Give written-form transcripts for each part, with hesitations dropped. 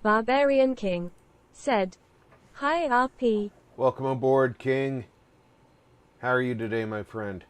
Barbarian King said, "Hi RP. Welcome aboard, King. How are you today, my friend?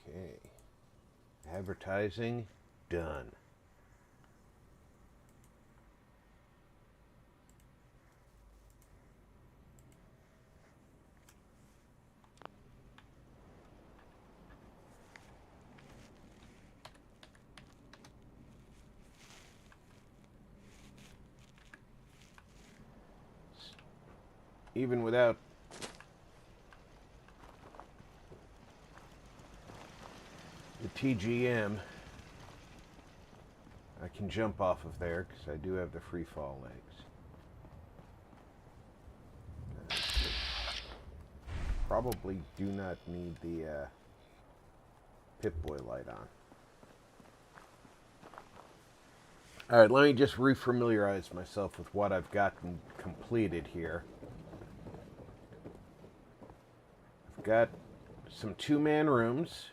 Okay. Advertising done. Even without the TGM, I can jump off of there because I do have the free fall legs. Probably do not need the Pip-Boy light on. Alright, let me just refamiliarize myself with what I've gotten completed here. I've got some two-man rooms.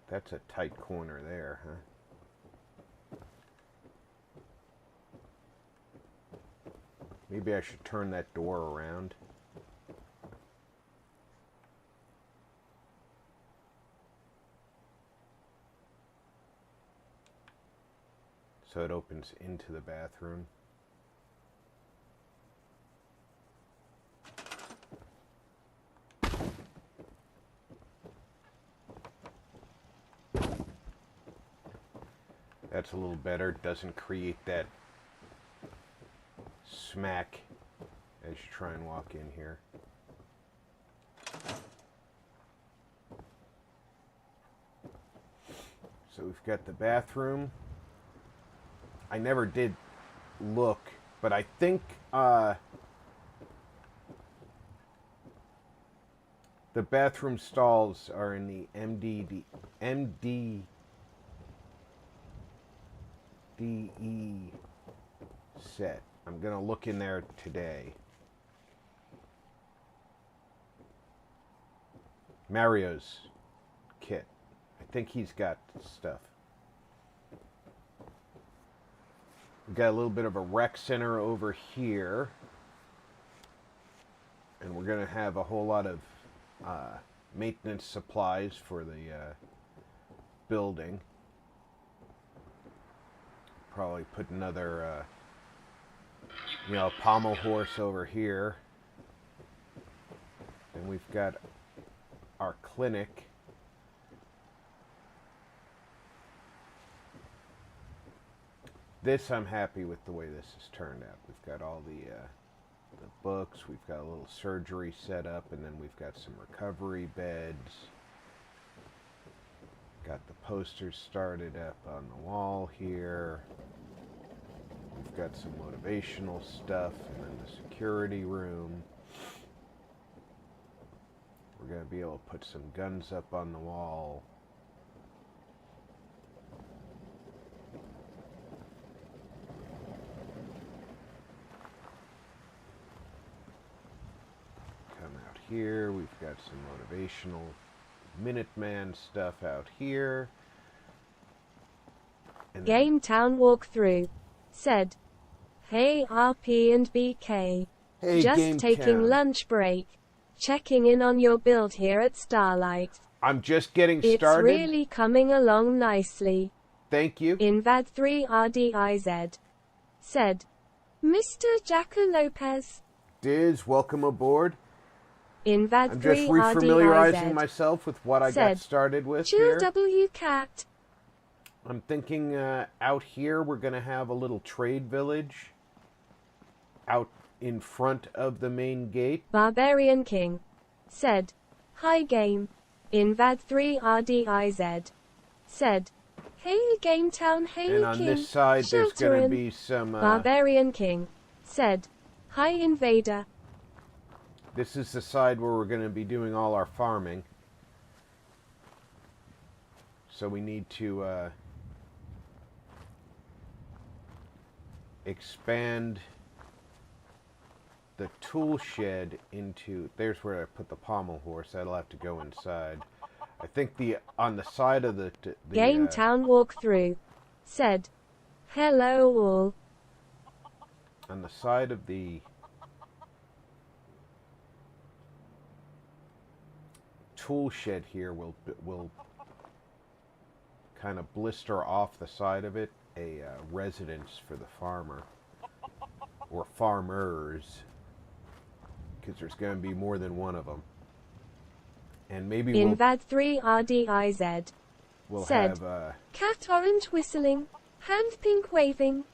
That's a tight corner there, huh? Maybe I should turn that door around. So it opens into the bathroom. That's a little better. Doesn't create that smack as you try and walk in here. So we've got the bathroom. I never did look, but I think the bathroom stalls are in the MDDE set. I'm going to look in there today. Mario's kit. I think he's got stuff. We got a little bit of a rec center over here. And we're going to have a whole lot of maintenance supplies for the building. Probably put another, pommel horse over here. And we've got our clinic. This, I'm happy with the way this has turned out. We've got all the books, we've got a little surgery set up, and then we've got some recovery beds. Got the posters started up on the wall here. We've got some motivational stuff, and then the security room. We're going to be able to put some guns up on the wall. Here we've got some motivational Minuteman stuff out here. And Game Town walkthrough said, "Hey RP and BK, hey, just Game taking Town. lunch break, checking in on your build here at Starlight. I'm just getting It's started. really coming along nicely. Thank you. Invad3RDIZ said, Mr. Jacko Lopez. Diz, welcome aboard. Invad3RDIZ I'm just refamiliarizing myself with what I got started with here. ChillWCat. I'm thinking out here we're going to have a little trade village out in front of the main gate. Barbarian King said, "Hi game." Invad3RDIZ said, "Hey Game Town, hey And on King." this side there's going to Shelterin. be some... Barbarian King said, "Hi Invader." This is the side where we're going to be doing all our farming. So we need to expand the tool shed into... There's where I put the pommel horse. That'll have to go inside. I think on the side of the Game Town walkthrough said, "Hello all." On the side of the tool shed here, we'll kind of blister off the side of it a residence for the farmer or farmers, because there's going to be more than one of them. And maybe Invad3RDIZ we'll said, have "Cat orange whistling, hand pink waving."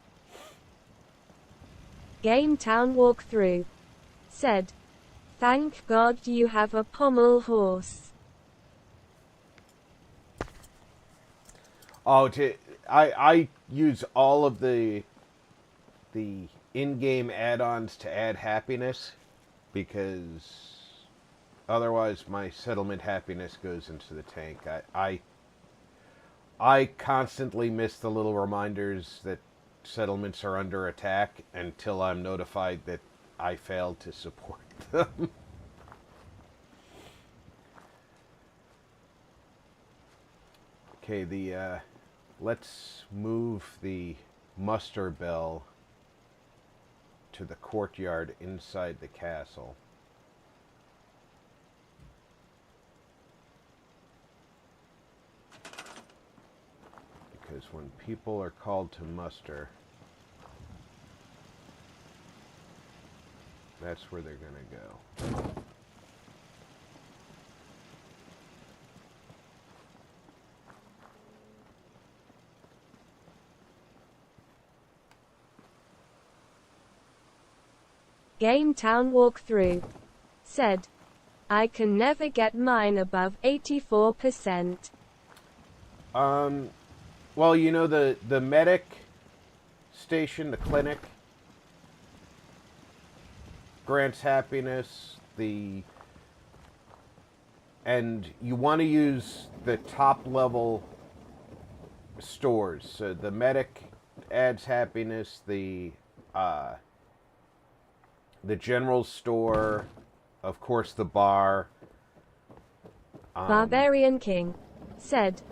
Game Town walkthrough said, "Thank God you have a pommel horse." I use all of the in-game add-ons to add happiness, because otherwise my settlement happiness goes into the tank. I constantly miss the little reminders that settlements are under attack until I'm notified that I failed to support them. Okay, let's move the muster bell to the courtyard inside the castle. Because when people are called to muster, that's where they're going to go. Game Town walkthrough said, "I can never get mine above 84%. Well, you know, the medic station, the clinic, grants happiness, and you want to use the top level stores. So the medic adds happiness, the general store, of course the bar. Barbarian King said,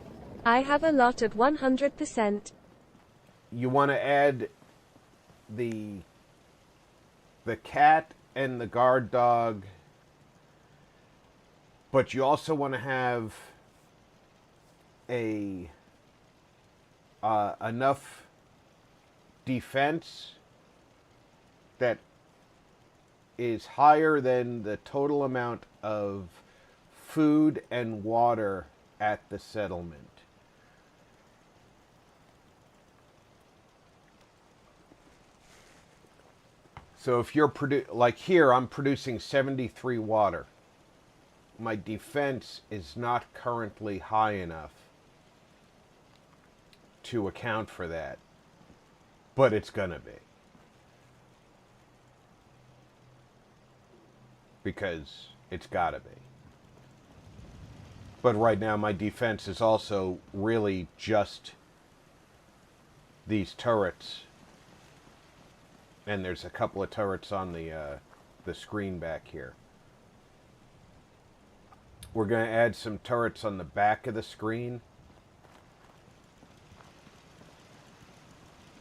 "I have a lot at 100%. You want to add the cat and the guard dog, but you also want to have a enough defense that is higher than the total amount of food and water at the settlement. So if you're like here, I'm producing 73 water. My defense is not currently high enough to account for that, but it's gonna be, because it's gotta be. But right now my defense is also really just these turrets, and there's a couple of turrets on the screen back here. We're going to add some turrets on the back of the screen.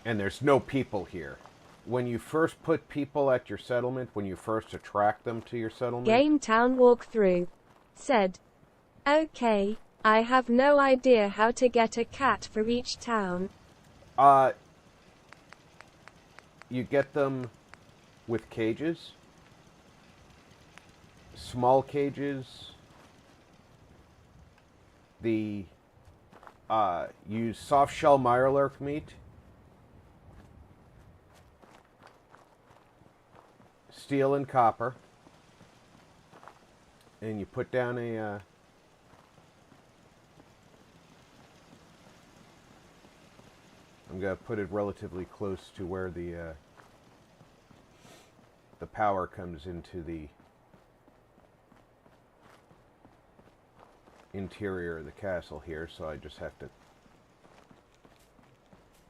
And there's no people here. When you first put people at your settlement, when you first attract them to your settlement... Game Town Walkthrough said, okay, I have no idea how to get a cat for each town. You get them with cages. Small cages. Use soft shell mirelurk meat. Steel and copper. And you put down a I'm going to put it relatively close to where the power comes into the interior of the castle here, so I just have to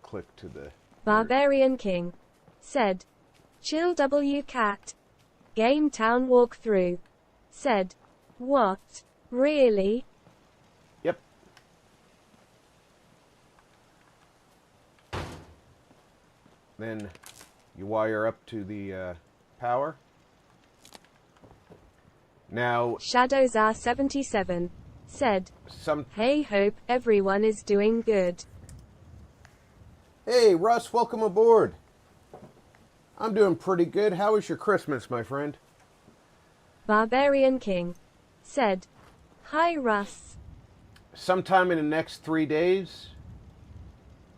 click to the... Barbarian King said, chill W cat. Game Town Walkthrough said, what? Really? Yep. Then you wire up to the power. Now... Shadows are 77 said, hey, hope everyone is doing good. Hey, Russ, welcome aboard. I'm doing pretty good. How was your Christmas, my friend? Barbarian King said, hi, Russ. Sometime in the next 3 days,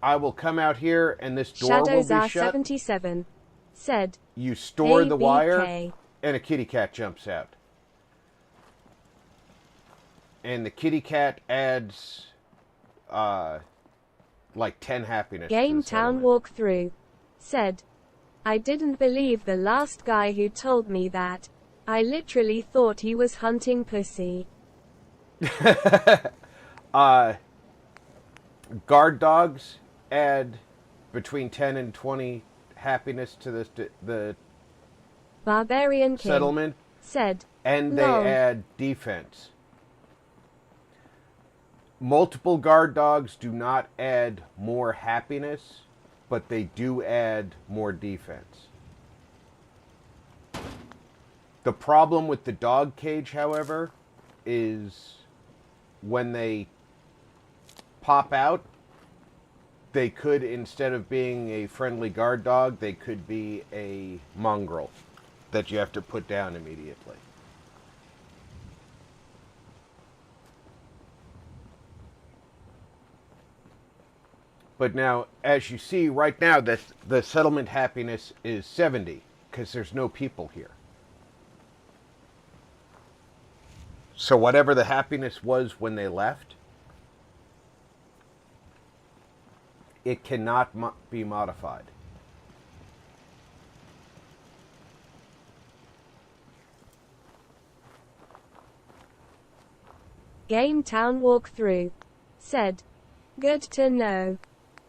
I will come out here and this door Shadows will be are shut. 77 said, You store hey, the BK. wire, and a kitty cat jumps out. And the kitty cat adds, like 10 happiness. Game Town Walkthrough said, I didn't believe the last guy who told me that. I literally thought he was hunting pussy. Guard dogs add between 10 and 20 happiness to the Barbarian King settlement said, and they lol. add defense. Multiple guard dogs do not add more happiness, but they do add more defense. The problem with the dog cage, however, is when they pop out, they could, instead of being a friendly guard dog, they could be a mongrel that you have to put down immediately. But now, as you see right now, the settlement happiness is 70 because there's no people here. So whatever the happiness was when they left, it cannot be modified. Game Town Walkthrough said, good to know.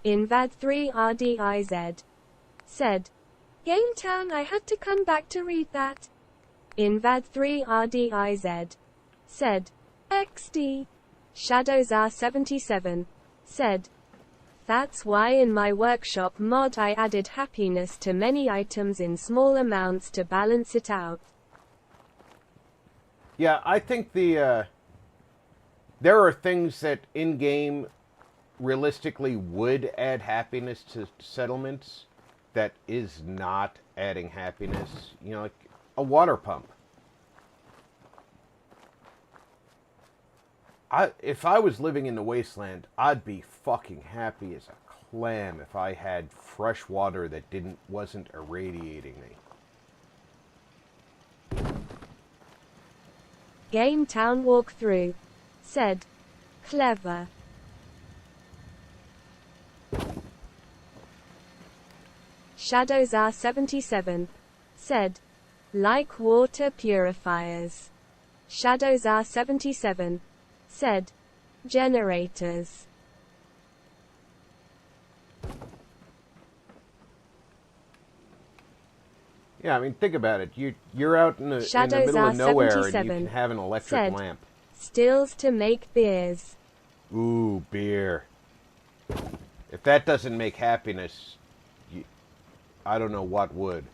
Invad 3 RDIZ said, Game Town, I had to come back to read that. Invad 3 RDIZ said, XD. Shadows are 77 said, That's why in my workshop mod I added happiness to many items in small amounts to balance it out. Yeah, I think there are things that in-game realistically would add happiness to settlements that is not adding happiness. You know, like a water pump. If I was living in the wasteland, I'd be fucking happy as a clam if I had fresh water that wasn't irradiating me. Game Town Walkthrough said, clever. Shadows R77 said, like water purifiers. Shadows R77 said, generators. Yeah, I mean, think about it. You're out in the middle of nowhere and you can have an electric said, lamp. Stills to make beers. Ooh, beer. If that doesn't make happiness, I don't know what would.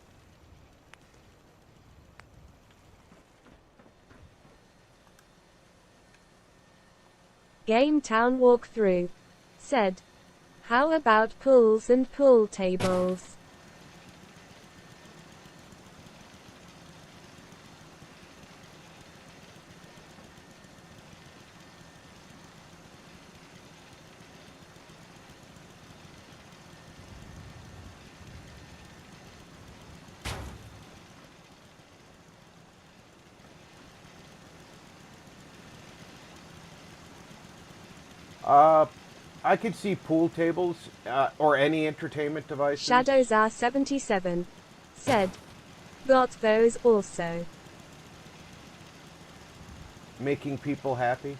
Game Town Walkthrough said, how about pools and pool tables? I could see pool tables or any entertainment devices. Shadows R77 said, got those also. Making people happy.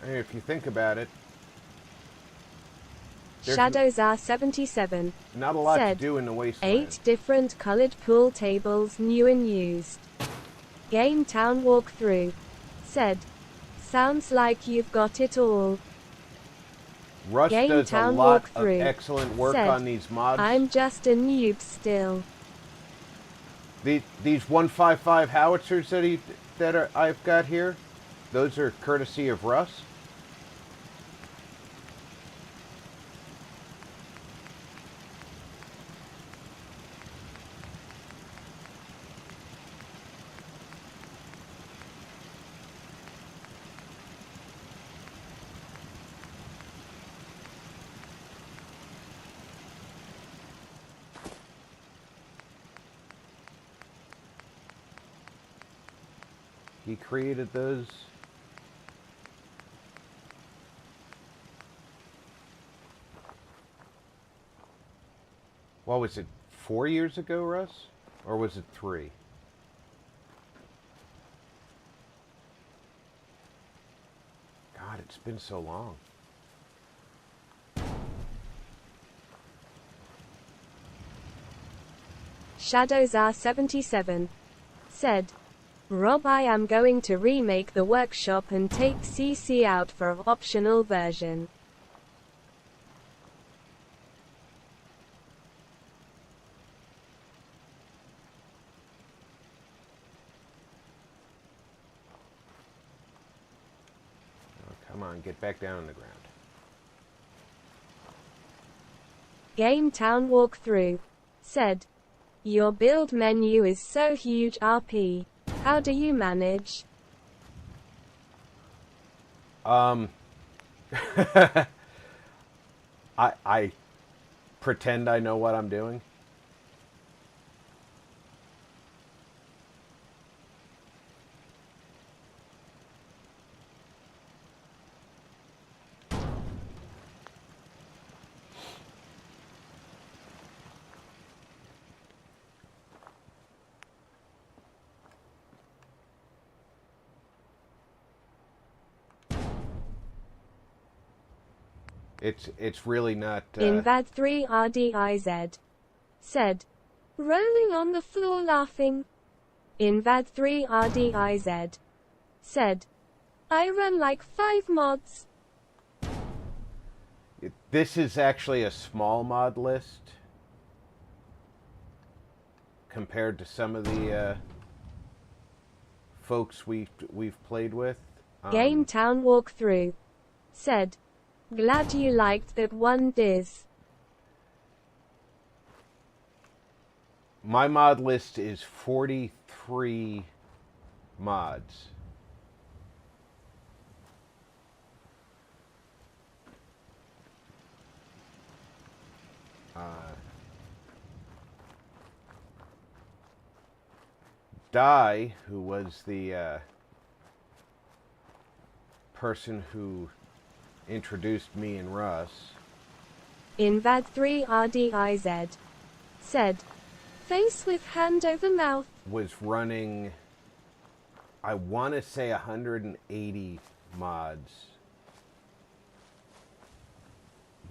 I mean, if you think about it. Shadows R77 not a lot said, to do in the wasteland. 8 different colored pool tables, new and used. Game Town Walkthrough said, sounds like you've got it all. Russ Game does Town a lot Walkthrough of excellent work said, on these mods. I'm just a noob still. These 155 howitzers that I've got here, those are courtesy of Russ. He created those. What was it, 4 years ago, Russ? Or was it 3? God, it's been so long. Shadows R77 said, Rob, I am going to remake the workshop and take CC out for an optional version. Oh, come on, get back down on the ground. Game Town Walkthrough said, your build menu is so huge, RP. How do you manage? I pretend I know what I'm doing. It's really not. Invad 3 RDIZ said, rolling on the floor laughing. in VAD3RDIZ, said, I run like 5 mods. This is actually a small mod list compared to some of the folks we've played with. Game Town Walkthrough said, glad you liked that one, Diz. My mod list is 43 mods. Di, who was the person who introduced me and Russ, in VAD3RDIZ, said, face with hand over mouth, was running, I want to say 180 mods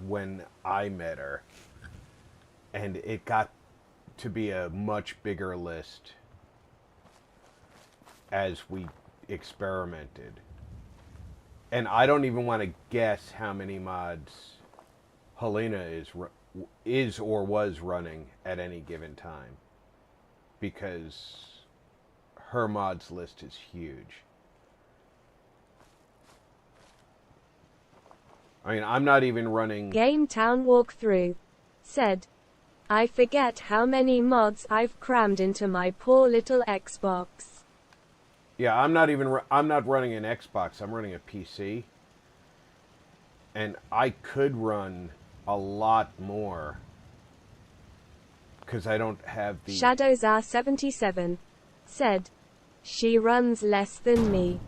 when I met her. And it got to be a much bigger list as we experimented. And I don't even want to guess how many mods Helena is or was running at any given time, because her mods list is huge. I mean, I'm not even running... Game Town Walkthrough said, I forget how many mods I've crammed into my poor little Xbox. Yeah, I'm not running an Xbox, I'm running a PC. And I could run a lot more, because I don't have the... Shadows R77 said, she runs less than me.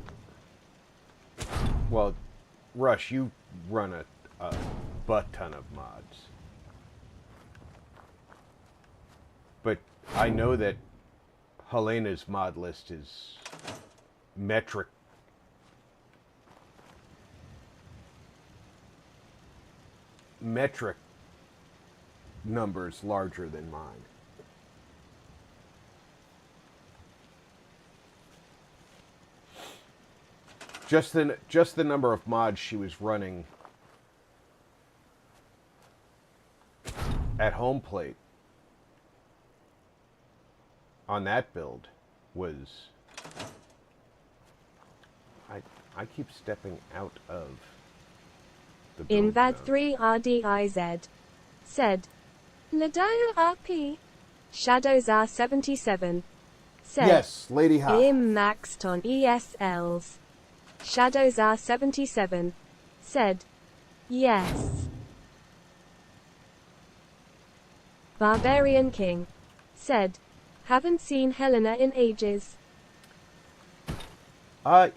Well, Rush, you run a butt ton of mods. But I know that Helena's mod list is metric numbers larger than mine. Just the number of mods she was running at home plate on that build was... I keep stepping out of the build in VAD3RDIZ, said, Ladaya RP, Shadows R77, said, yes, Lady Ha. Im maxed on ESLs. Shadows R77, said, yes. Barbarian King said, haven't seen Helena in ages.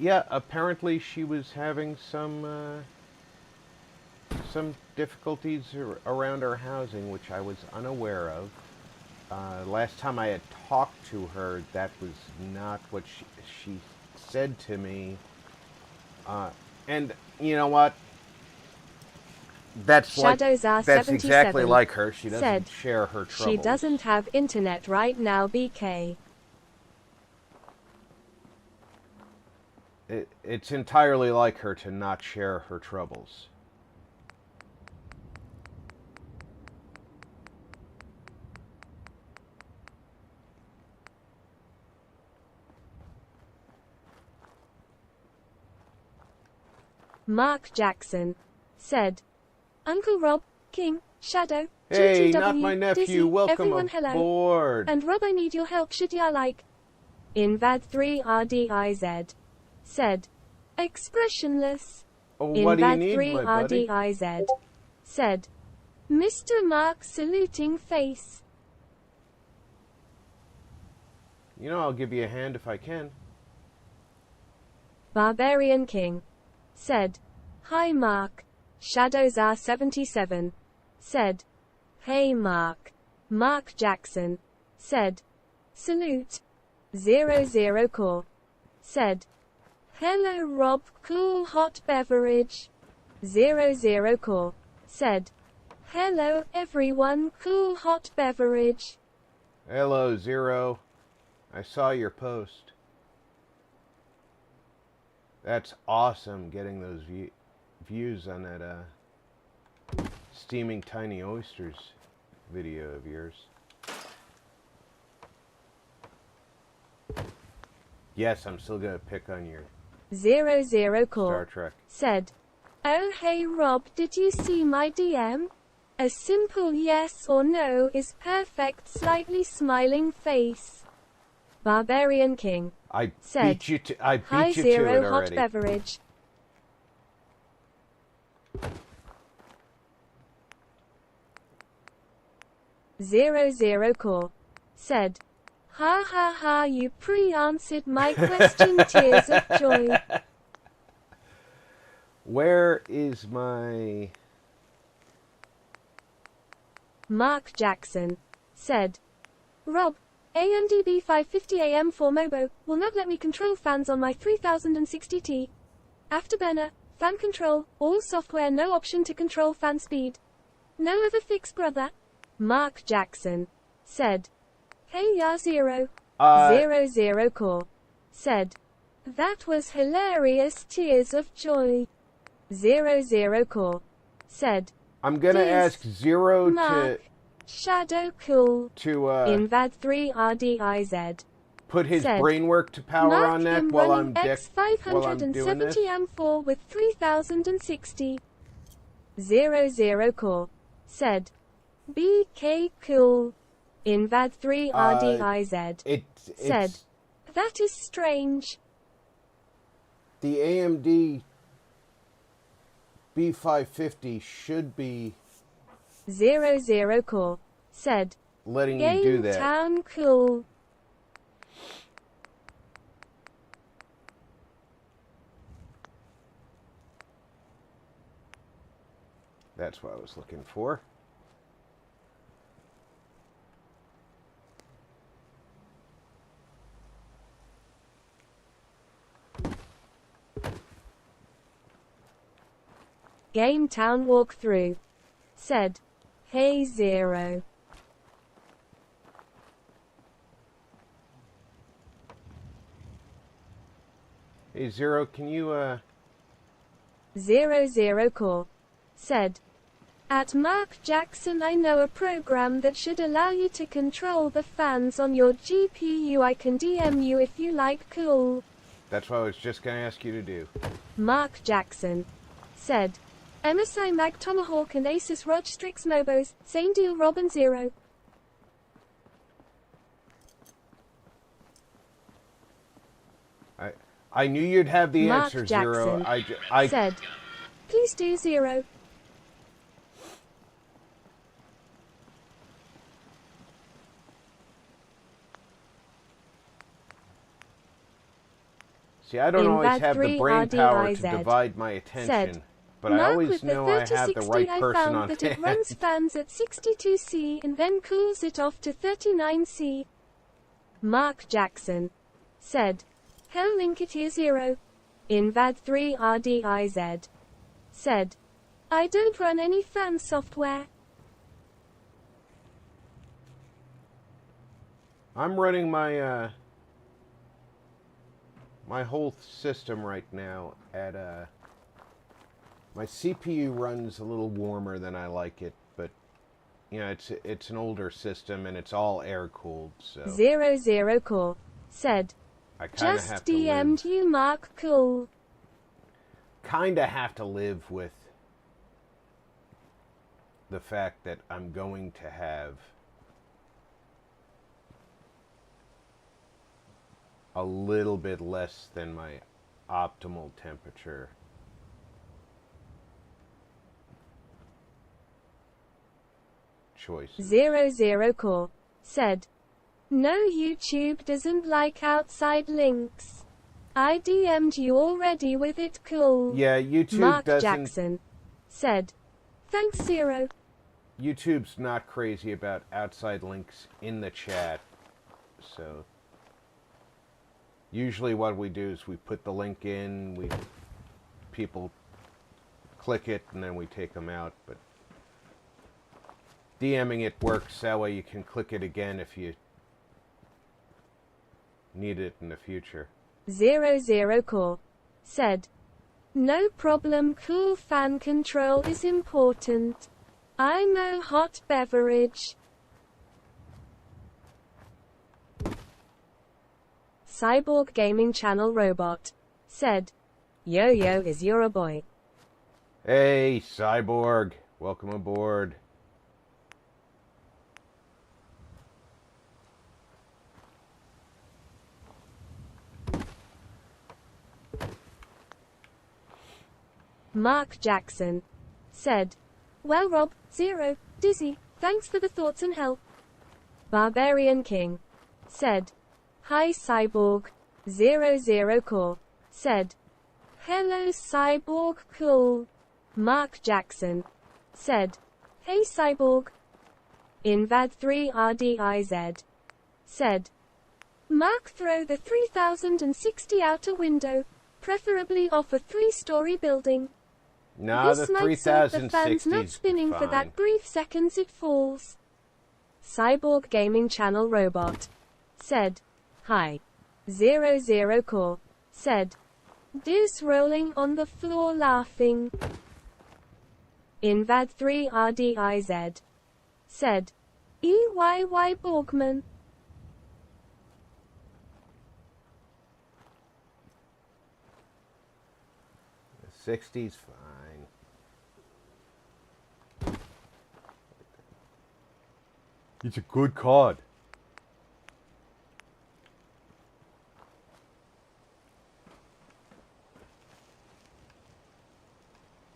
Yeah, apparently she was having some difficulties around her housing, which I was unaware of. Last time I had talked to her, that was not what she said to me. And you know what? That's exactly like her. She doesn't share her troubles. She doesn't have internet right now, BK. It's entirely like her to not share her troubles. Mark Jackson said, Uncle Rob, King, Shadow, hey, GGW, not my nephew, Dizzy, welcome everyone, hello. aboard. And Rob, I need your help, should ya like? In VAD3RDIZ, said, expressionless. Oh, in what do you need, my buddy? VAD3RDIZ, said, Mr. Mark saluting face. You know, I'll give you a hand if I can. Barbarian King said, hi Mark. Shadows R77 said, hey Mark. Mark Jackson said, salute. 00 Core said, hello Rob, cool hot beverage. 00 Core said, hello everyone, cool hot beverage. Hello, Zero. I saw your post. That's awesome, getting those views on that steaming tiny oysters video of yours. Yes, I'm still gonna pick on your 00 Core Star Trek. said, "Oh hey Rob, did you see my DM? A simple yes or no is perfect, slightly smiling face." Barbarian King I said, beat you to I "Hi beat you to it Zero hot already. beverage." 00 Core said, "Ha ha ha, you pre-answered my question, tears of joy." Where is my... Mark Jackson said, "Rob, AMDB 550 AM4 Mobo will not let me control fans on my 3060T. Afterburner, fan control, all software, no option to control fan speed. No other fix, brother." Mark Jackson said, "Hey ya Zero." 00 Core said, "That was hilarious, tears of joy." 00 Core said, I'm gonna ask Zero Mark, Shadow Cool, to Invad 3 RDIZ put his said, brain work to power "Mark on that him while running I'm doing this. X570 AM4 with 3060. 00 Core said, "BK Cool, Invad 3 RDIZ said, "That is strange." The AMD B550 should be 00 Core said, letting you do that. "Town Cool." That's what I was looking for. Game Town Walkthrough said, "Hey Zero." Hey Zero, can you 00 Core said, "At Mark Jackson, I know a program that should allow you to control the fans on your GPU. I can DM you if you like, cool." That's what I was just gonna ask you to do. Mark Jackson said, "MSI Mag Tomahawk and Asus ROG Strix Mobos, same deal Robin Zero." I knew you'd have the Mark answer, Jackson Zero. I said, "Please do Zero." See, I don't always have the brain power to RDIZ divide my attention, said, but I "Mark, always with the know I have the 3060 right I person found on that hand. it runs fans at 62C and then cools it off to 39C. Mark Jackson said, "Hell link it here Zero." Invad 3 RDIZ said, "I don't run any fan software." I'm running my my whole system right now at my CPU runs a little warmer than I like it, but you know, it's an older system and it's all air cooled, so 00 Core said, I kind of "Just have to DM'd you Mark cool." have to live with the fact that I'm going to have a little bit less than my optimal temperature. Choices. 00 Core said, "No, YouTube doesn't like outside links. I DM'd you already with it, cool." Yeah, YouTube Mark doesn't. Jackson said, "Thanks Zero." YouTube's not crazy about outside links in the chat, so usually what we do is we put the link in, people click it, and then we take them out. But DMing it works that way. You can click it again if you Need it in the future. 00 Core said, "No problem, cool, fan control is important. I'm a hot beverage." Cyborg Gaming Channel Robot said, "Yo-Yo is your boy." Hey, Cyborg. Welcome aboard. Mark Jackson said, "Well, Rob, Zero, Dizzy, thanks for the thoughts and help." Barbarian King said, "Hi Cyborg." 00 Core said, "Hello Cyborg, cool." Mark Jackson said, "Hey Cyborg." Invad3 RDIZ said, "Mark, throw the 3060 out a window, preferably off a 3-story building. Nah, This the might save the fans 3060 not is spinning for that fine. brief seconds it falls." Cyborg Gaming Channel Robot said, "Hi." 00 Core said, "Deuce rolling on the floor laughing." Invad3 RDIZ said, "EYY Borgman." The 60's fine. It's a good card.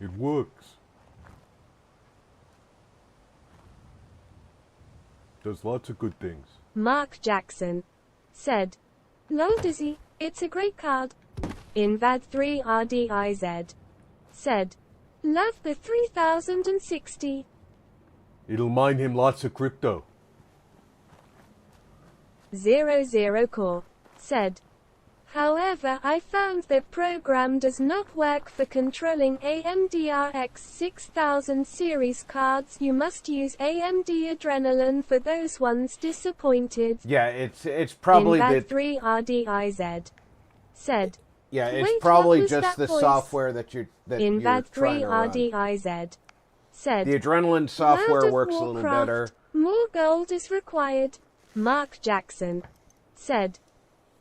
It works. Does lots of good things. Mark Jackson said, "Lol Dizzy, it's a great card." Invad3 RDIZ said, "Love the 3060. It'll mine him lots of crypto. 00 Core said, "However, I found the program does not work for controlling AMD RX 6000 series cards. You must use AMD Adrenaline for those ones. Disappointed." Yeah, it's probably Invad the 3 RDIZ said, yeah, it's "Wait, probably what was just that the voice?" software that you're Invad trying 3 to run. RDIZ said, The Adrenaline "World software of works a little Warcraft, better. more gold is required." Mark Jackson said,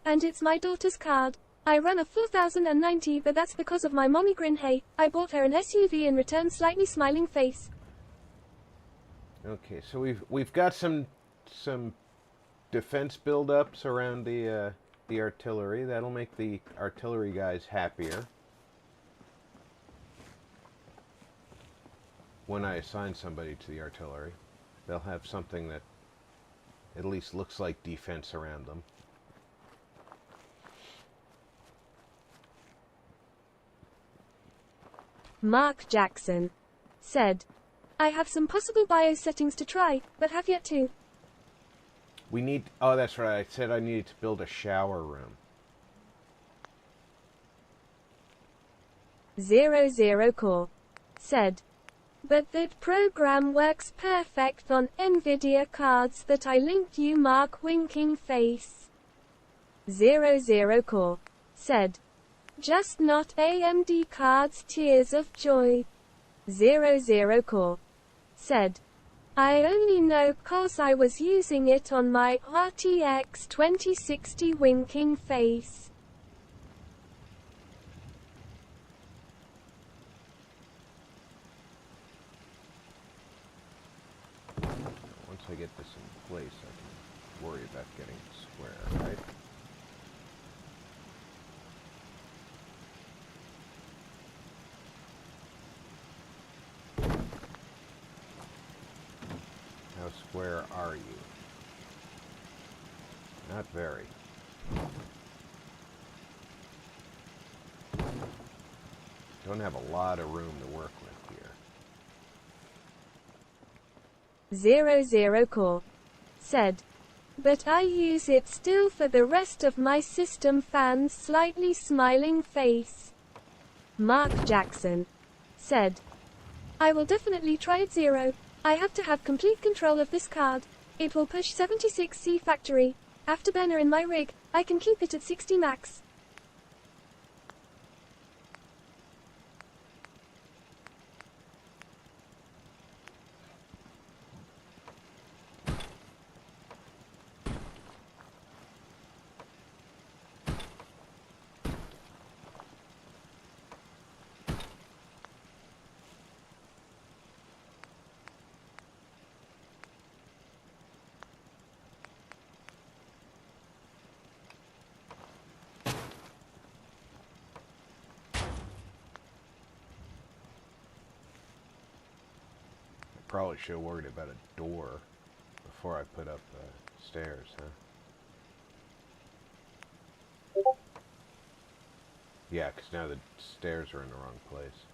"And it's my daughter's card. I run a 4090, but that's because of my mommy grin. Hey, I bought her an SUV in return, slightly smiling face." Okay, so we've got some defense build-ups around the artillery. That'll make the artillery guys happier when I assign somebody to the artillery. They'll have something that at least looks like defense around them. Mark Jackson said, "I have some possible BIOS settings to try, but have yet to." We need... Oh, that's right. I said I needed to build a shower room. 00 Core said, "But that program works perfect on NVIDIA cards that I linked you." Mark winking face. 00 Core said, "Just not AMD cards. Tears of joy." 00 Core said, "I only know 'cause I was using it on my RTX 2060 winking face." Once I get this in place, I can worry about getting it square, right? How square are you? Not very. Don't have a lot of room to work with here. 00 Core said, "But I use it still for the rest of my system." Fans slightly smiling face. Mark Jackson said, "I will definitely try it. 0. I have to have complete control of this card. It will push 76C factory, afterburner in my rig, I can keep it at 60 max. Probably should have worried about a door before I put up stairs, huh? Yeah, because now the stairs are in the wrong place.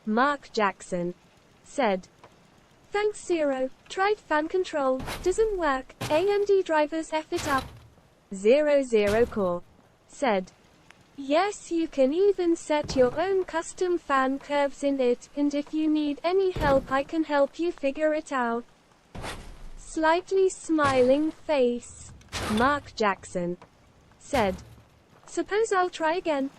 Mark Jackson said, "Thanks Zero, tried fan control, doesn't work, AMD drivers F it up." 00 Core said, "Yes, you can even set your own custom fan curves in it, and if you need any help I can help you figure it out." Slightly smiling face. Mark Jackson said, "Suppose I'll try again."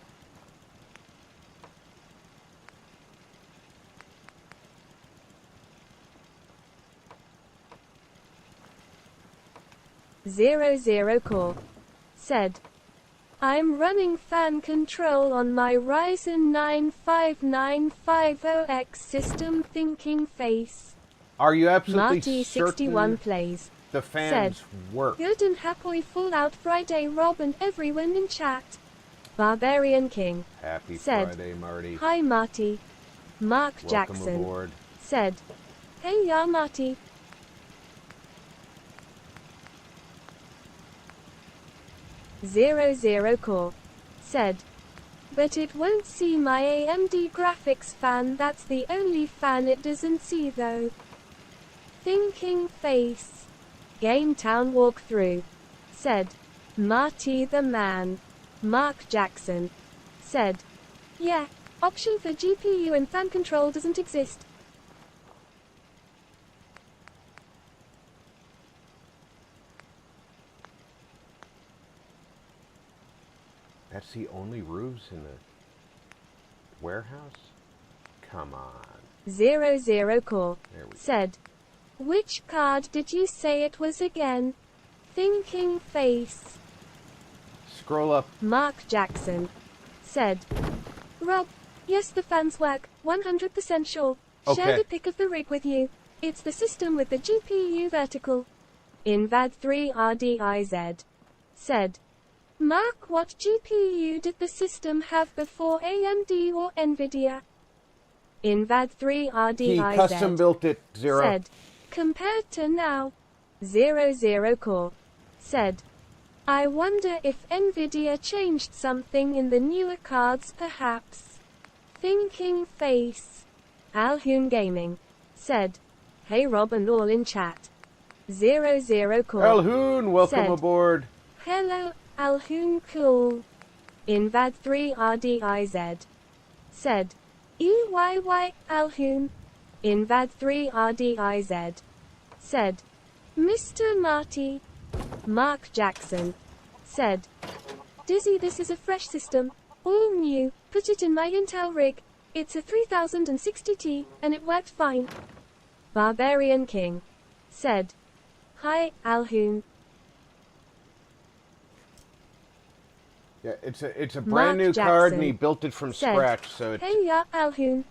Zero Core said, "I'm running fan control on my Ryzen 9 5950X system thinking face." Are you absolutely Marty certain 61 plays the fans work? "Good and happy Fallout Friday Rob and everyone in chat." Barbarian King Happy said, Friday, Marty. "Hi Marty." Mark Welcome Jackson aboard. said, "Hey ya Marty." 00 Core said, "But it won't see my AMD graphics fan, that's the only fan it doesn't see though." Thinking face. Game Town Walkthrough said, "Marty the man." Mark Jackson said, "Yeah, option for GPU and fan control doesn't exist." That's the only roofs in the warehouse? Come on. 00 Core There we go. said, "Which card did you say it was again?" Thinking face. Scroll up. Mark Jackson said, "Rob, yes the fans work, 100% sure. Share Okay. the pic of the rig with you. It's the system with the GPU vertical." Invad3RDIZ said, "Mark, what GPU did the system have before AMD or Nvidia?" He Invad3RDIZ custom built it, Zero. said, "Compared to now." 00 Core said, "I wonder if Nvidia changed something in the newer cards perhaps." Thinking face. Alhoon Gaming said, "Hey Rob and all in chat." 00 Core Alhoon, welcome said, aboard. "Hello Alhoon cool." Invad3RDIZ said, "EYY Alhoon." Invad3RDIZ said, "Mr. Marty." Mark Jackson said, "Dizzy, this is a fresh system, all new, put it in my Intel rig. It's a 3060 and it worked fine." Barbarian King said, "Hi Alhoon." Yeah, it's a Mark brand new card, and Jackson he built it from said, scratch, so it's, "Hey ya Alhoon."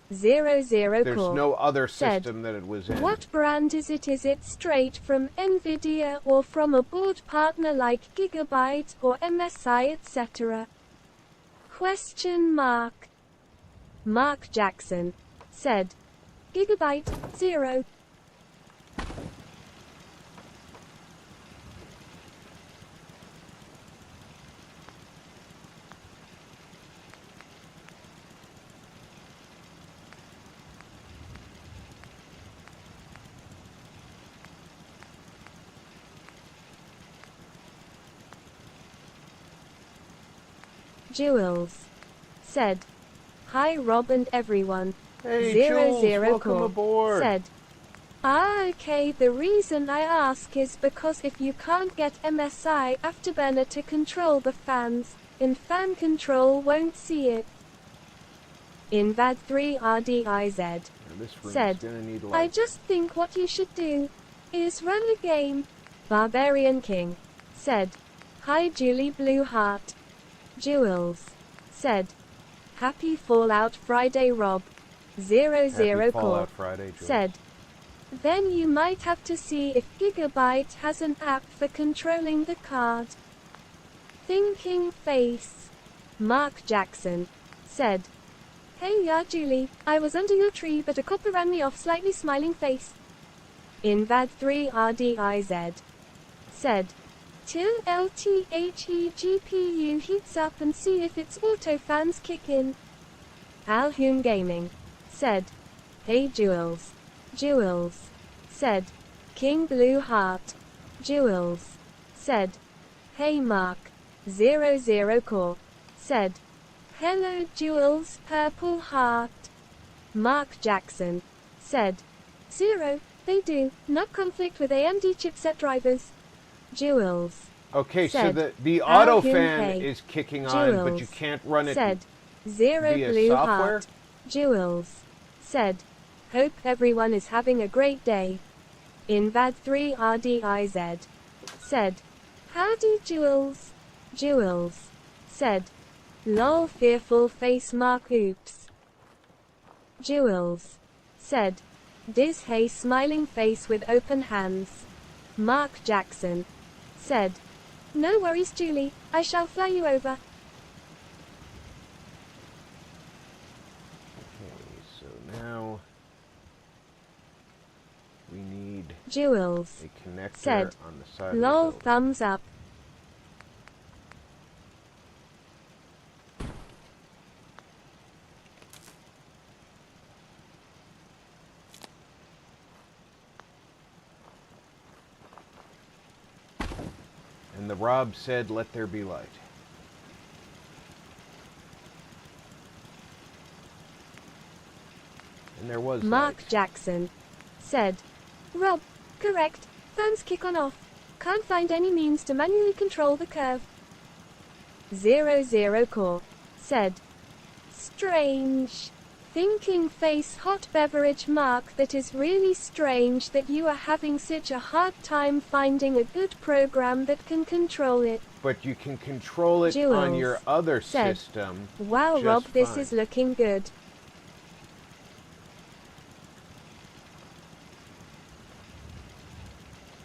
00 there's Core no other said, system that it was in. "What brand is it? Is it straight from Nvidia or from a board partner like Gigabyte or MSI etc.?" Question mark. Mark Jackson said, "Gigabyte, 0." Jules said, "Hi Rob and everyone. Hey, Zero Jules, Zero welcome Core aboard. said, okay, the reason I ask is because if you can't get MSI Afterburner to control the fans, and fan control won't see it. Invad3RDIZ said, I just think what you should do is run a game. Barbarian King said, hi Julie Blue Heart. Jules said, happy Fallout Friday Rob. Zero Core said, then you might have to see if Gigabyte has an app for controlling the card. Thinking Face. Mark Jackson said, hey ya Julie, I was under your tree but a copper ran me off, slightly smiling face. Invad3RDIZ said, till LTHE GPU heats up and see if its auto fans kick in. Alhoon Gaming said, hey Jules. Jules said, King Blue Heart. Jules said, hey Mark. Zero Core said, hello Jules Purple Heart. Mark Jackson said, Zero, they do not conflict with AMD chipset drivers. Jules Okay, said, so the auto fan K. is kicking Jules on, but you can't run it said, Zero via Blue software? Heart. Jules said, hope everyone is having a great day. Invad3RDIZ said, howdy Jules. Jules said, lol fearful face mark oops. Jules said, Diz hey smiling face with open hands. Mark Jackson said, no worries Julie, I shall fly you over. Okay, so now we need Jules a connector said, on the side lol of the building. thumbs up. And the Rob said, let there be light. And there was Mark light. Jackson said, Rob, correct, fans kick on off. Can't find any means to manually control the curve. Zero Core said, strange. Thinking face hot beverage Mark, that is really strange that you are having such a hard time finding a good program that can control it. But you can control it Jules on your other said, system. wow just Rob, this fine. is looking good.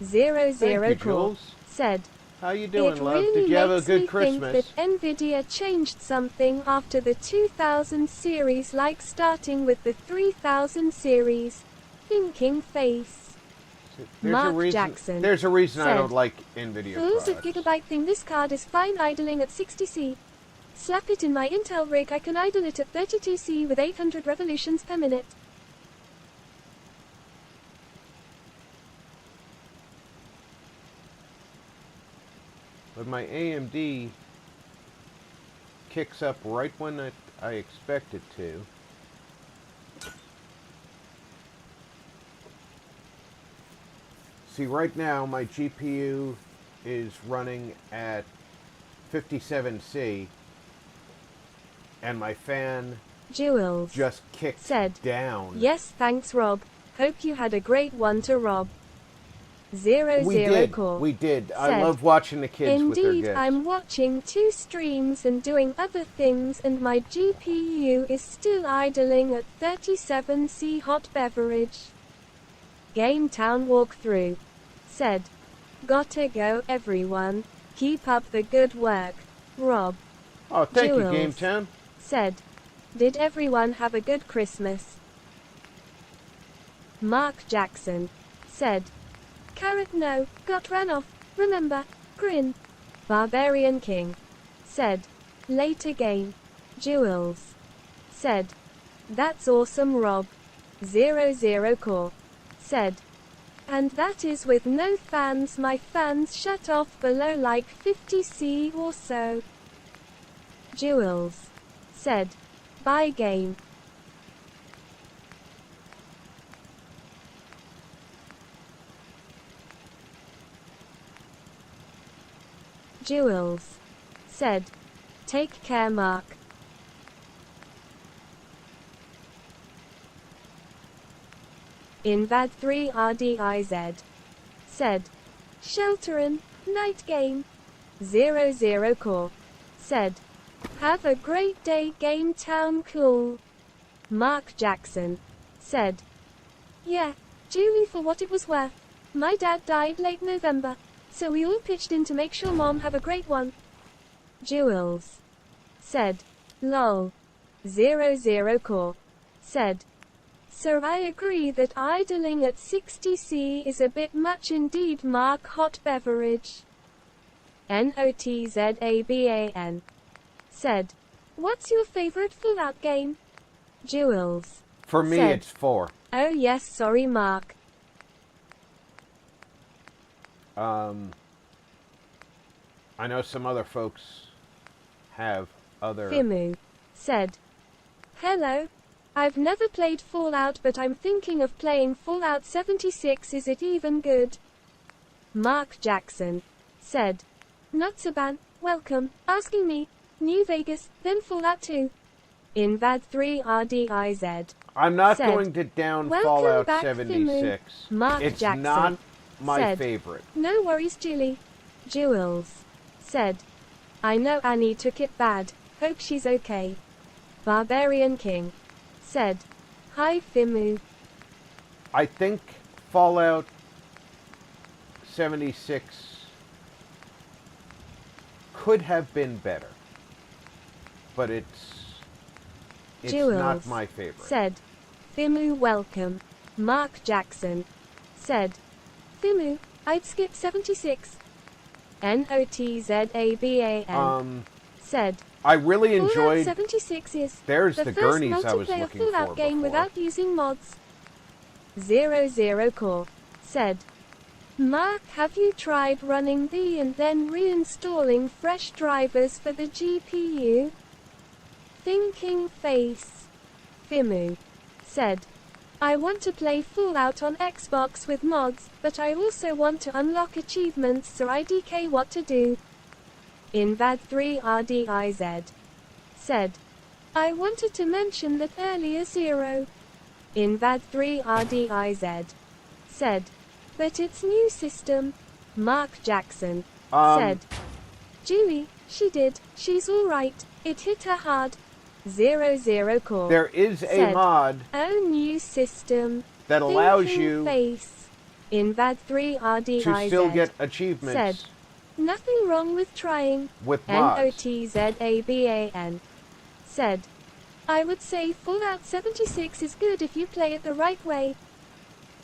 Zero Thank you, Core Jules. said, How you doing, it love? really Did you have a makes good me Christmas? think that Nvidia changed something after the 2000 series, like starting with the 3000 series. Thinking face. Mark Jackson There's a reason I said, don't like Nvidia fools of products. Gigabyte think this card is fine idling at 60C. Slap it in my Intel rig, I can idle it at 32C with 800 revolutions per minute. But my AMD kicks up right when I expect it to. See, right now my GPU is running at 57C and my fan Jules just kicked said, down. yes thanks Rob, hope you had a great one to Rob. Zero Core We did. I said, love watching the kids with their indeed, gifts. I'm watching 2 streams and doing other things and my GPU is still idling at 37C hot beverage. Game Town Walkthrough said, gotta go everyone, keep up the good work, Rob. Oh, thank you, Jules Game Town. said, did everyone have a good Christmas? Mark Jackson said, carrot no, got ran off, remember, grin. Barbarian King said, later game. Jules said, that's awesome Rob. Zero Core said, and that is with no fans, my fans shut off below like 50C or so. Jules said, bye game. Jules. Said. Take care, Mark. Invad 3 RDIZ. Said. Shelterin, night game. 00 core. Said. Have a great day, Game Town cool. Mark Jackson. Said. Yeah, Julie, for what it was worth. My dad died late November, so we all pitched in to make sure Mom have a great one. Jules. Said. Lol. 00 core. Said. So I agree that idling at 60C is a bit much indeed, Mark. Hot beverage. NOTZABAN. Said. What's your favorite Fallout game? Jules. For me, said, it's 4. Oh yes, sorry, Mark. I know some other folks have other... Fimu. Said. Hello. I've never played Fallout, but I'm thinking of playing Fallout 76. Is it even good? Mark Jackson. Said. Not so bad. Welcome. Asking me. New Vegas, then Fallout 2. Invad 3 RDIZ. I'm not said, going to down welcome Fallout back, 76. Mark it's Jackson. not my said, favorite. No worries, Julie. Jules. Said. I know Annie took it bad. Hope she's okay. Barbarian King. Said. Hi, Fimu. I think Fallout 76 could have been better. But it's Jules not my favorite. Said. Fimu, welcome. Mark Jackson. Said. Fimu, I'd skip 76. NOTZABAN. Said. I really Fallout enjoyed... 76 is There's the the first gurneys I was multiplayer looking Fallout for game before. without using mods. 00 core. Said. Mark, have you tried running the and then reinstalling fresh drivers for the GPU? Thinking face. Fimu. Said. I want to play Fallout on Xbox with mods, but I also want to unlock achievements, so IDK what to do. Invad 3 RDIZ. Said. I wanted to mention that earlier 0. Invad 3 RDIZ. Said. But it's new system. Mark Jackson. Said. Julie, she did. She's alright. It hit her hard. 00 core. There is said, a mod oh, new system. that allows Thinking you face. Invad 3 RDIZ. to still get achievements said. Nothing wrong with trying. with mods. NOTZABAN. Said. I would say Fallout 76 is good if you play it the right way.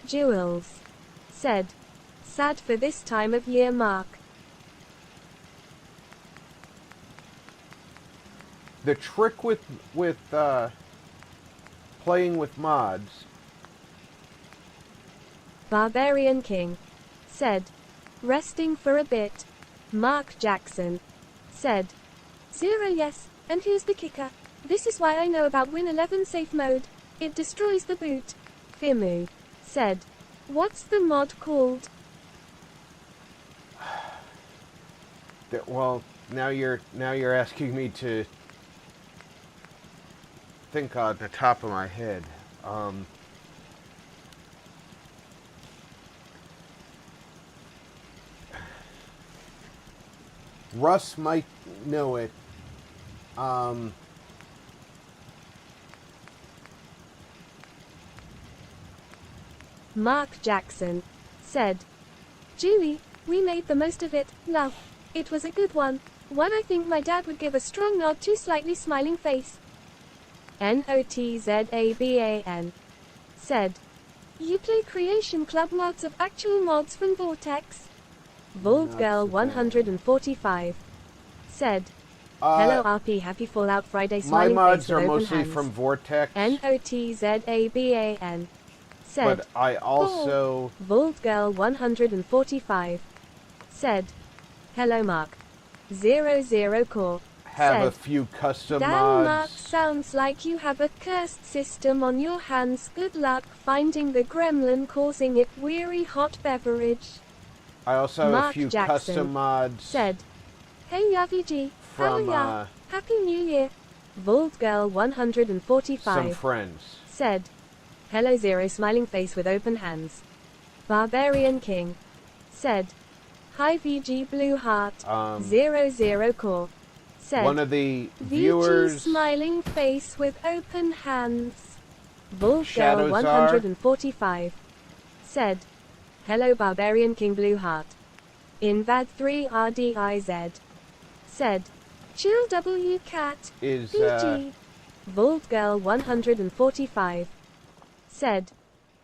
Jules. Said. Sad for this time of year, Mark. The trick with playing with mods... Barbarian King. Said. Resting for a bit. Mark Jackson. Said. 0 yes, and here's the kicker. This is why I know about Win 11 safe mode. It destroys the boot. Fimu. Said. What's the mod called? Well, now you're asking me to think on the top of my head. Russ might know it. Mark Jackson. Said. Julie, we made the most of it, love. It was a good one. One I think my dad would give a strong nod to, slightly smiling face. NOTZABAN. Said. You play Creation Club mods of actual mods from Vortex? Bald Girl 145. Said. Hello RP, happy Fallout Friday, My smiling mods face with are open mostly hands. from Vortex, NOTZABAN. Said. but I also... Bald Girl 145. Said. Hello Mark. 00 core. have said, a few custom Damn, mods. Mark, sounds like you have a cursed system on your hands. Good luck finding the gremlin causing it weary hot beverage. I also have Mark a few Jackson custom mods. Said, Hey ya VG. from How ya? Happy New Year. Vault Girl 145 some friends. said, hello Zero smiling face with open hands. Barbarian King said, hi VG Blue Heart. 00 Core said, One of the VG viewers, smiling face with open hands. Vault Girl Shadows 145 said, hello Barbarian King Blue Heart. Invad 3 RDIZ said, chill W cat. is VG. Vault Girl 145 said,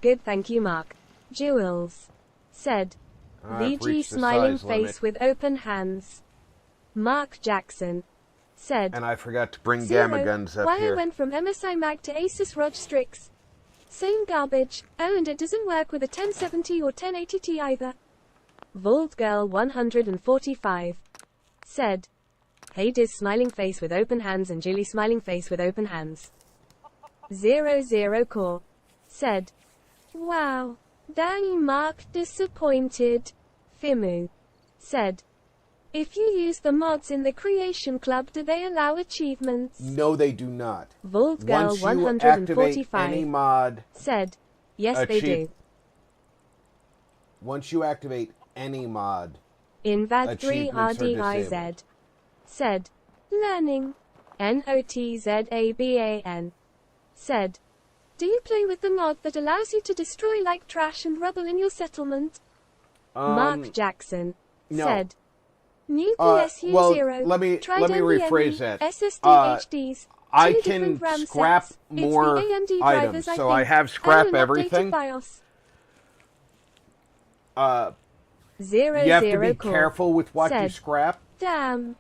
good thank you Mark. Jewels said, I've VG reached the smiling size face limit. with open hands. Mark Jackson said, And I forgot to bring Zero, gamma guns up why here. I went from MSI Mag to Asus ROG Strix. Same garbage. Oh, and it doesn't work with a 1070 or 1080 Ti either. Vault Girl 145 said, hey Diz smiling face with open hands and Julie smiling face with open hands. 00 Core said, wow. Dang Mark disappointed. Fimu said, if you use the mods in the Creation Club, do they allow achievements? No, they do not. Vault Girl Once you activate any 145 mod, said, yes they do. once you activate any mod, Invad 3 achievements are RDIZ disabled. said, learning. NOTZABAN said, do you play with the mod that allows you to destroy like trash and rubble in your settlement? Mark Jackson said, new PSU well, 0. let me tried rephrase NVMe, that. SSD HDs. I two can different RAM scrap sets. more it's the AMD items, drivers, I so think. I have scrap and an everything. BIOS. 00 you You have to be careful with what you said, scrap, damn.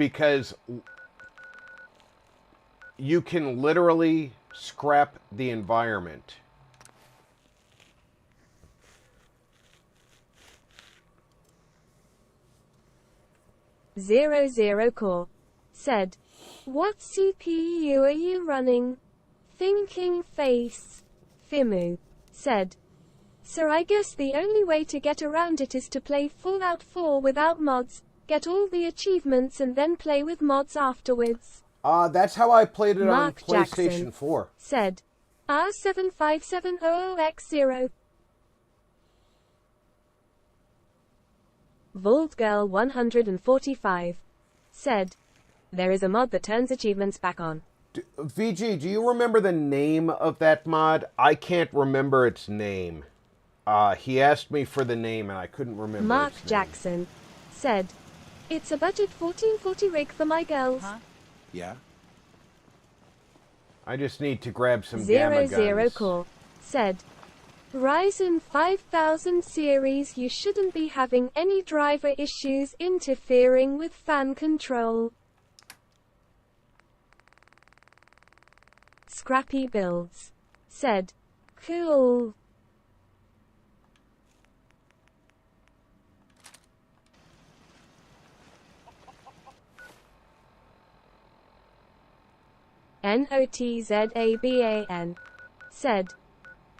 because you can literally scrap the environment. Core said, what CPU are you running? Thinking face. Fimu said, so I guess the only way to get around it is to play Fallout 4 without mods, get all the achievements and then play with mods afterwards. That's how I played it Mark on PlayStation Jackson 4. said, R75700X0. Vault Girl 145 said, there is a mod that turns achievements back on. VG, do you remember the name of that mod? I can't remember its name. He asked me for the name and I couldn't remember Mark its name. Jackson said, it's a budget 1440 rig for my girls. Huh? Yeah. I just need to grab some gamma guns. 00 Core said, Ryzen 5000 series, you shouldn't be having any driver issues interfering with fan control. Scrappy Builds said, cool. NOTZABAN said,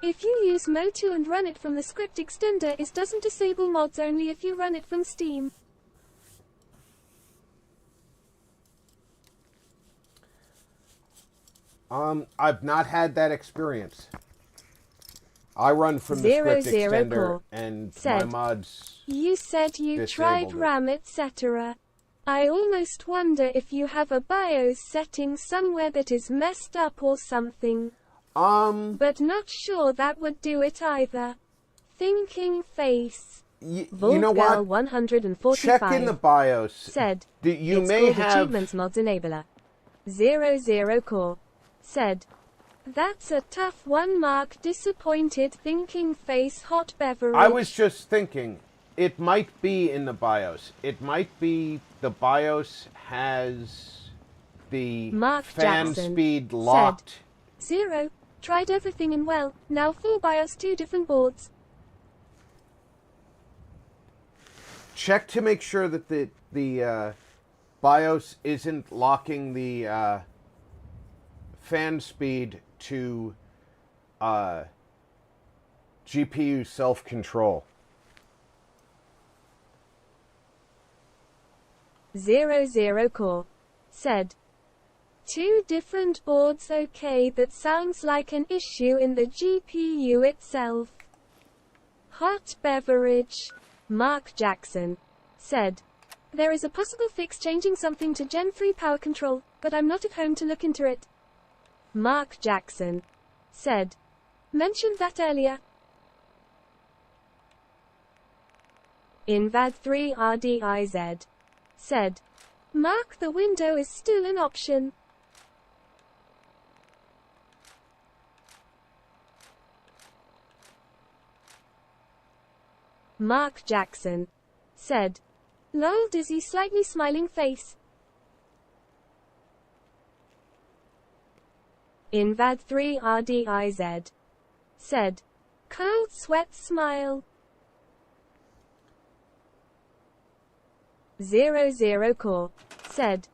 if you use Motu and run it from the script extender, it doesn't disable mods only if you run it from Steam. I've not had that experience. I run from the script extender and my mods. You said you tried it. RAM etc. I almost wonder if you have a BIOS setting somewhere that is messed up or something. But not sure that would do it either. Thinking face. You know what? 145 check in the BIOS. Said, you it's may called have Achievements Mods Enabler. 00 Core said, that's a tough one. Mark disappointed. Thinking face. Hot beverage. I was just thinking, it might be in the BIOS. It might be the BIOS has the Mark fan Jackson speed locked. Said, 0. Tried everything and well, now full BIOS 2 different boards. Check to make sure that the BIOS isn't locking the fan speed to GPU self-control. 00 Core said, two different boards. Okay, that sounds like an issue in the GPU itself. Hot beverage. Mark Jackson said, there is a possible fix changing something to Gen 3 power control, but I'm not at home to look into it. Mark Jackson said, mentioned that earlier. Invad 3 RDIZ said, Mark, the window is still an option. Mark Jackson said, lol, dizzy, slightly smiling face. Invad 3 RDIZ said, cold sweat smile. 00 Core said,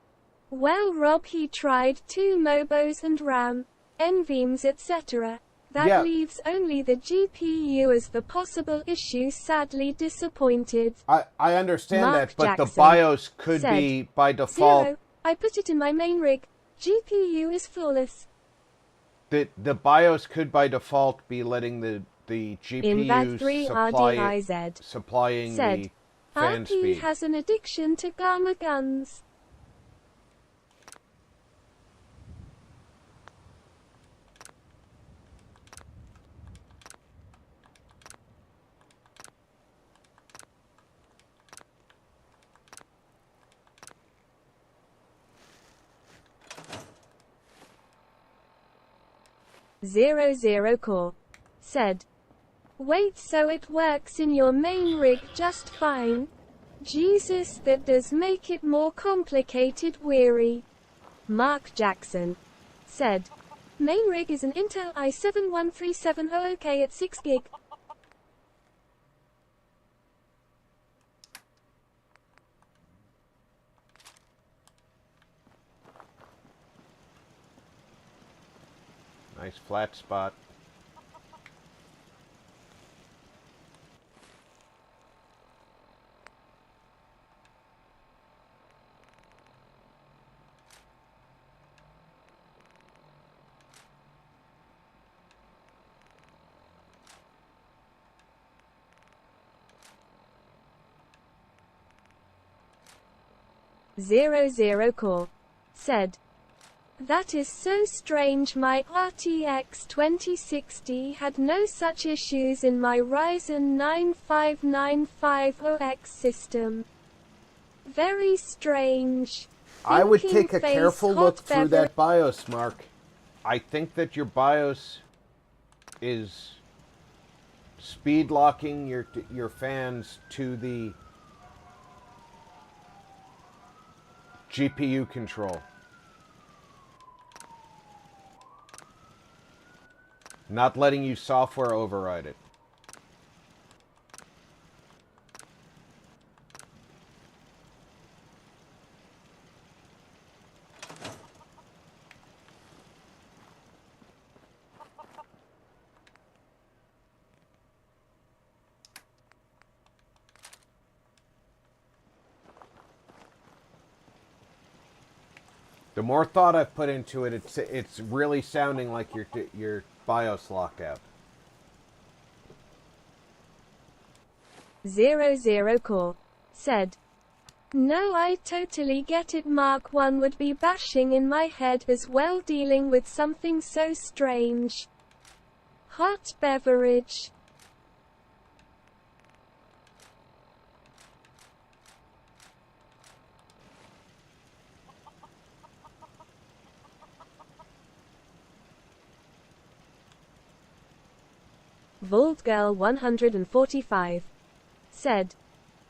well, Rob, he tried 2 Mobos and RAM, NVMEs, etc. That leaves only the GPU as the possible issue. Sadly disappointed. I understand Mark that, but Jackson the BIOS could said, be by default. 0, I put it in my main rig. GPU is flawless. The BIOS could by default be letting the GPU supplying said, the fan RP speed. has an addiction to gamma guns. Zero Core said, wait, so it works in your main rig just fine? Jesus, that does make it more complicated. Weary. Mark Jackson said, main rig is an Intel i7-1370OK at 6 gig. Nice flat spot. Zero Core said, that is so strange. My RTX 2060 had no such issues in my Ryzen 9 5950X system. Very strange. I would take a face, careful look through that BIOS, Mark. I think that your BIOS is speed locking your fans to the GPU control. Not letting you software override it. The more thought I've put into it, it's really sounding like your BIOS locked out. Zero Core said, no, I totally get it. Mark 1 would be bashing in my head as well, dealing with something so strange. Hot beverage. VaultGirl 145 said,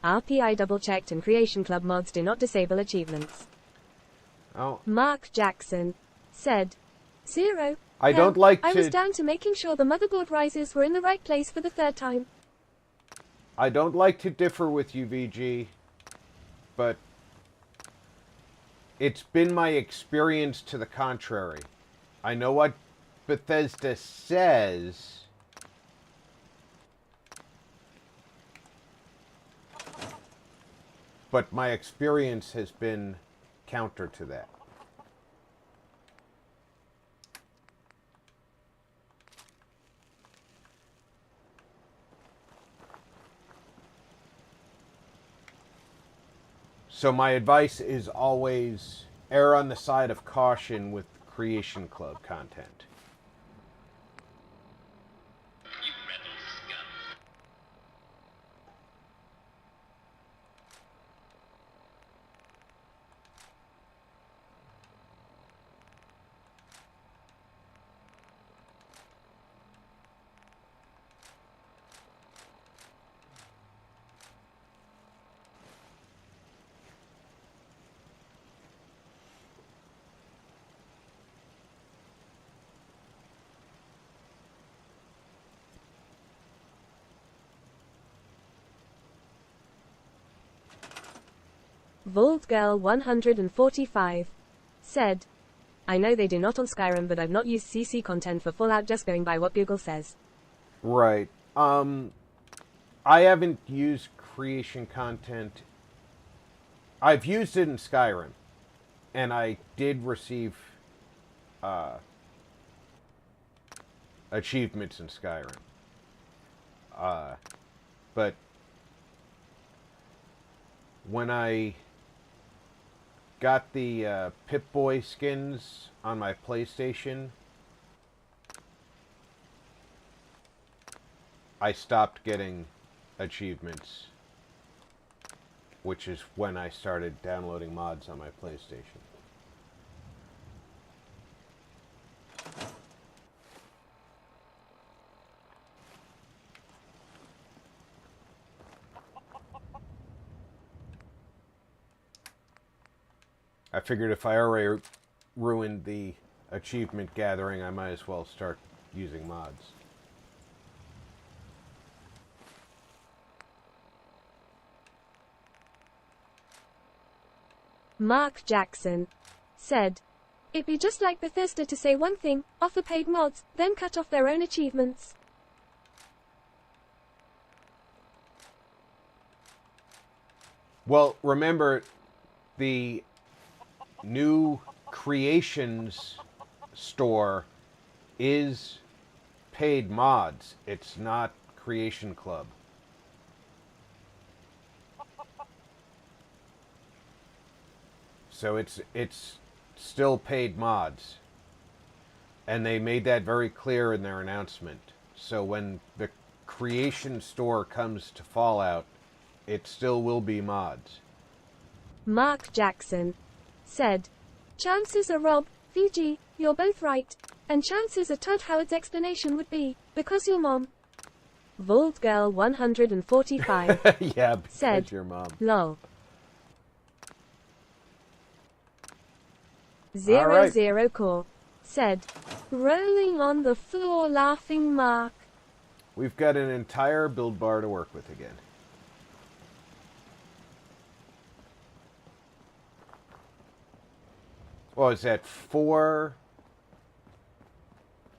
RPI double-checked and Creation Club mods do not disable achievements. Oh. Mark Jackson said, 0. I was down to making sure the motherboard risers were in the right place for the 3rd time. I don't like to differ with you, VG, but it's been my experience to the contrary. I know what Bethesda says. But my experience has been counter to that. So my advice is always err on the side of caution with Creation Club content. You rebel scum. Vaultgirl 145 said, I know they do not on Skyrim, but I've not used CC content for Fallout, just going by what Google says. Right. I haven't used creation content. I've used it in Skyrim, and I did receive achievements in Skyrim. But when I got the Pip-Boy skins on my PlayStation, I stopped getting achievements, which is when I started downloading mods on my PlayStation. I figured if I already ruined the achievement gathering, I might as well start using mods. Mark Jackson said, it'd be just like Bethesda to say one thing, offer paid mods, then cut off their own achievements. Well, remember, the new Creations store is paid mods. It's not Creation Club. So it's still paid mods. And they made that very clear in their announcement. So when the Creation store comes to Fallout, it still will be mods. Mark Jackson said, chances are Rob, VG, you're both right, and chances are Todd Howard's explanation would be, because your mom. Vaultgirl 145 yeah, because said, your mom. lol. Right. 00 Core said, rolling on the floor laughing Mark. We've got an entire build bar to work with again. Well, is that 4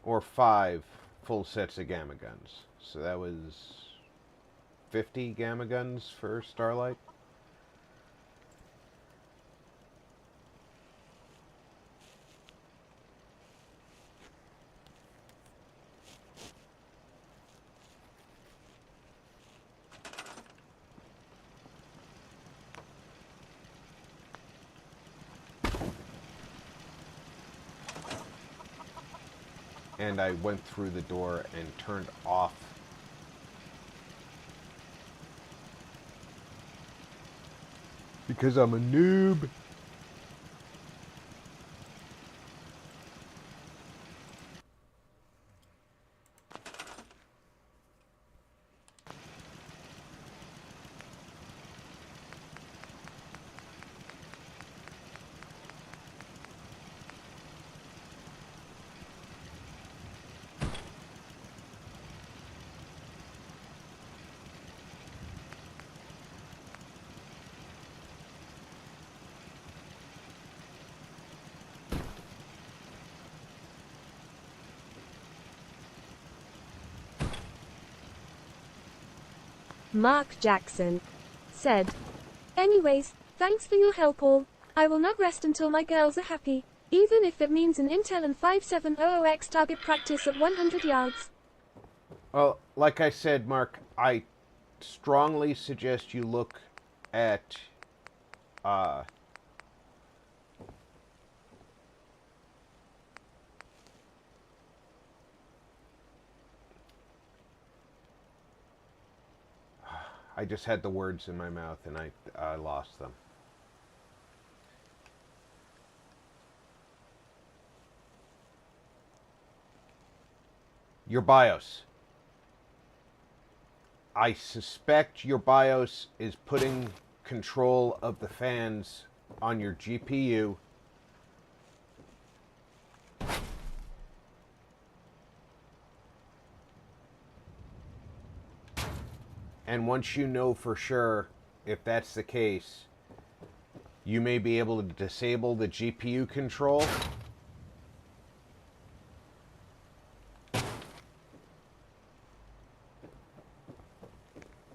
or 5 full sets of gamma guns? So that was 50 gamma guns for Starlight. And I went through the door and turned off because I'm a noob. Mark Jackson said, Anyways, thanks for your help all. I will not rest until my girls are happy, even if it means an Intel and 5700X target practice at 100 yards. Well, like I said, Mark, I strongly suggest you look at I just had the words in my mouth and I lost them. Your BIOS. I suspect your BIOS is putting control of the fans on your GPU. And once you know for sure if that's the case, you may be able to disable the GPU control.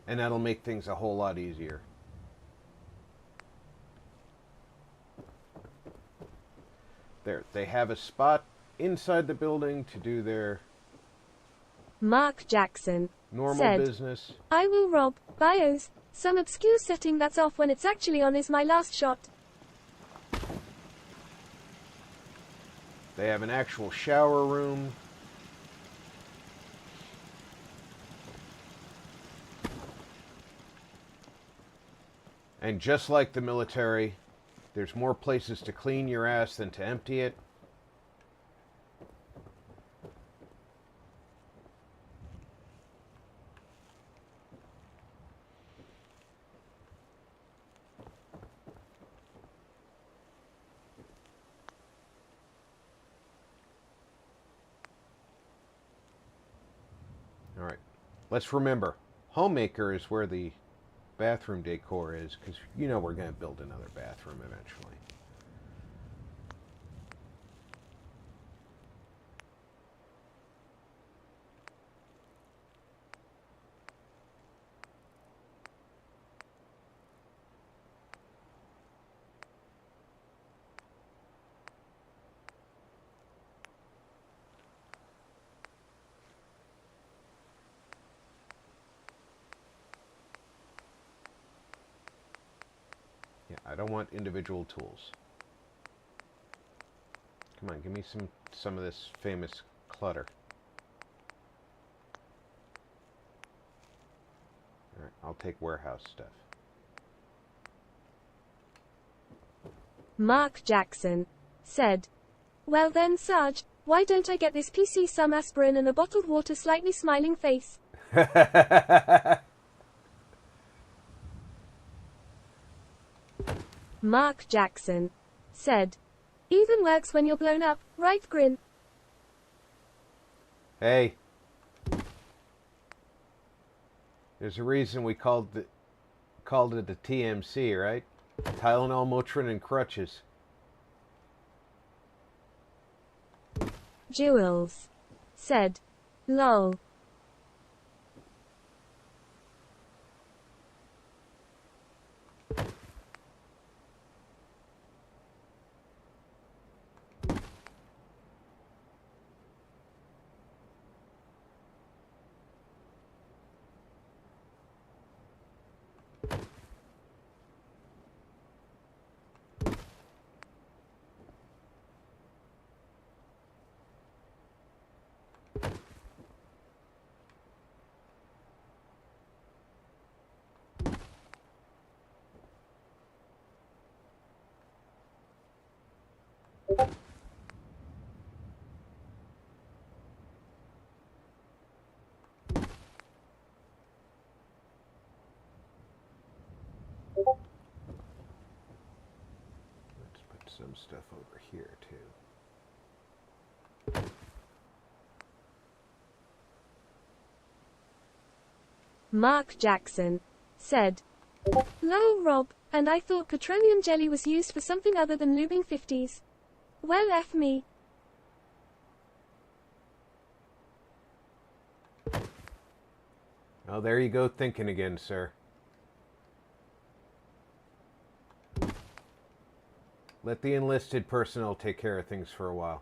And that'll make things a whole lot easier. There, they have a spot inside the building to do their Mark Jackson normal said, business. I will rob BIOS. Some obscure setting that's off when it's actually on is my last shot. They have an actual shower room. And just like the military, there's more places to clean your ass than to empty it. All right, let's remember, homemaker is where the bathroom decor is, because you know we're going to build another bathroom eventually. Yeah, I don't want individual tools. Come on, give me some of this famous clutter. All right, I'll take warehouse stuff. Mark Jackson said, well then Sarge, why don't I get this PC some aspirin and a bottled water slightly smiling face? Mark Jackson said, even works when you're blown up, right grin? Hey. There's a reason we called it the TMC, right? Tylenol, Motrin, and crutches. Jules said, lol. Let's put some stuff over here too. Mark Jackson said, lol Rob, and I thought petroleum jelly was used for something other than lubing 50s. Well F me. Oh, there you go thinking again, sir. Let the enlisted personnel take care of things for a while.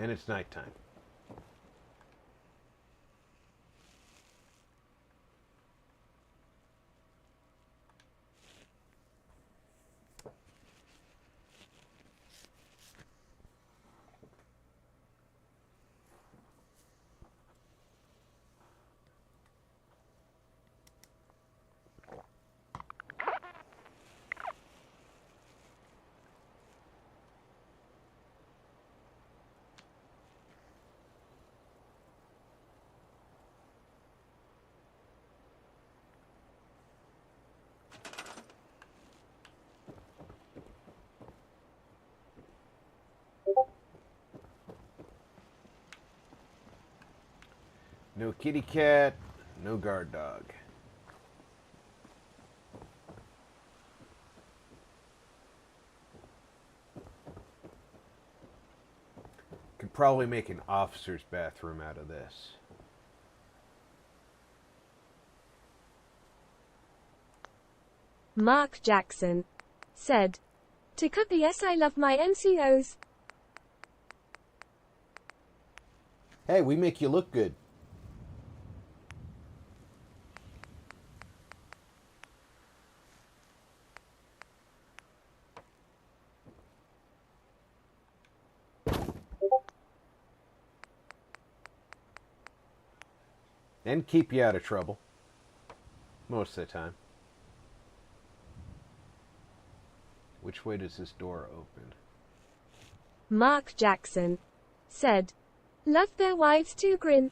And it's nighttime. No kitty cat, no guard dog. Could probably make an officer's bathroom out of this. Mark Jackson said, "To cut the yes, I love my NCOs." Hey, we make you look good. And keep you out of trouble. Most of the time. Which way does this door open? Mark Jackson said, "Love their wives too, grin."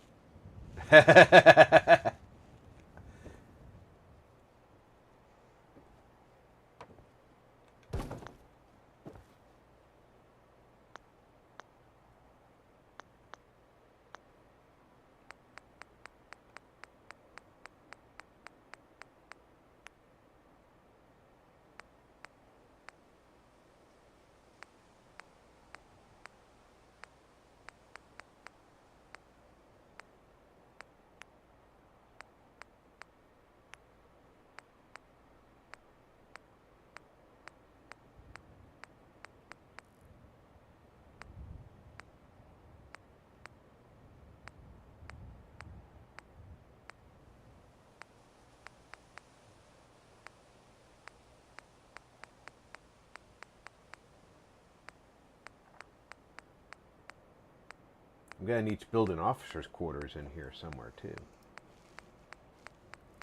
I'm gonna need to build an officer's quarters in here somewhere too.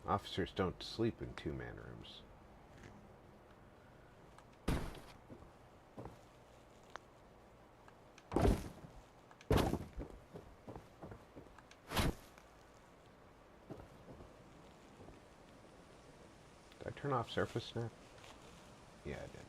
Officers don't sleep in two-man rooms. Did I turn off surface snap? Yeah, I did.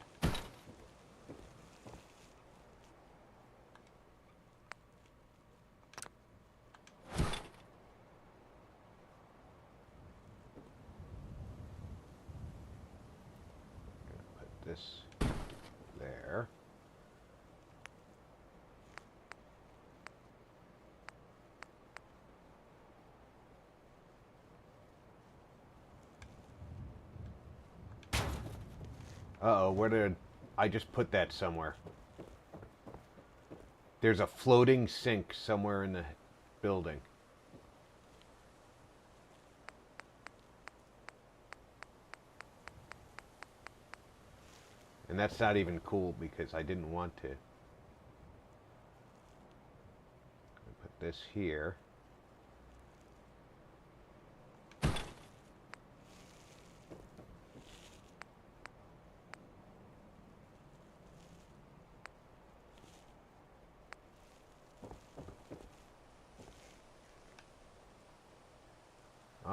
Put this there. Uh-oh, where did I just put that somewhere? There's a floating sink somewhere in the building. And that's not even cool because I didn't want to. Put this here.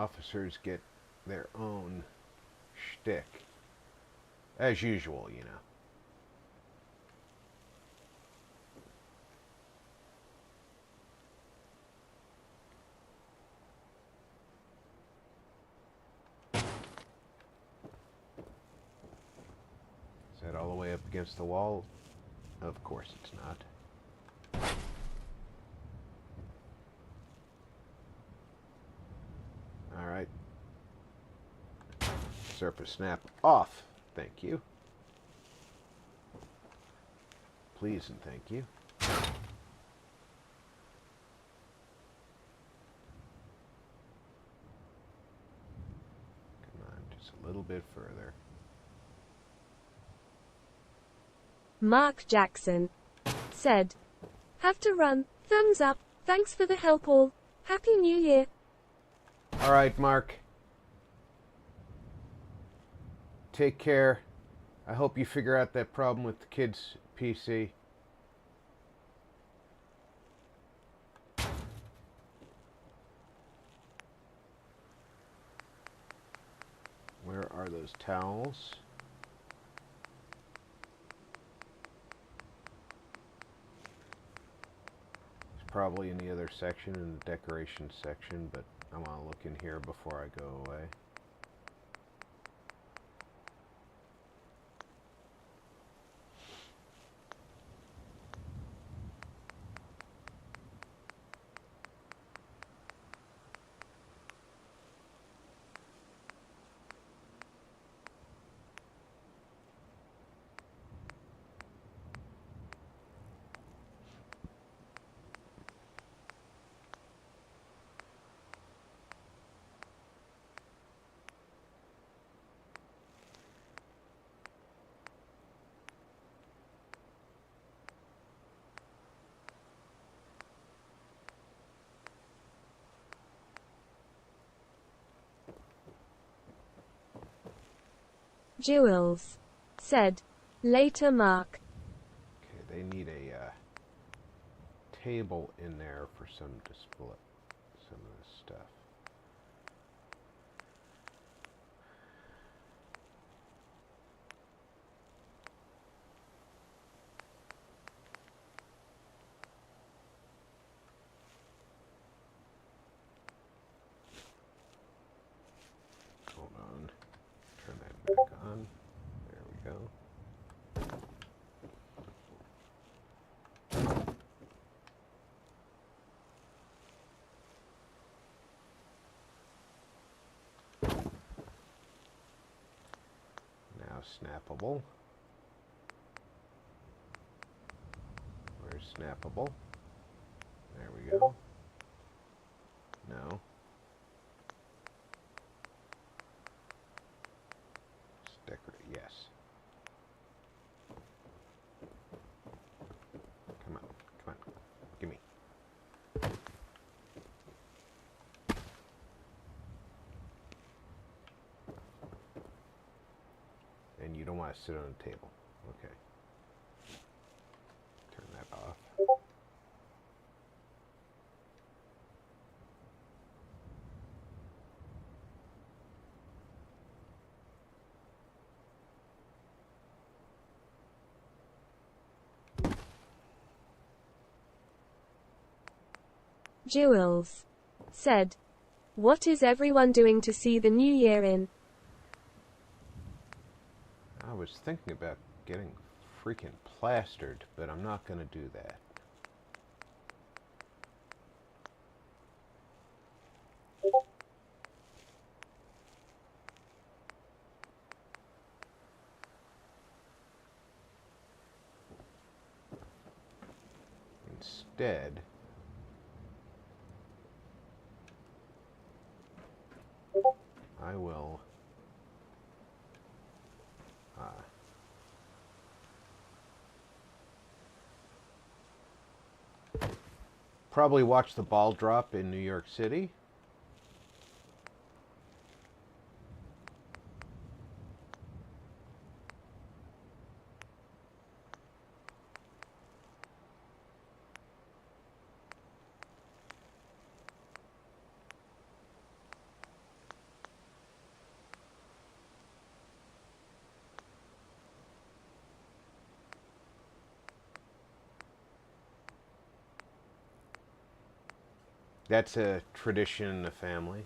officers get their own shtick. As usual, you know. Is that all the way up against the wall? Of course it's not. Alright. Surface snap off. Thank you. Please and thank you. Come on, just a little bit further. Mark Jackson said, "Have to run. Thumbs up. Thanks for the help all. Happy New Year." Alright, Mark. Take care. I hope you figure out that problem with the kid's PC. Where are those towels? It's probably in the other section, in the decorations section, but I want to look in here before I go away. Jules said, "Later, Mark." Okay, they need a table in there for some display, some of this stuff. Hold on. Turn that back on. There we go. Now snappable. Where's snappable? There we go. No. Sticker, yes. Come on, come on, gimme. And you don't want to sit on the table. Okay. Turn that off. Jules said, "What is everyone doing to see the new year in?" I was thinking about getting freaking plastered, but I'm not going to do that. Instead, I will probably watch the ball drop in New York City. That's a tradition in the family.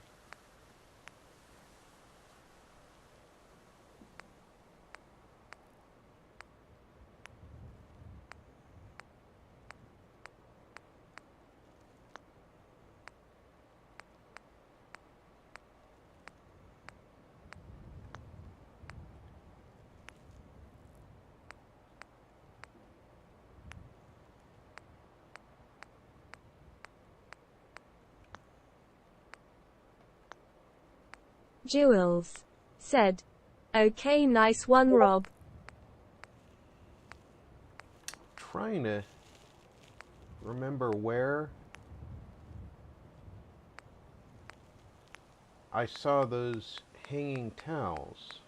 Jewels said, "Okay, nice one, Rob." Trying to remember where I saw those hanging towels.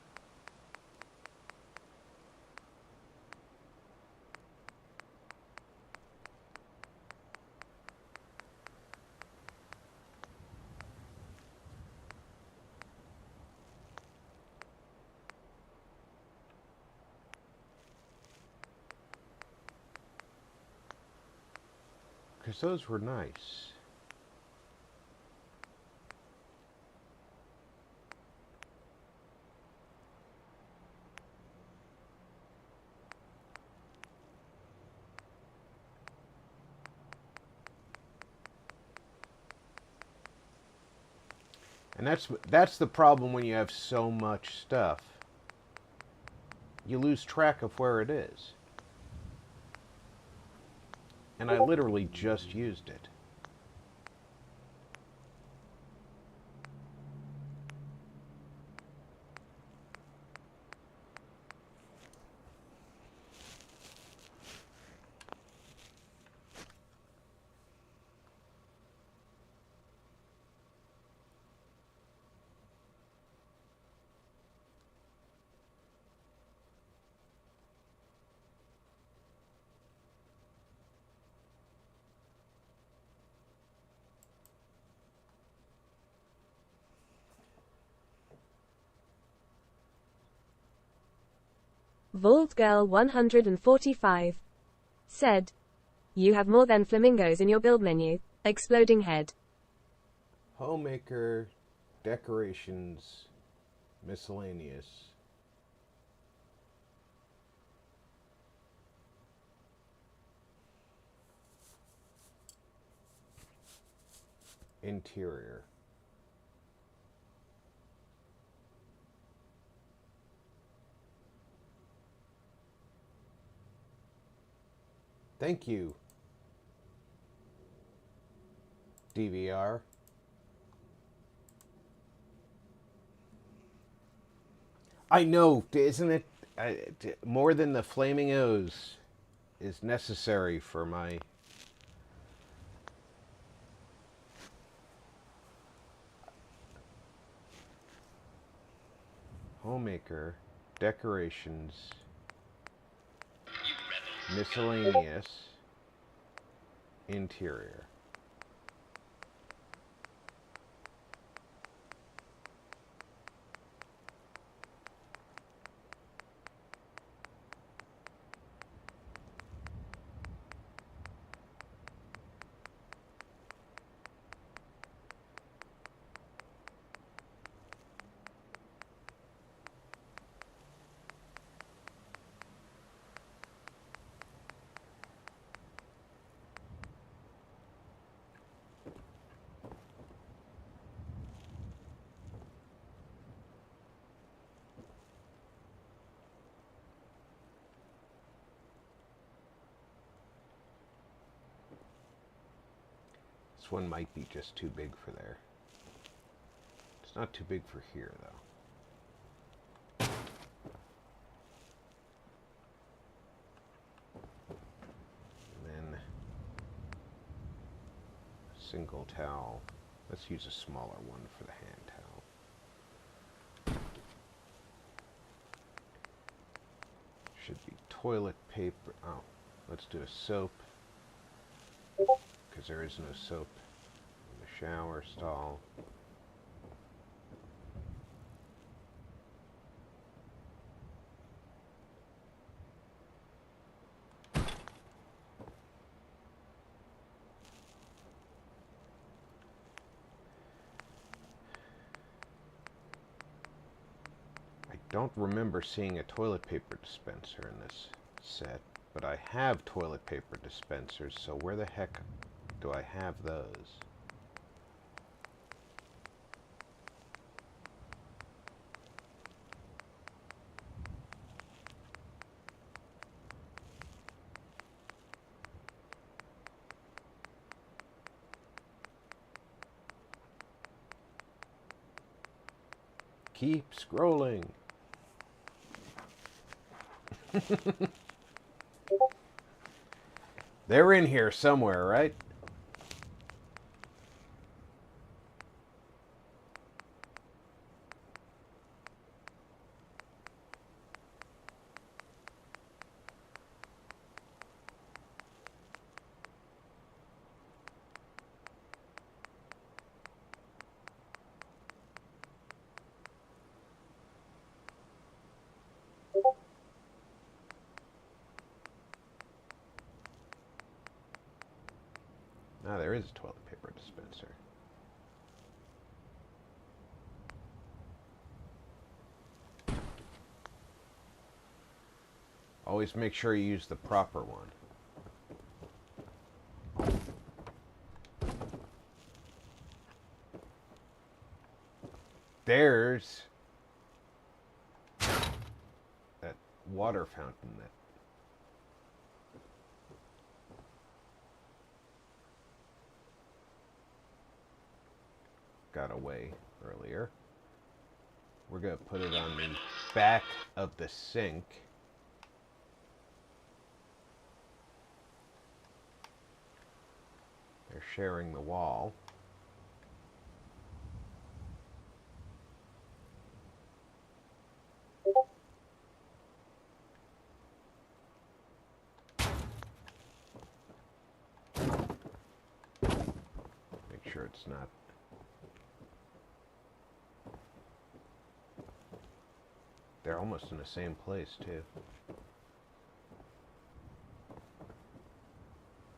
Because those were nice. And that's the problem when you have so much stuff. You lose track of where it is. And I literally just used it. Vault Girl 145 said, "You have more than flamingos in your build menu." Exploding head. Homemaker, decorations, miscellaneous. Interior. Thank you, DVR. I know, isn't it? More than the flaming O's is necessary for my... Homemaker, decorations, miscellaneous, interior. This one might be just too big for there. It's not too big for here, though. And then a single towel. Let's use a smaller one for the hand towel. Should be toilet paper. Oh, let's do a soap. Because there is no soap in the shower stall. don't remember seeing a toilet paper dispenser in this set, but I have toilet paper dispensers, so where the heck do I have those? Keep scrolling. They're in here somewhere, right? Ah, there is a toilet paper dispenser. Always make sure you use the proper one. There's that water fountain that got away earlier. We're going to put it on the back of the sink. They're sharing the wall. Make sure it's not. They're almost in the same place, too.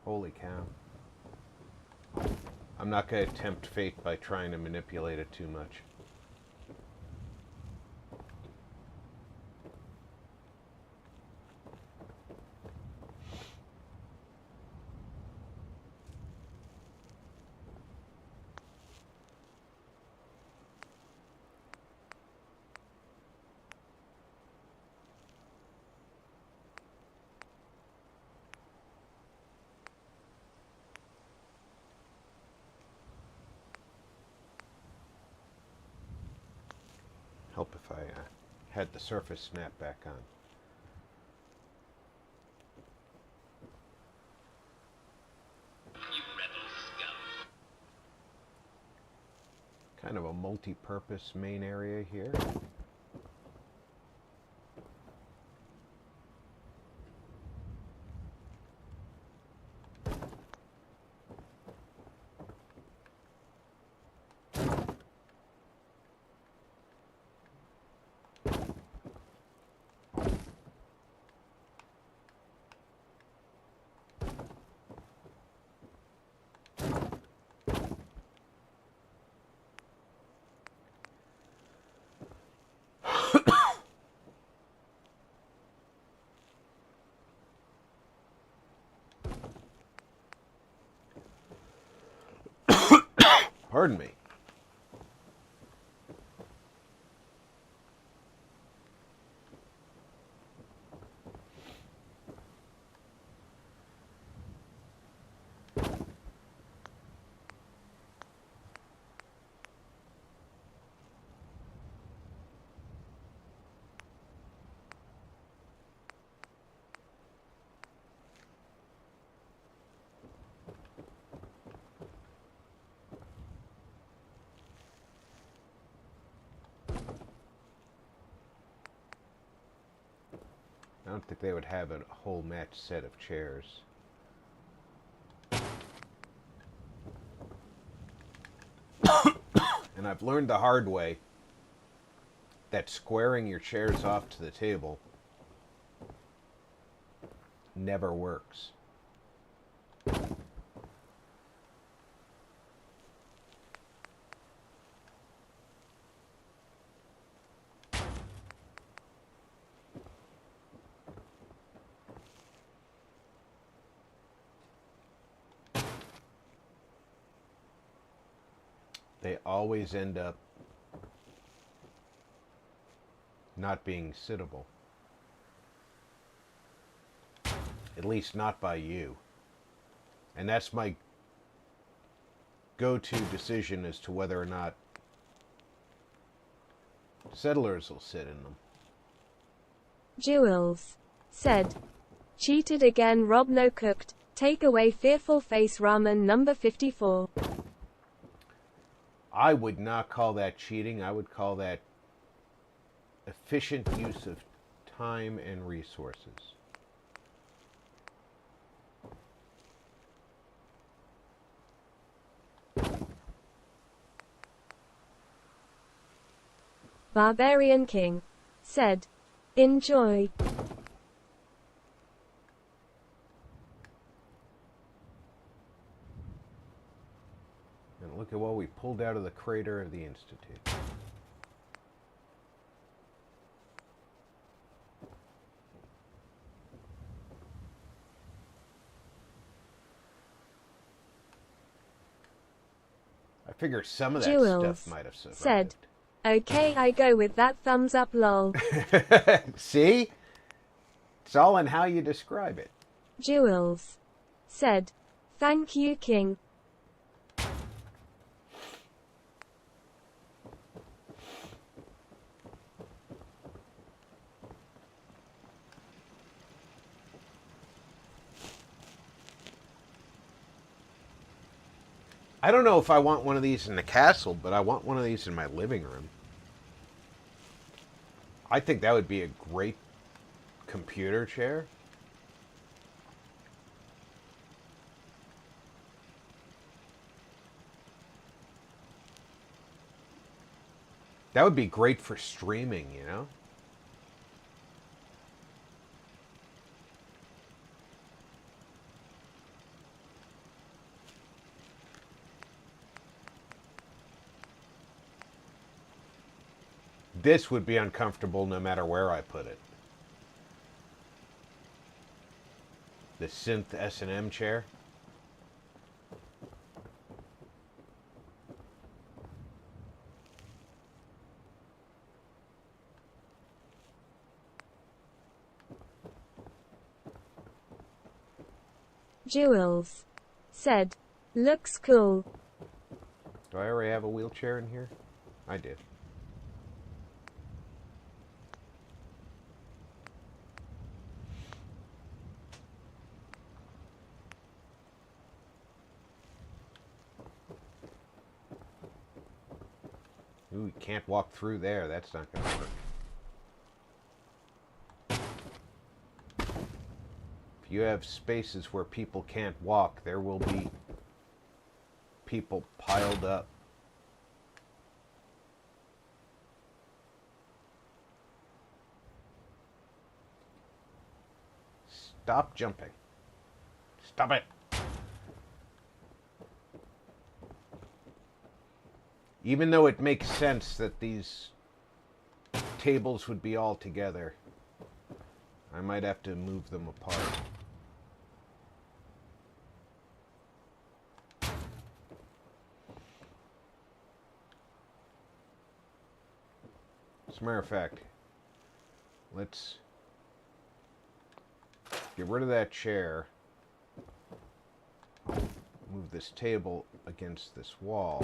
Holy cow. I'm not going to tempt fate by trying to manipulate it too much. Help if I had the surface snap back on. You rebel scum. Kind of a multi-purpose main area here. Pardon me. I don't think they would have a whole match set of chairs. And I've learned the hard way that squaring your chairs off to the table never works. they always end up not being sittable. At least not by you. And that's my go-to decision as to whether or not settlers will sit in them. Jewels said, cheated again. Rob no cooked. Take away fearful face ramen number 54. I would not call that cheating. I would call that efficient use of time and resources. Barbarian King said, enjoy. And look at what we pulled out of the crater of the Institute. I figure some of that Jewels stuff might have survived. said, okay, I go with that thumbs up lol. See? It's all in how you describe it. Jewels said, thank you King. I don't know if I want one of these in the castle, but I want one of these in my living room. I think that would be a great computer chair. That would be great for streaming, you know? This would be uncomfortable no matter where I put it. The synth S&M chair. Jewels said, looks cool. Do I already have a wheelchair in here? I did. Ooh, you can't walk through there. That's not going to work. If you have spaces where people can't walk, there will be people piled up. Stop jumping. Stop it. Even though it makes sense that these tables would be all together, I might have to move them apart. As a matter of fact, let's get rid of that chair. Move this table against this wall.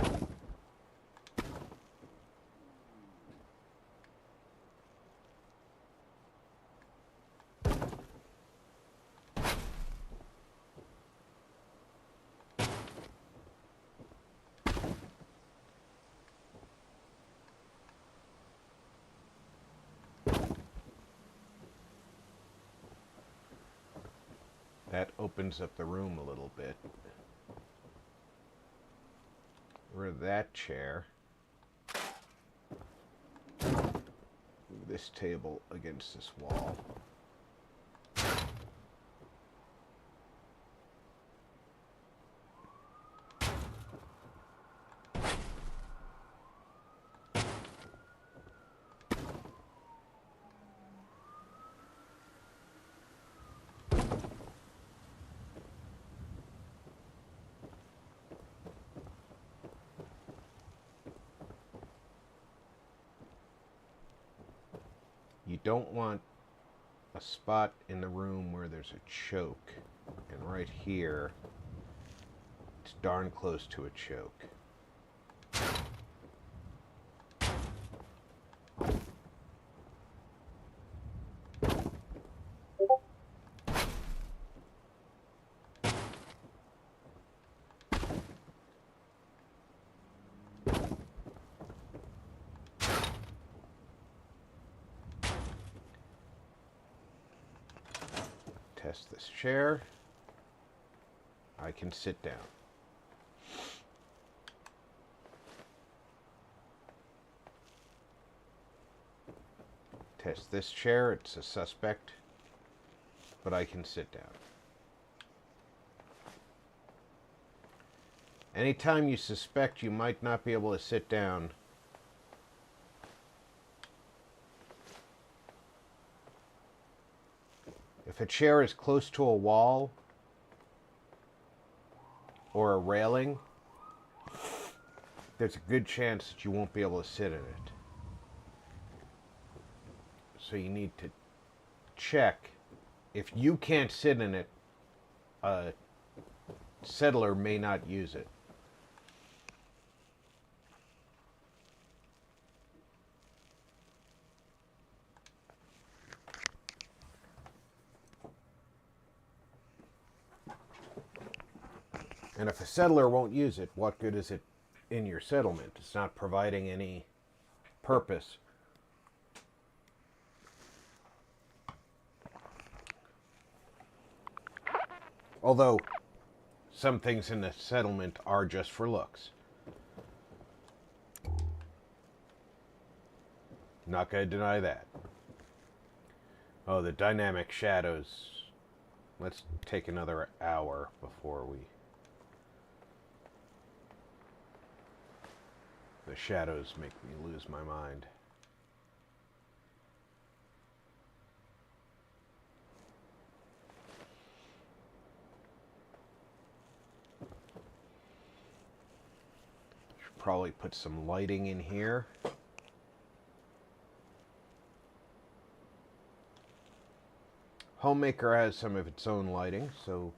That opens up the room a little bit. Rid of that chair. Move this table against this wall. don't want a spot in the room where there's a choke. And right here, it's darn close to a choke. Test this chair. I can sit down. Test this chair. It's a suspect, but I can sit down. Anytime you suspect you might not be able to sit down, if a chair is close to a wall or a railing, there's a good chance that you won't be able to sit in it. So you need to check. If you can't sit in it, a settler may not use it. And if a settler won't use it, what good is it in your settlement? It's not providing any purpose. Although, some things in the settlement are just for looks. Not going to deny that. Oh, the dynamic shadows. Let's take another hour before we... The shadows make me lose my mind. Should probably put some lighting in here. Homemaker has some of its own lighting, so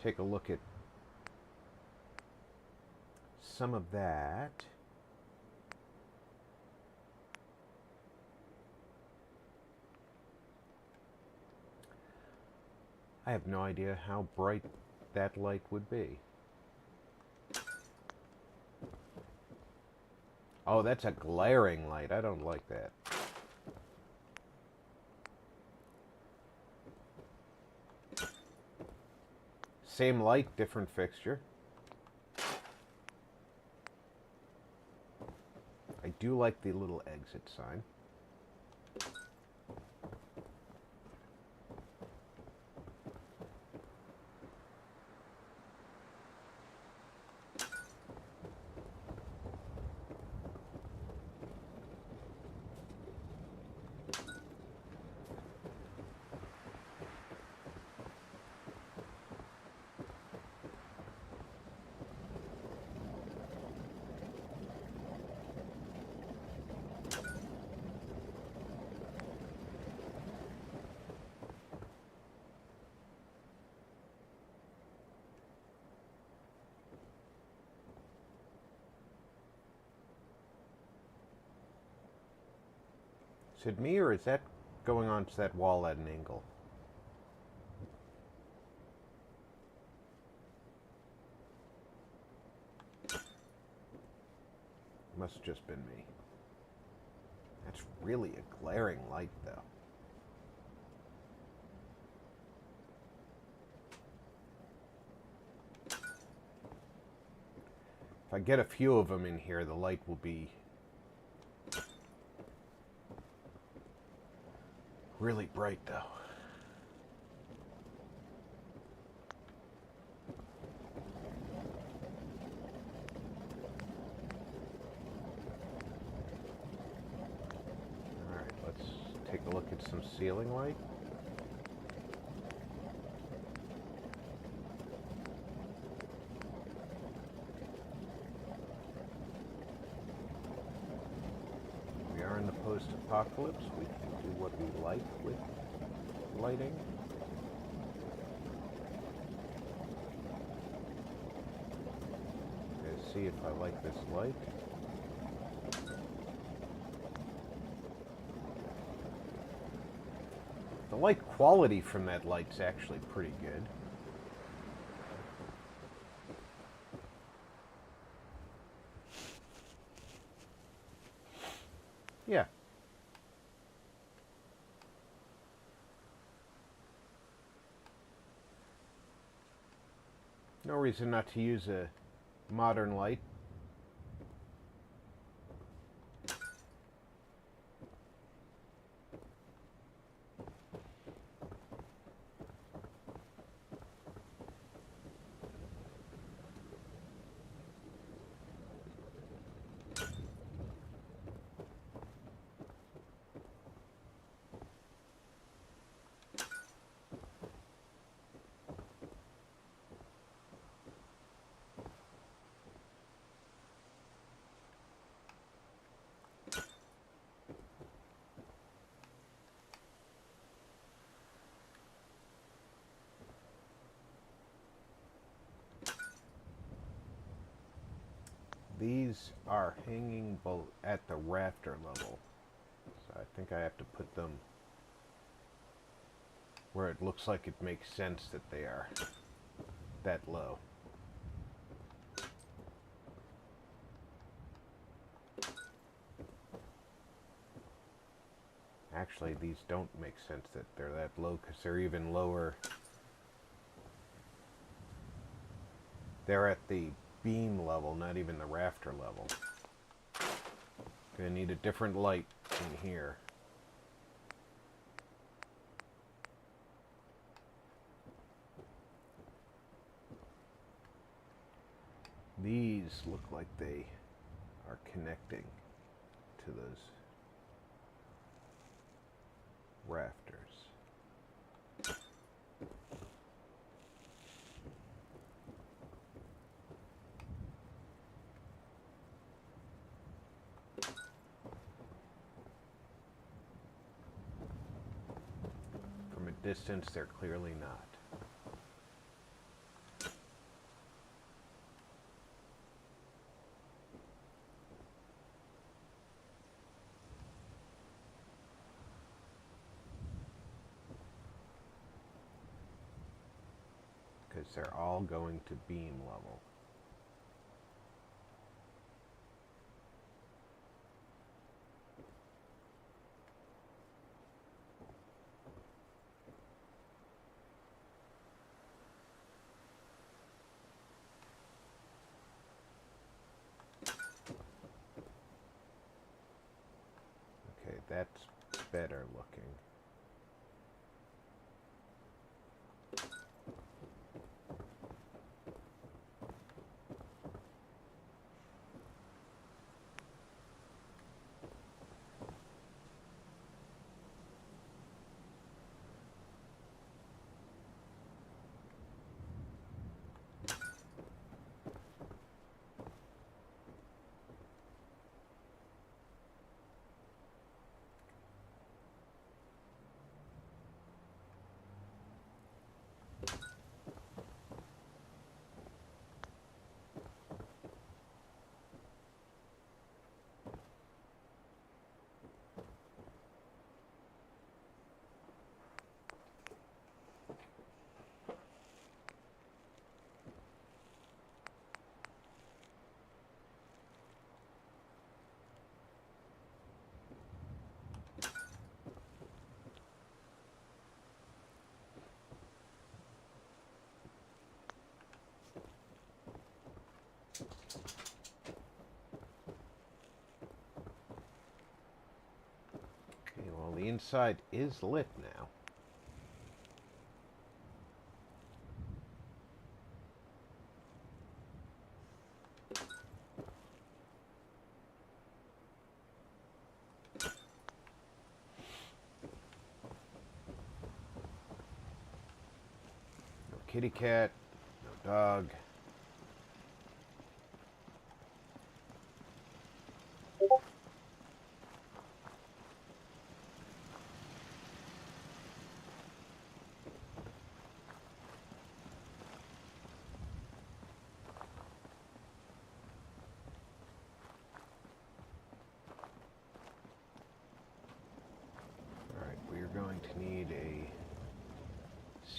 take a look at some of that. I have no idea how bright that light would be. Oh, that's a glaring light. I don't like that. Same light, different fixture. I do like the little exit sign. Is it me, or is that going onto that wall at an angle? Must have just been me. That's really a glaring light, though. If I get a few of them in here, the light will be really bright, though. Alright, let's take a look at some ceiling light. are in the post-apocalypse, we can do what we like with lighting. Okay, see if I like this light. The light quality from that light's actually pretty good. Yeah. No reason not to use a modern light. These are hanging at the rafter level, so I think I have to put them where it looks like it makes sense that they are that low. Actually, these don't make sense that they're that low because they're even lower. They're at the beam level, not even the rafter level. Gonna need a different light in here. These look like they are connecting to those rafters. From a distance, they're clearly not. Because they're all going to beam level. Okay, that's better looking. Okay, well, the inside is lit now. No kitty cat, no dog.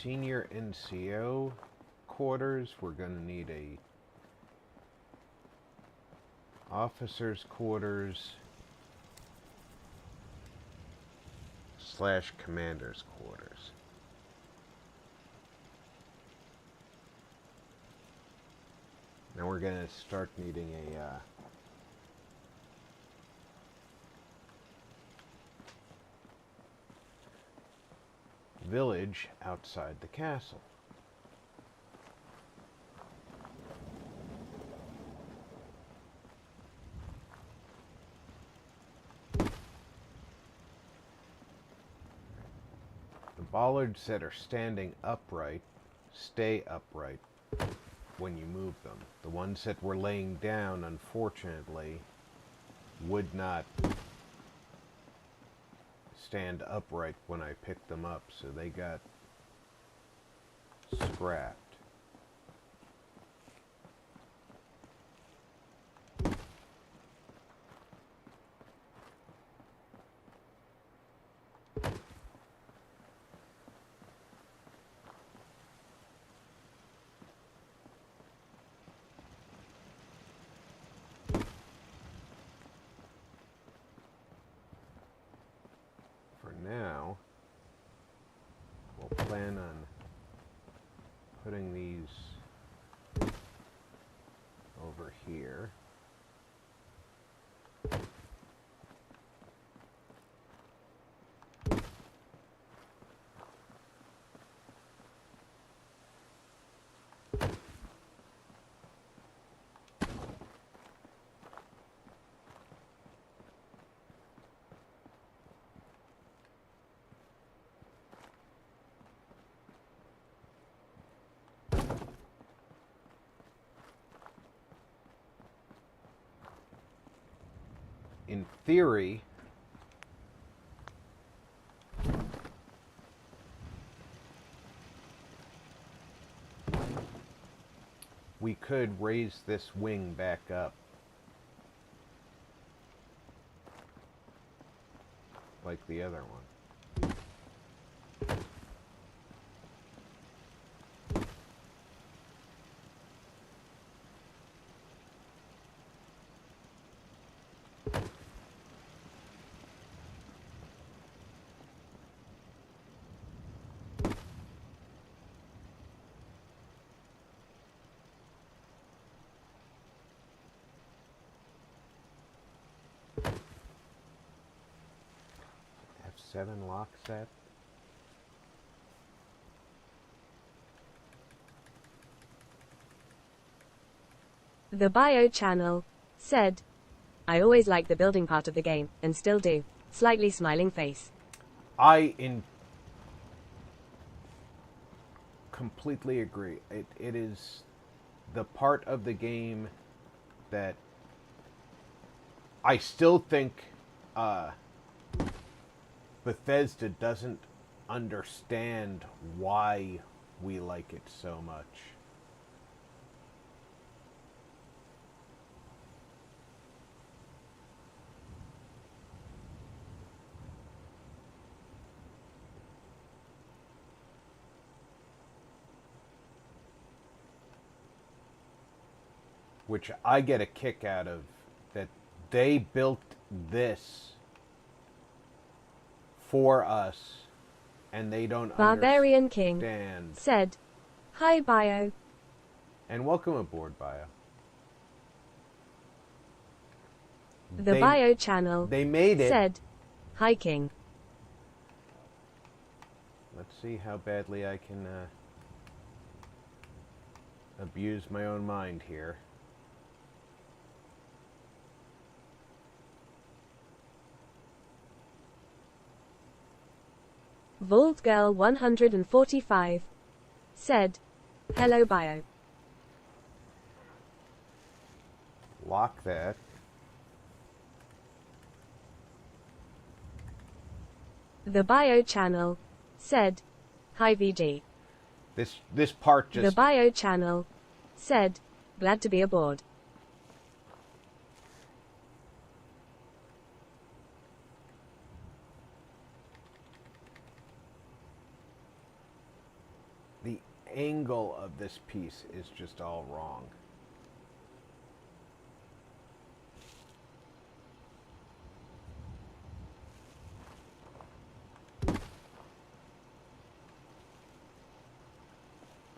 senior NCO quarters. We're going to need a officers' quarters / commanders' quarters. Now we're going to start needing a village outside the castle. The bollards that are standing upright stay upright when you move them. The ones that were laying down, unfortunately, would not stand upright when I picked them up, so they got scrapped. Now, we'll plan on putting these over here. In theory, we could raise this wing back up like the other one. F7 lock set. The bio channel said, I always liked the building part of the game, and still do. Slightly smiling face. I completely agree. It is the part of the game that I still think Bethesda doesn't understand why we like it so much. Which I get a kick out of, that they built this for us and they don't Barbarian understand. King said, hi bio. And welcome aboard, bio. The bio channel they made it. Said, hi King. Let's see how badly I can abuse my own mind here. Vault Girl 145 said, hello bio. Lock that. The bio channel said, hi VG. This part just... The bio channel said, glad to be aboard. angle of this piece is just all wrong.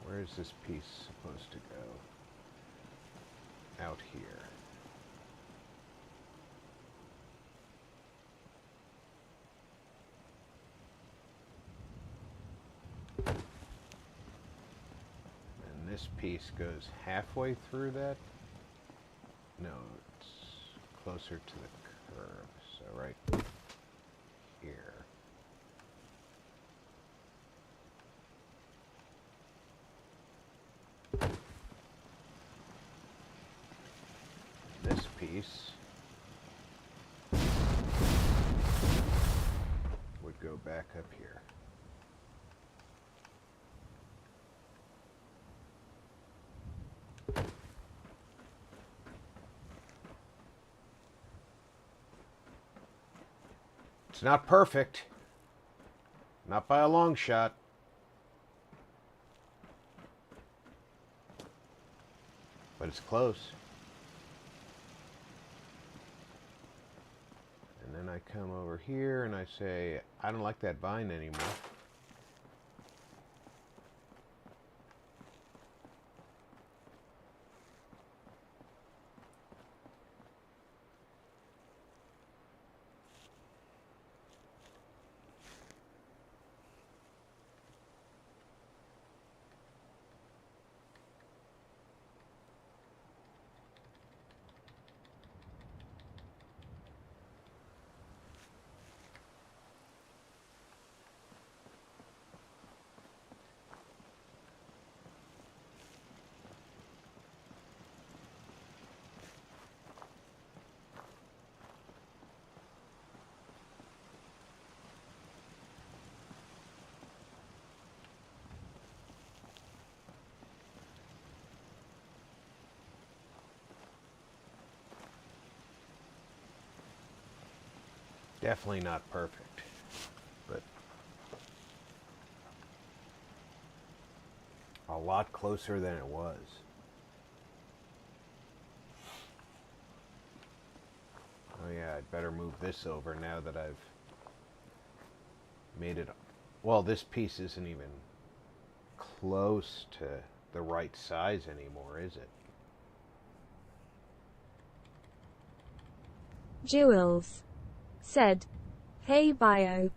Where is this piece supposed to go? Out here. And this piece goes halfway through that? No, it's closer to the curve. So right here. This piece would go back up here. It's not perfect. Not by a long shot. But it's close. And then I come over here and I say, I don't like that vine anymore. Definitely not perfect, but a lot closer than it was. Oh yeah, I'd better move this over now that I've made it. Well, this piece isn't even close to the right size anymore, is it? Jules said, "Hey bio."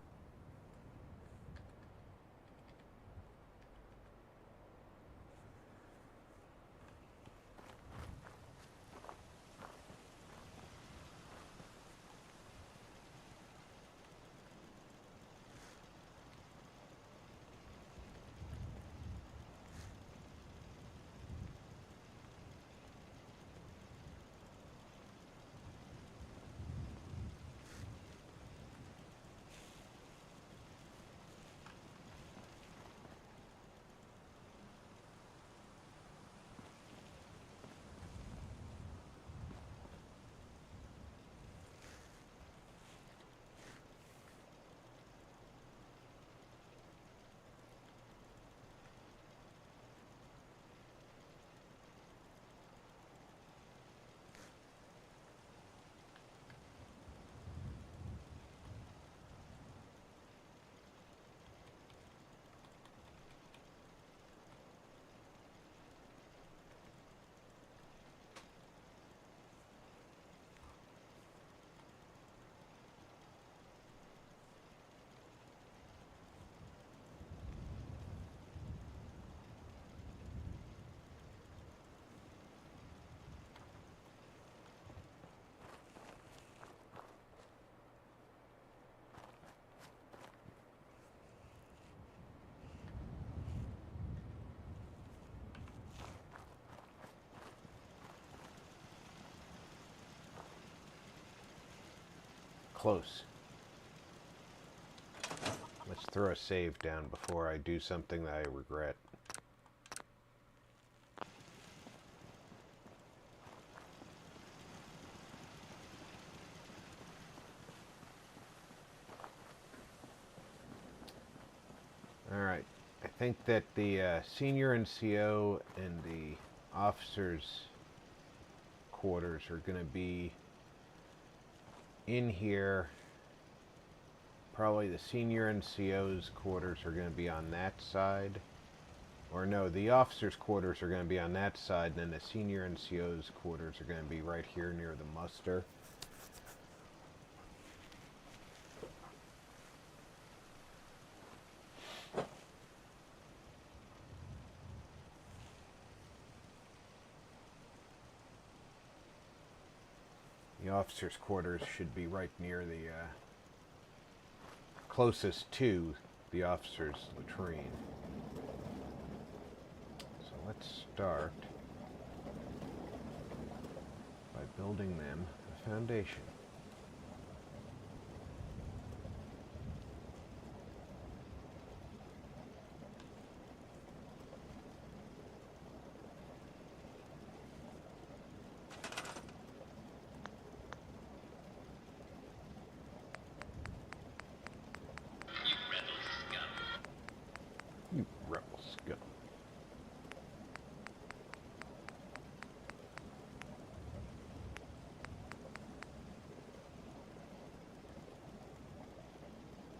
Close. Let's throw a save down before I do something that I regret. Alright, I think that the senior NCO and the officers' quarters are going to be in here. Probably the senior NCO's quarters are going to be on that side. Or no, the officers' quarters are going to be on that side, and then the senior NCO's quarters are going to be right here near the muster. The officers' quarters should be right near the closest to the officers' latrine. So let's start by building them a foundation. You rebel scum. You rebel scum.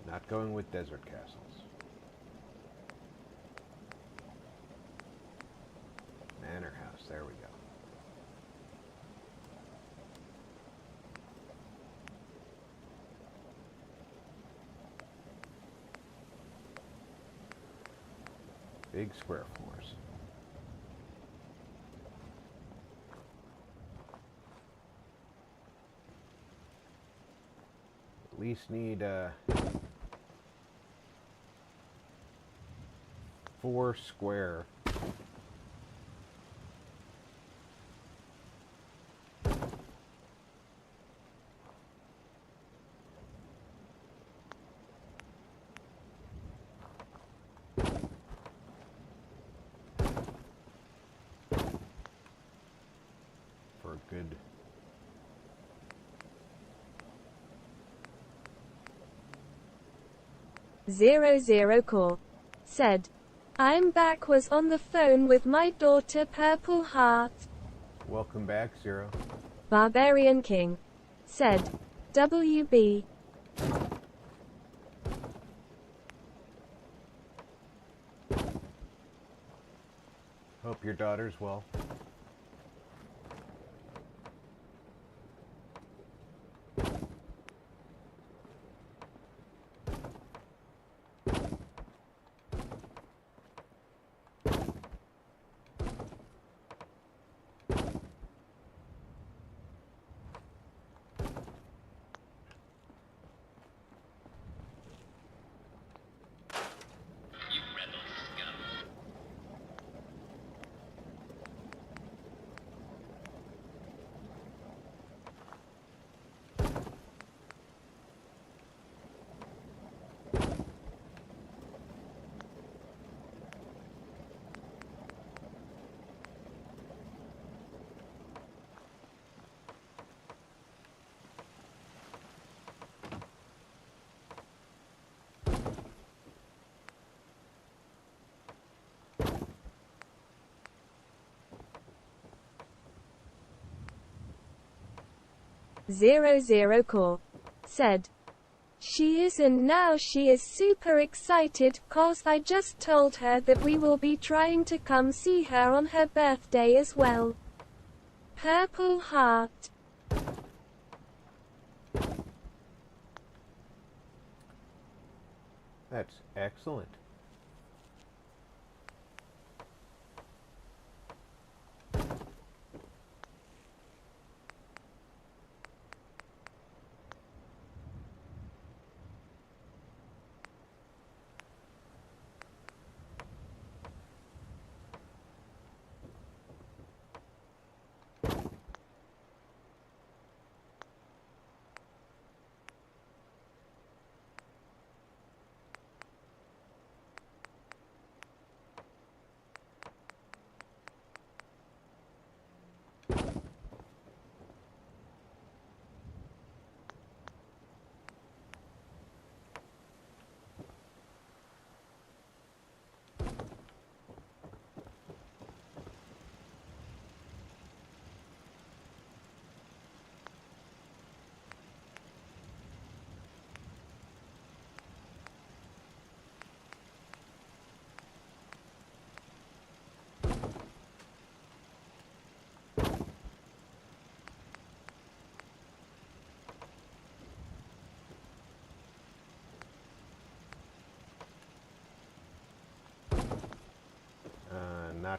Not going with desert castles. Manor house, there we go. Big square floors. At least need 4 square. For a good Zero Core said, I'm back. Was on the phone with my daughter Purple Heart. welcome back, Zero. Barbarian King said, WB. Hope your daughter's well. You rebel scum. Zero Core said, she is, and now she is super excited, cause I just told her that we will be trying to come see her on her birthday as well. Purple Heart. That's excellent.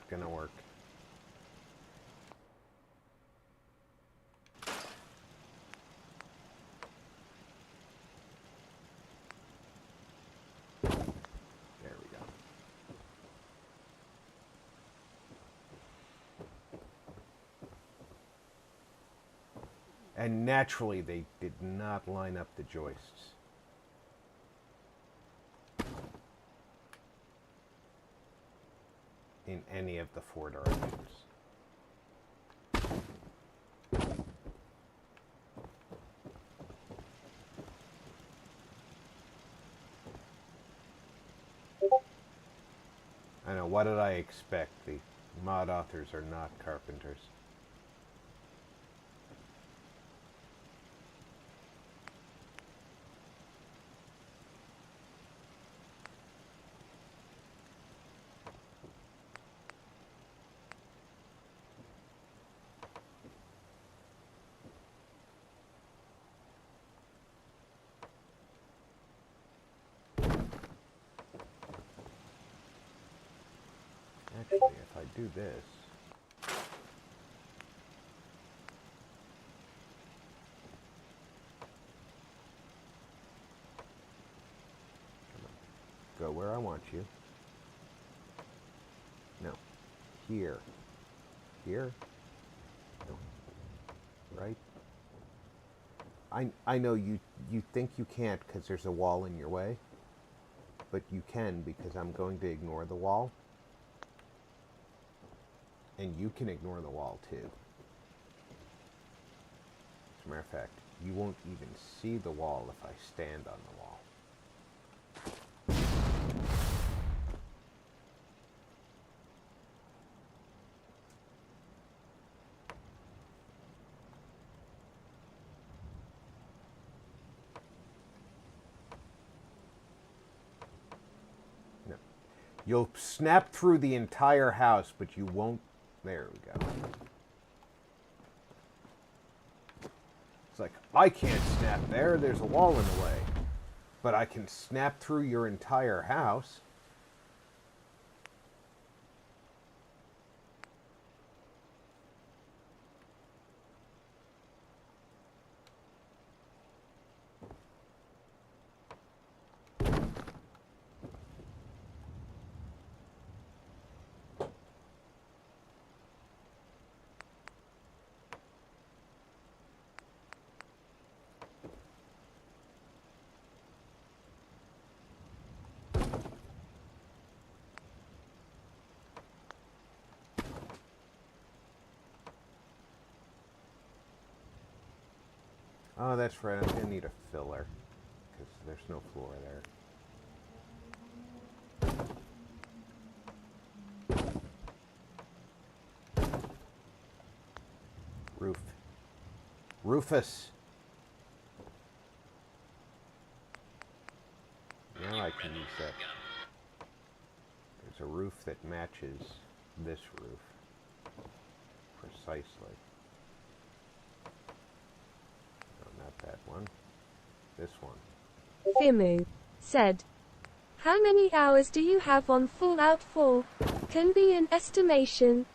gonna work. There we go. And naturally, they did not line up the joists. In any of the 4 directions. I know, what did I expect? The mod authors are not carpenters. Actually, if I do this, go where I want you. No. Here. Here? No. Right? I know you think you can't because there's a wall in your way, but you can because I'm going to ignore the wall. And you can ignore the wall too. As a matter of fact, you won't even see the wall if I stand on the wall. No. You'll snap through the entire house, but you won't. There we go. It's like, I can't snap there. There's a wall in the way. But I can snap through your entire house. Oh, that's right. I'm going to need a filler because there's no floor there. Roof. Rufus. Now I can use that. There's a roof that matches this roof precisely. Not that one. This one. Fimu said, "How many hours do you have on Fallout 4? Can be an estimation."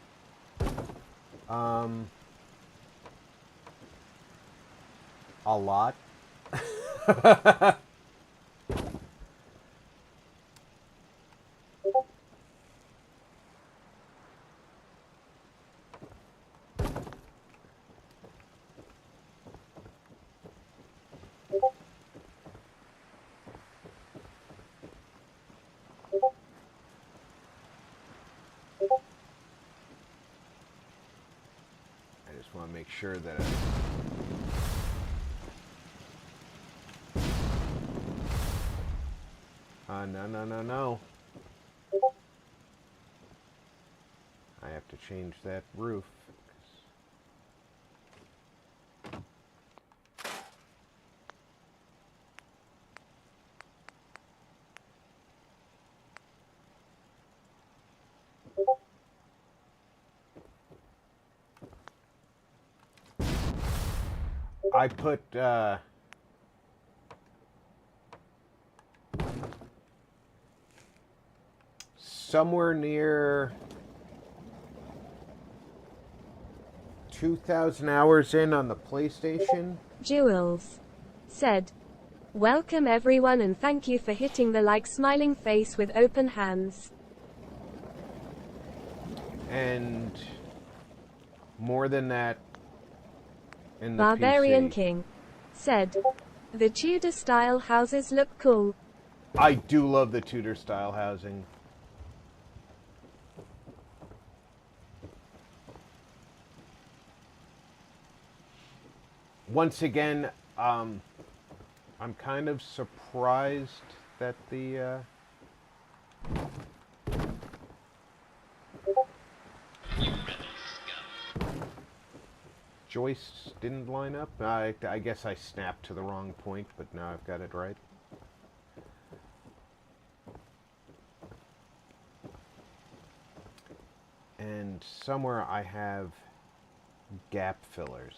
A lot. I just want to make sure that no. I have to change that roof. I put, somewhere near 2,000 hours in on the PlayStation. Jules said, welcome everyone and thank you for hitting the like smiling face with open hands. And more than that in the Barbarian PC. King said, the Tudor style houses look cool. I do love the Tudor style housing. Once again, I'm kind of surprised that the joists didn't line up. I guess I snapped to the wrong point, but now I've got it right. And somewhere I have gap fillers.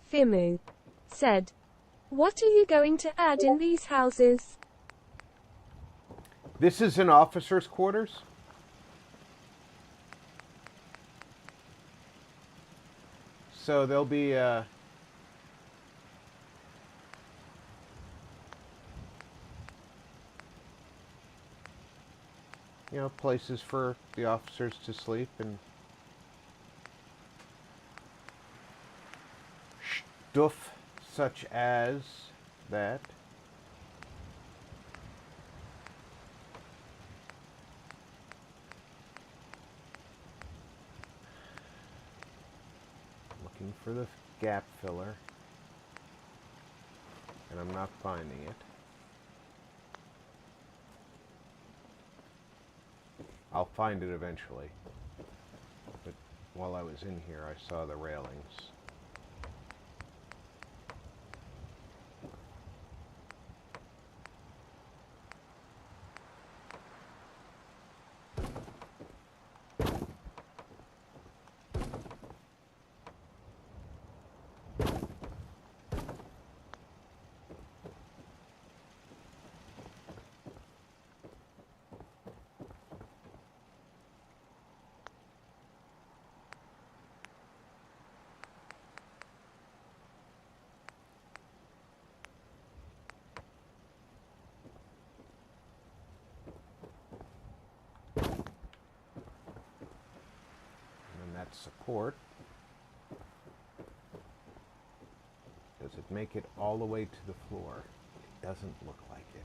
Fimu said, what are you going to add in these houses? This is an officer's quarters. So there'll be you know, places for the officers to sleep and stuff such as that. Looking for the gap filler, and I'm not finding it. I'll find it eventually. But while I was in here, I saw the railings. Support. Does it make it all the way to the floor? It doesn't look like it.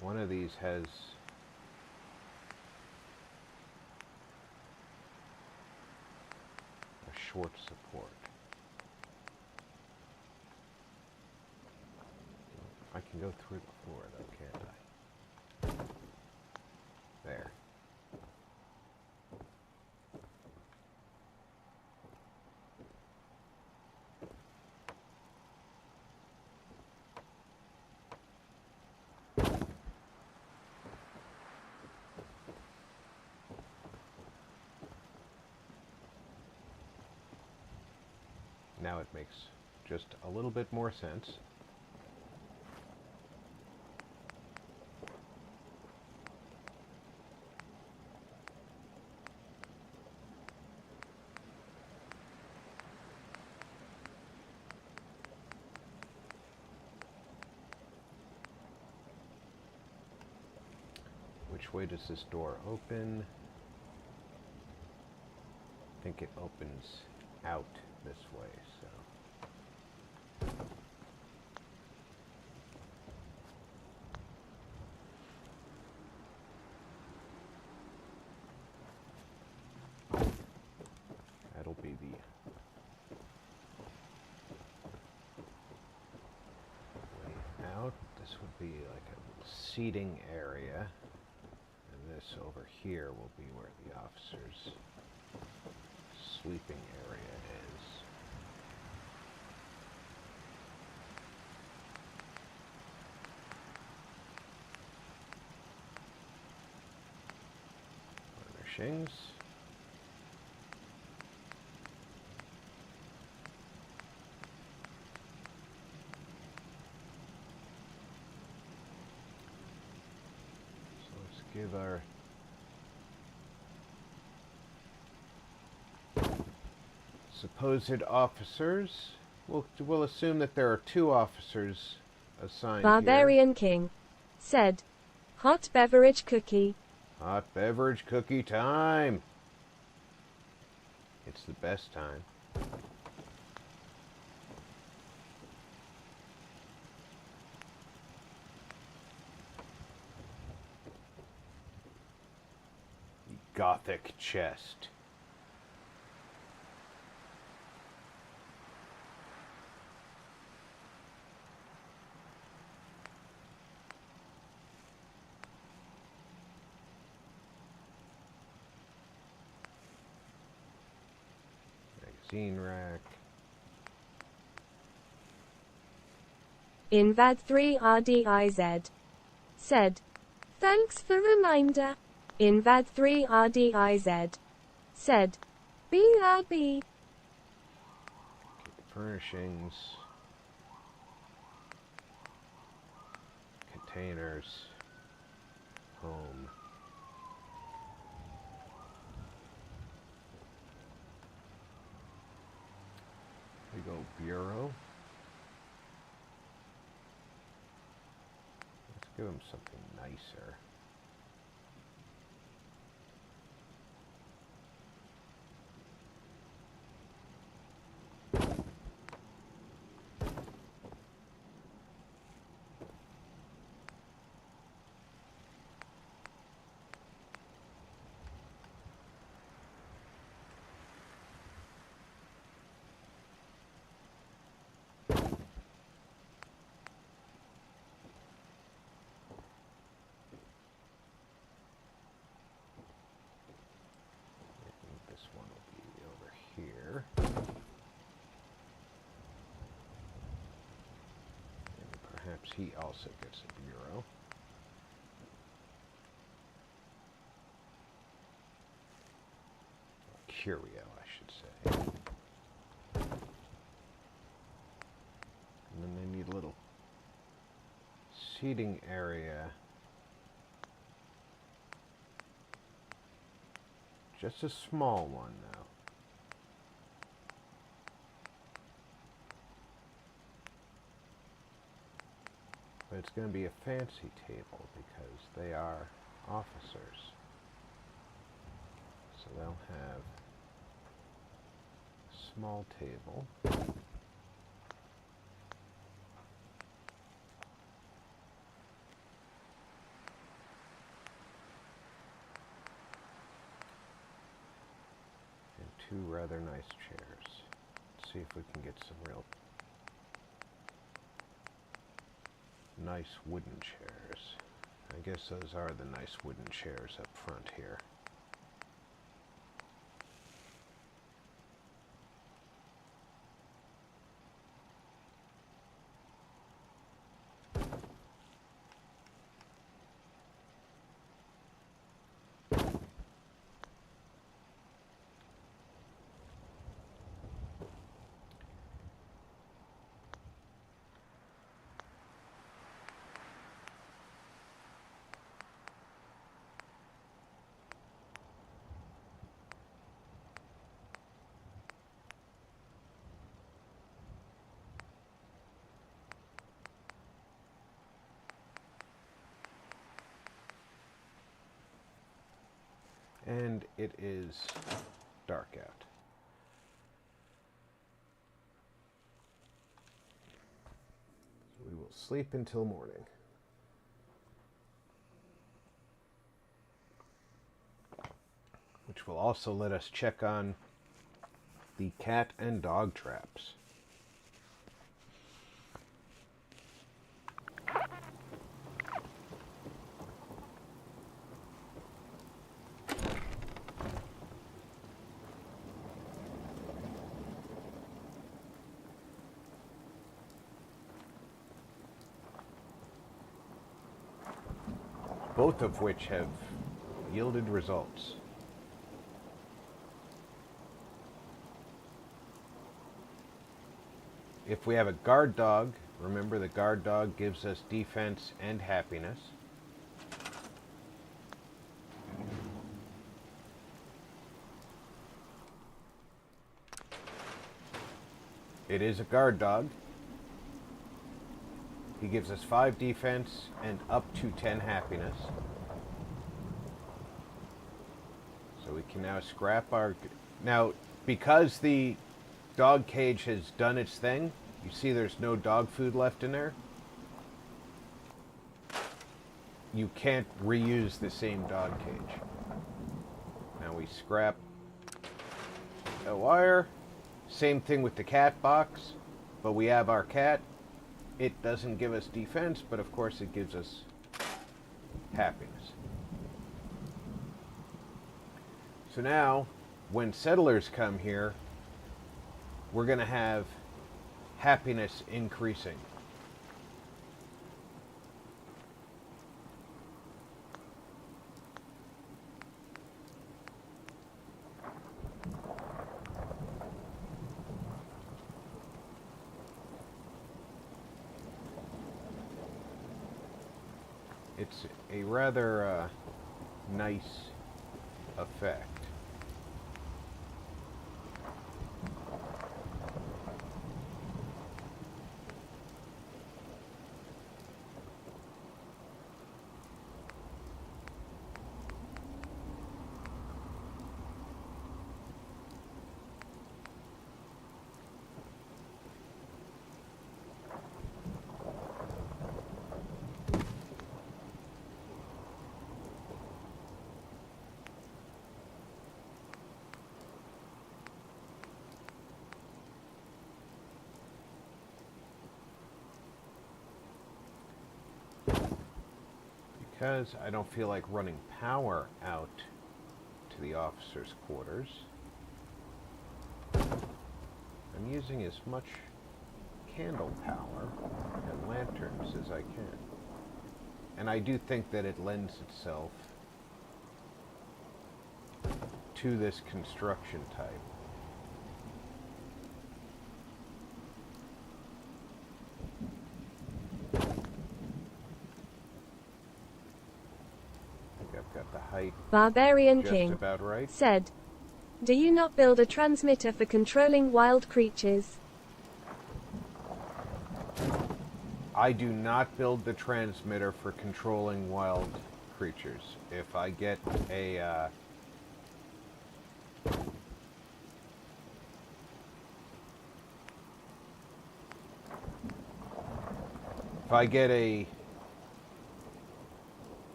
One of these has a short support. I can go through the floor though, can't I? There. Now it makes just a little bit more sense. Which way does this door open? think it opens out this way, so. That'll be the way out. This would be like a seating area, and this over here will be where the officers' sleeping area is. Furnishings. So let's give our supposed officers. We'll assume that there are 2 officers assigned Barbarian King said, hot beverage cookie. here. Hot beverage cookie time. It's the best time. Gothic chest. Magazine rack. Invad 3 RDIZ said, thanks for reminder. Invad 3 RDIZ said, BRB. Furnishings. Containers. Home. We go bureau. Let's give him something nicer. This one will be over here. And perhaps he also gets a bureau. Curio, I should say. And then they need a little seating area. Just a small one, though. But it's going to be a fancy table because they are officers. So they'll have a small table. And 2 rather nice chairs. Let's see if we can get some real nice wooden chairs. I guess those are the nice wooden chairs up front here. And it is dark out. sleep until morning. Which will also let us check on the cat and dog traps. Both of which have yielded results. If we have a guard dog, remember the guard dog gives us defense and happiness. It is a guard dog. He gives us 5 defense and up to 10 happiness. So we can now scrap our... Now, because the dog cage has done its thing, you see there's no dog food left in there. You can't reuse the same dog cage. Now we scrap the wire. Same thing with the cat box, but we have our cat. It doesn't give us defense, but of course it gives us happiness. So now, when settlers come here, we're going to have happiness increasing. It's a rather nice effect. Because I don't feel like running power out to the officers' quarters, I'm using as much candle power and lanterns as I can. And I do think that it lends itself to this construction type. Got the height Barbarian just King about right. said, "Do you not build a transmitter for controlling wild creatures?" I do not build the transmitter for controlling wild creatures. If I get a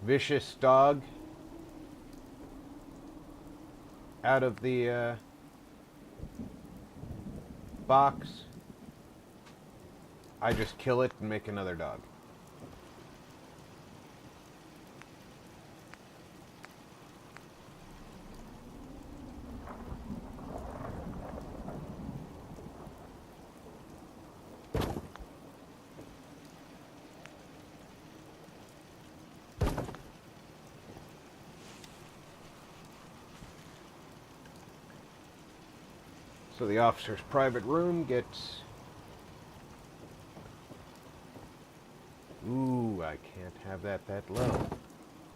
vicious dog out of the box, I just kill it and make another dog. So the officer's private room gets... Ooh, I can't have that low.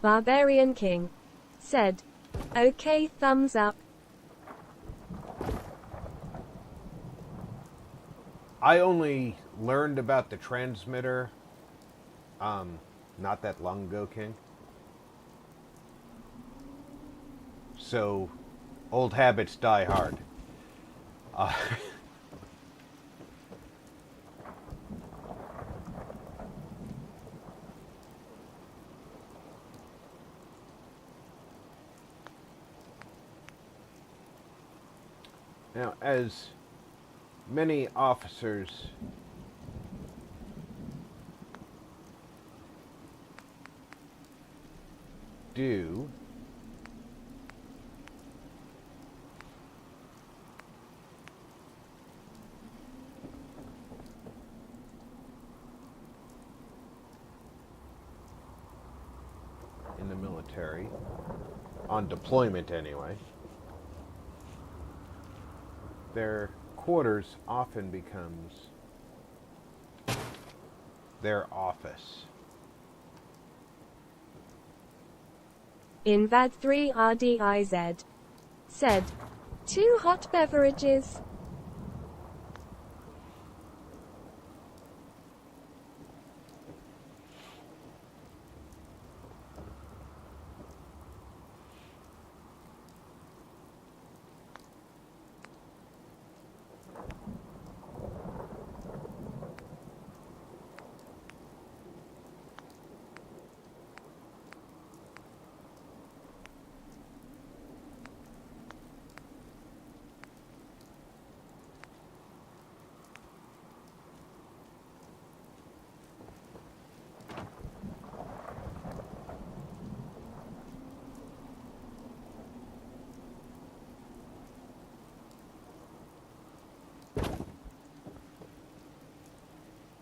Barbarian King said, "Okay, thumbs up." I only learned about the transmitter not that long ago, King. So, old habits die hard. Now, as many officers do, in the military, on deployment anyway, their quarters often becomes their office. In VAD 3 RDIZ. Said. 2 hot beverages.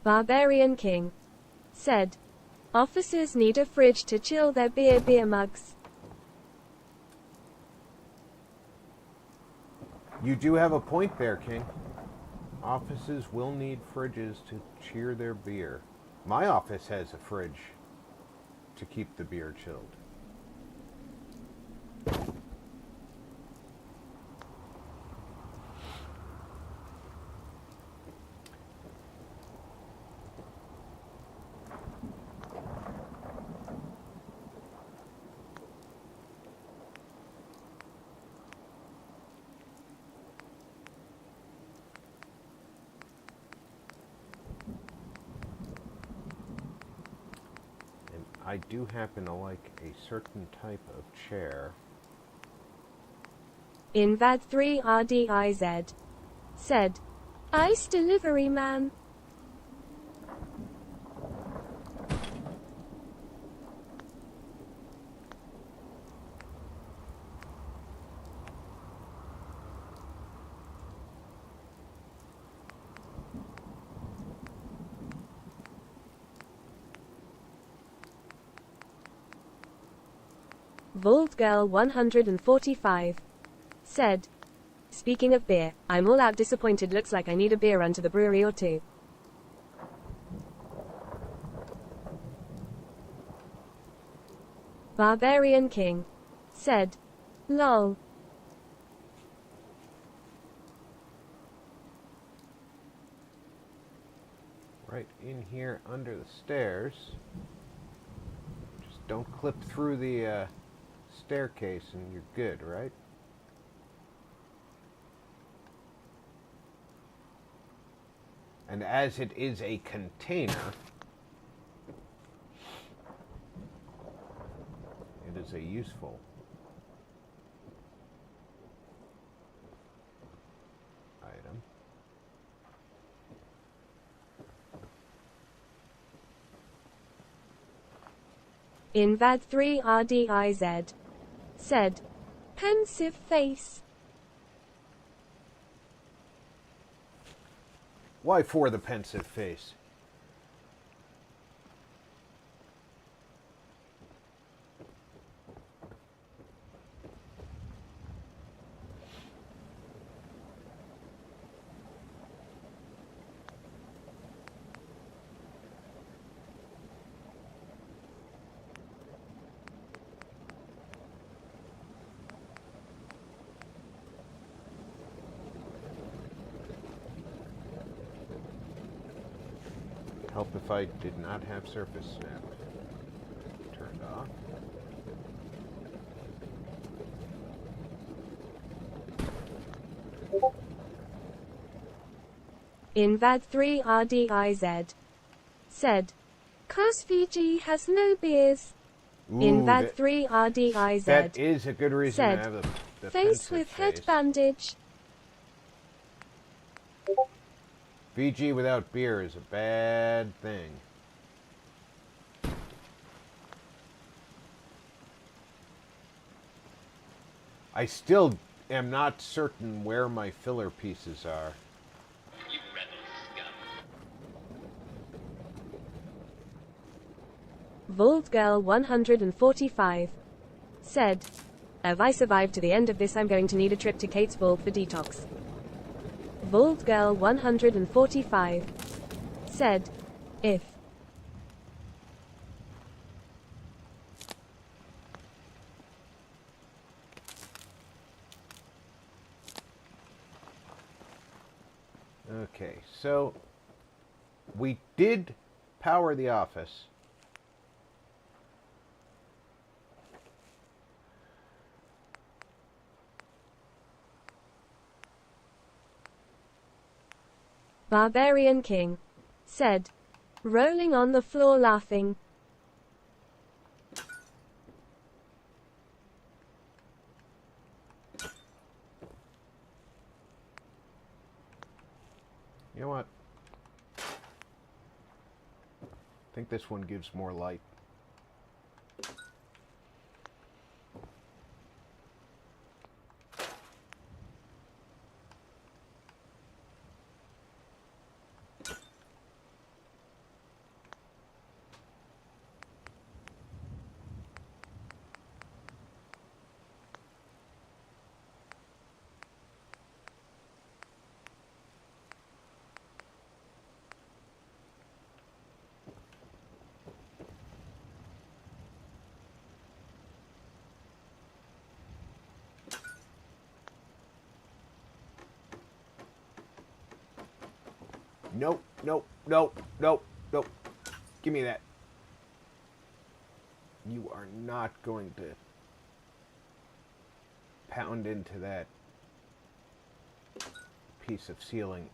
Barbarian King. Said. Officers need a fridge to chill their beer mugs. You do have a point there, King. Offices will need fridges to cheer their beer. My office has a fridge to keep the beer chilled. I do happen to like a certain type of chair. In VAD 3 RDIZ. Said. Ice delivery man. Vault Girl 145. Said. Speaking of beer, I'm all out disappointed. Looks like I need a beer run to the brewery or two. Barbarian King. Said. Lol. Right in here under the stairs. Just don't clip through the staircase and you're good, right? And as it is a container, it is a useful item. In VAD 3 RDIZ. Said. Pensive face. Why for the pensive face? Help if I did not have surface snap turned off. In VAD 3 RDIZ. Said. Cause Fiji has no beers. In VAD 3 RDIZ. That is a good reason said, to have the face with face. head bandage. VG without beer is a bad thing. I still am not certain where my filler pieces are. You rebel scum. Vault Girl 145 said, if I survive to the end of this, I'm going to need a trip to Kate's Vault for detox. Vault Girl 145 said, if Okay, so we did power the office. Barbarian King said, rolling on the floor laughing. You know what? I think this one gives more light. Nope, nope, nope, nope, nope. Give me that. You are not going to pound into that piece of ceiling.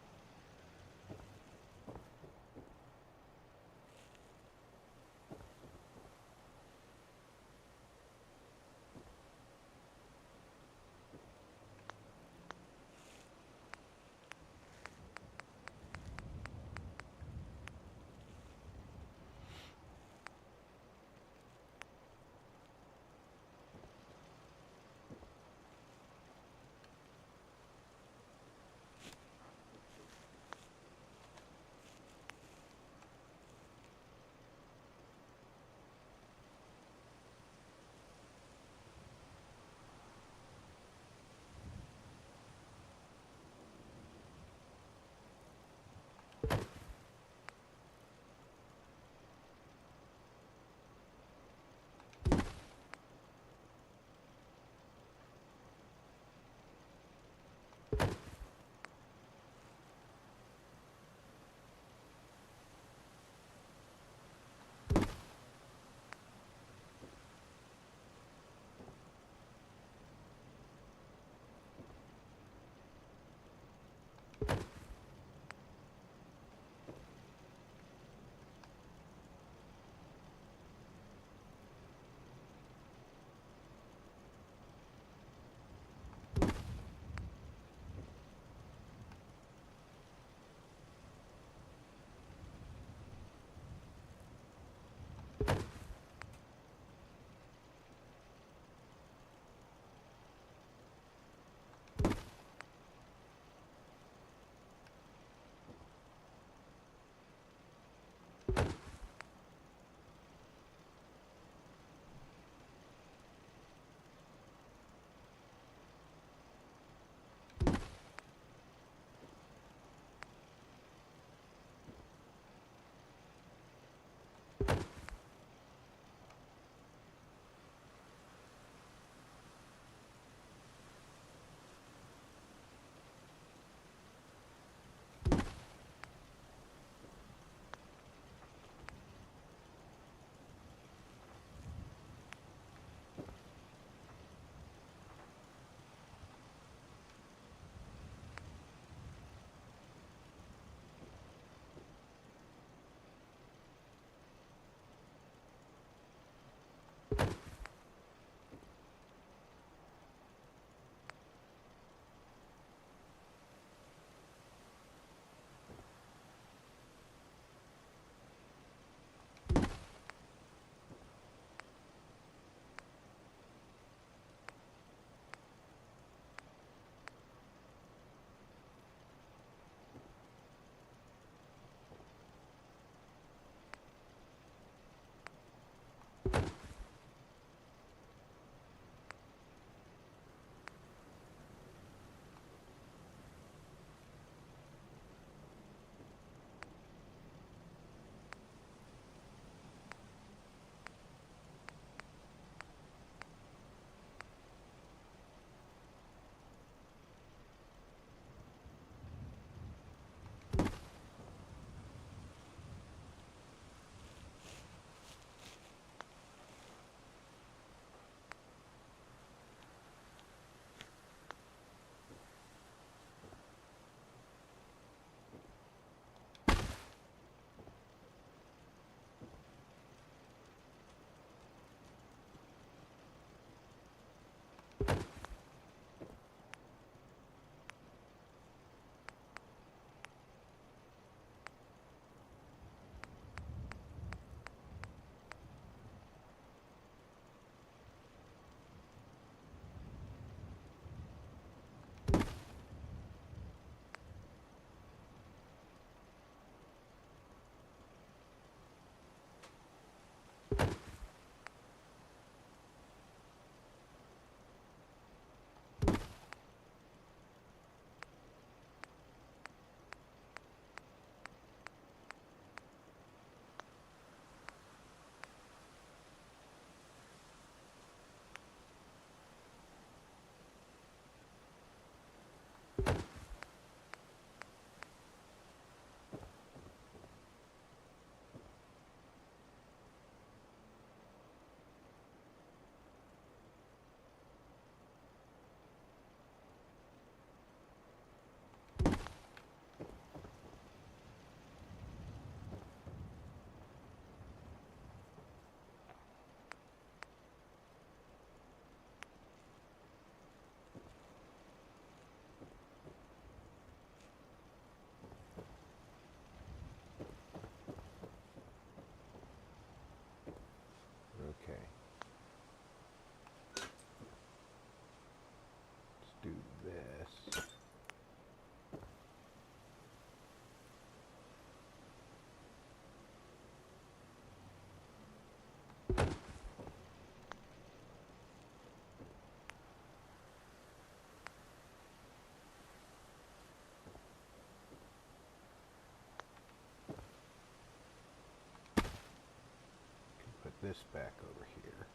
this back over here.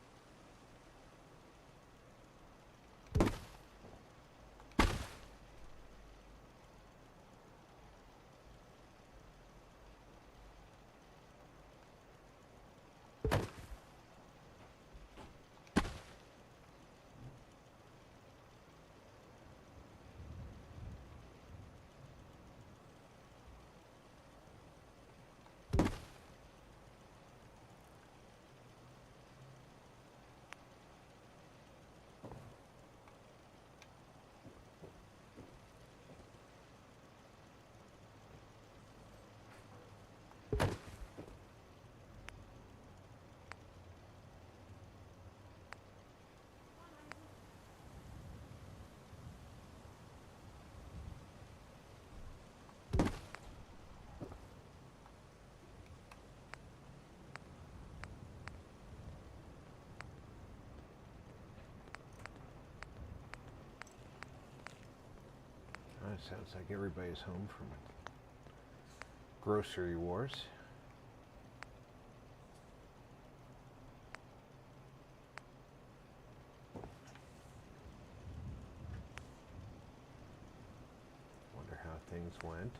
Sounds like everybody's home from grocery wars. Wonder how things went.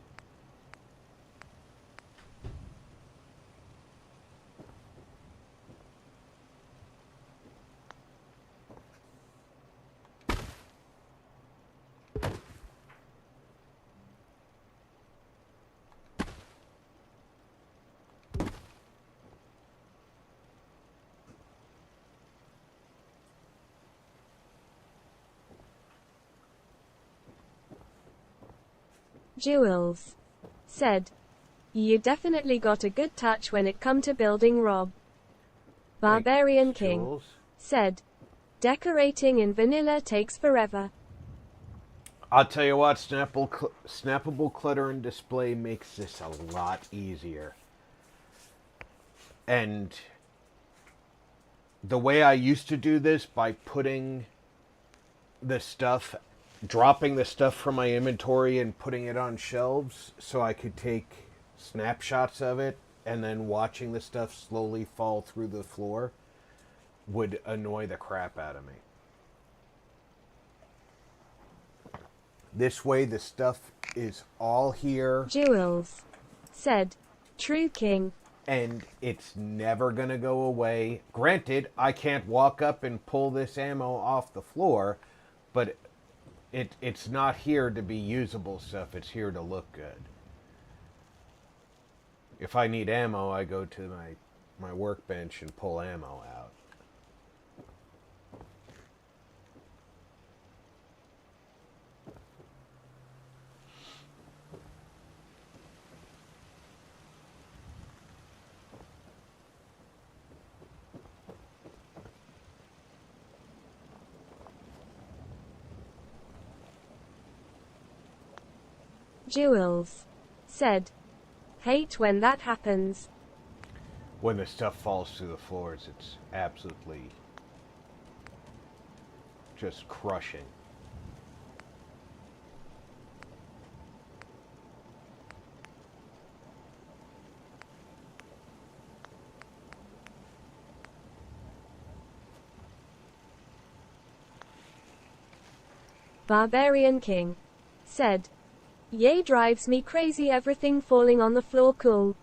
Jules said, "You definitely got a good touch when it come to building, Rob." Barbarian King Jules? said, "Decorating in vanilla takes forever." I'll tell you what, snappable clutter and display makes this a lot easier. And the way I used to do this, by putting the stuff, dropping the stuff from my inventory and putting it on shelves so I could take snapshots of it and then watching the stuff slowly fall through the floor, would annoy the crap out of me. This way the stuff is all here. Jules said, "True King." And it's never going to go away. Granted, I can't walk up and pull this ammo off the floor, but it's not here to be usable stuff. It's here to look good. If I need ammo, I go to my workbench and pull ammo out. Jules said, "Hate when that happens." When the stuff falls through the floors, it's absolutely just crushing. Barbarian King said, "Yay, drives me crazy everything falling on the floor, cool."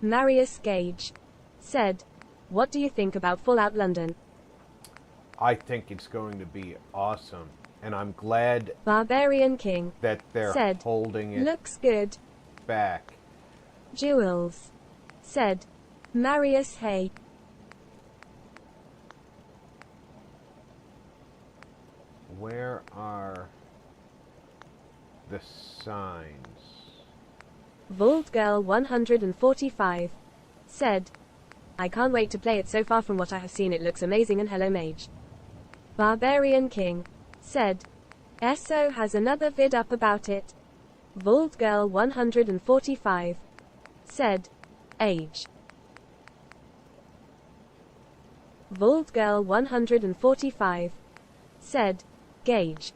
Marius Gage said, "What do you think about Fallout London?" I think it's going to be awesome. And I'm glad Barbarian King that they're said, holding it "Looks good." back. Jules said, "Marius, hey." Where are the signs? Vault Girl 145 said, I can't wait to play it. So far from what I have seen, it looks amazing. And hello mage. Barbarian King said, SO has another vid up about it. Vault Girl 145 said, age. Vault Girl 145 said, gauge.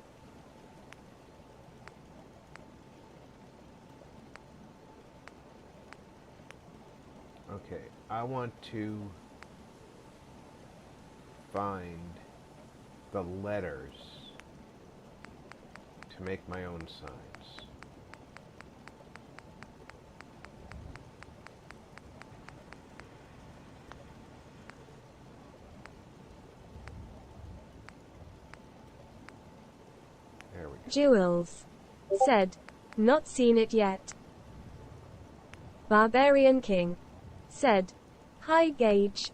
Okay, I want to find the letters to make my own signs. There we go. Jewels said, not seen it yet. Barbarian King said, hi Gage.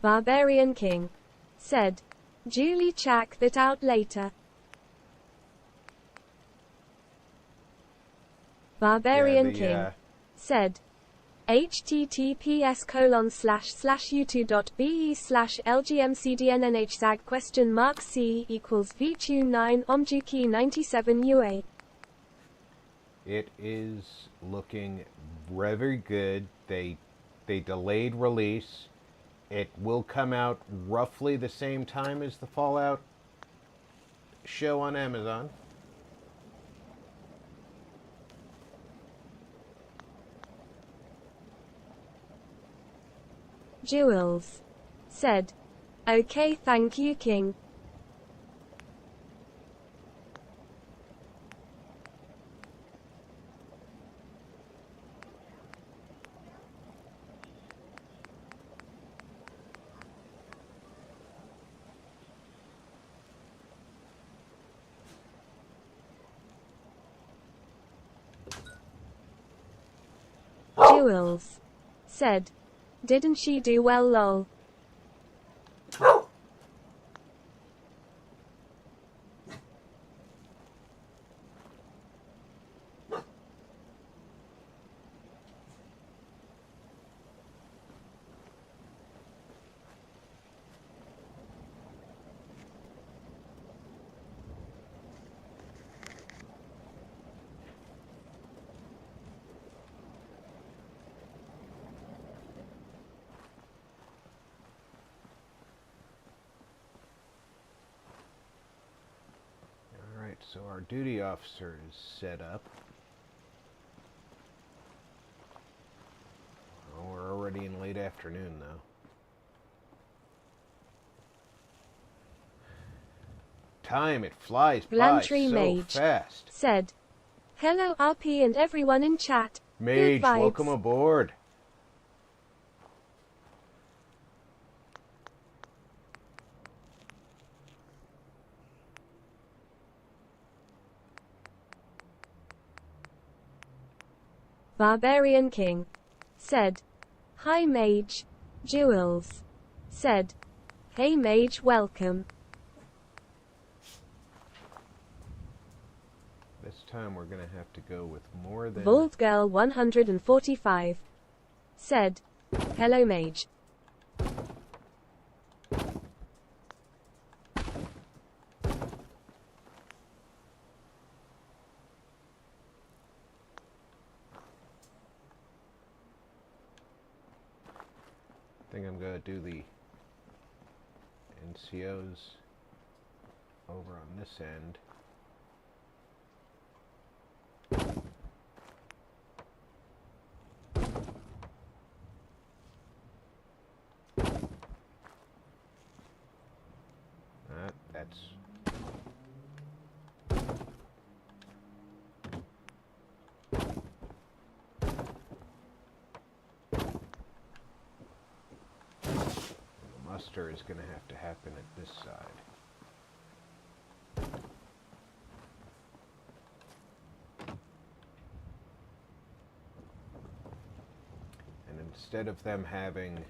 Barbarian King said, Julie check that out later. Barbarian King said, https://u2.be/lgmcdnnhzag?c equals v2 omjuki 97 ua. It is looking very good. They delayed release. It will come out roughly the same time as the Fallout show on Amazon. Jewels said, okay thank you King. Jewels said, didn't she do well lol. So our duty officer is set up. Oh, we're already in late afternoon though. Time, it flies by so fast. Said, hello RP and everyone in chat. Mage, welcome aboard. Barbarian king. Said, "Hi mage." Jewels. Said, "Hey mage, welcome." This time we're gonna have to go with more than... Vault Girl 145. Said, "Hello mage." I think I'm gonna do the NCOs over on this end. That's... The muster is going to have to happen at this side. And instead of them having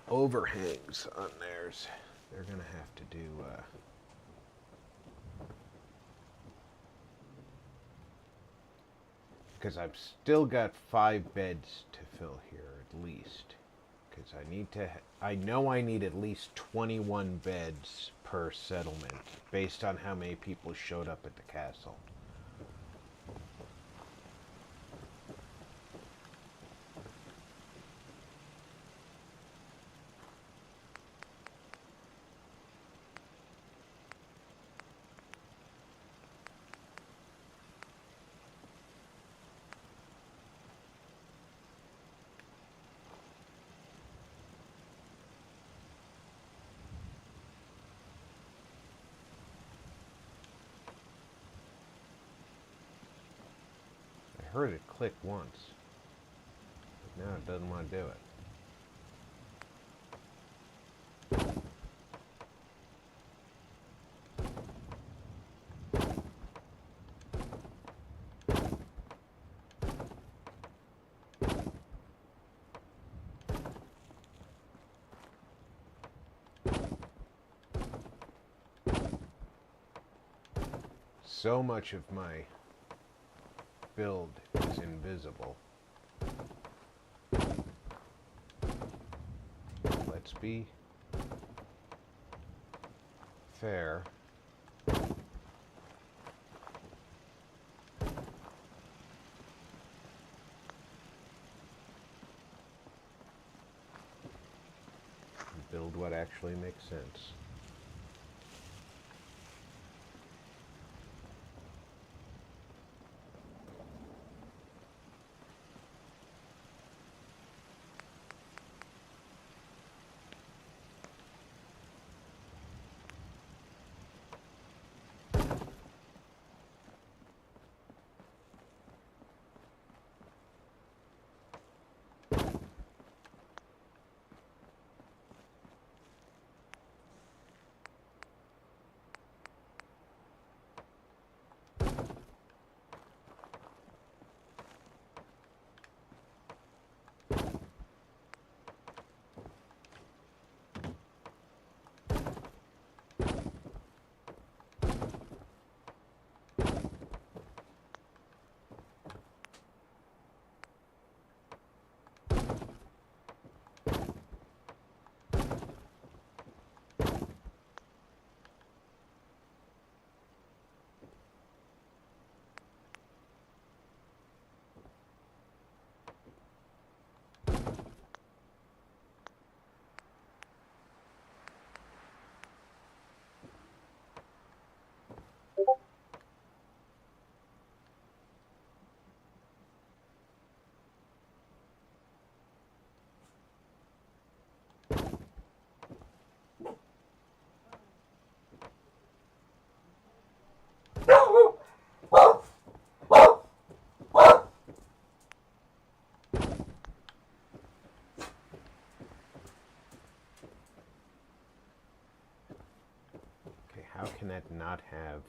overhangs on theirs, they're going to have to do because I've still got 5 beds to fill here at least, because I know I need at least 21 beds per settlement based on how many people showed up at the castle. I heard it click once, but now it doesn't want to do it. So much of my build is invisible. Let's be fair. Build what actually makes sense. How can that not have...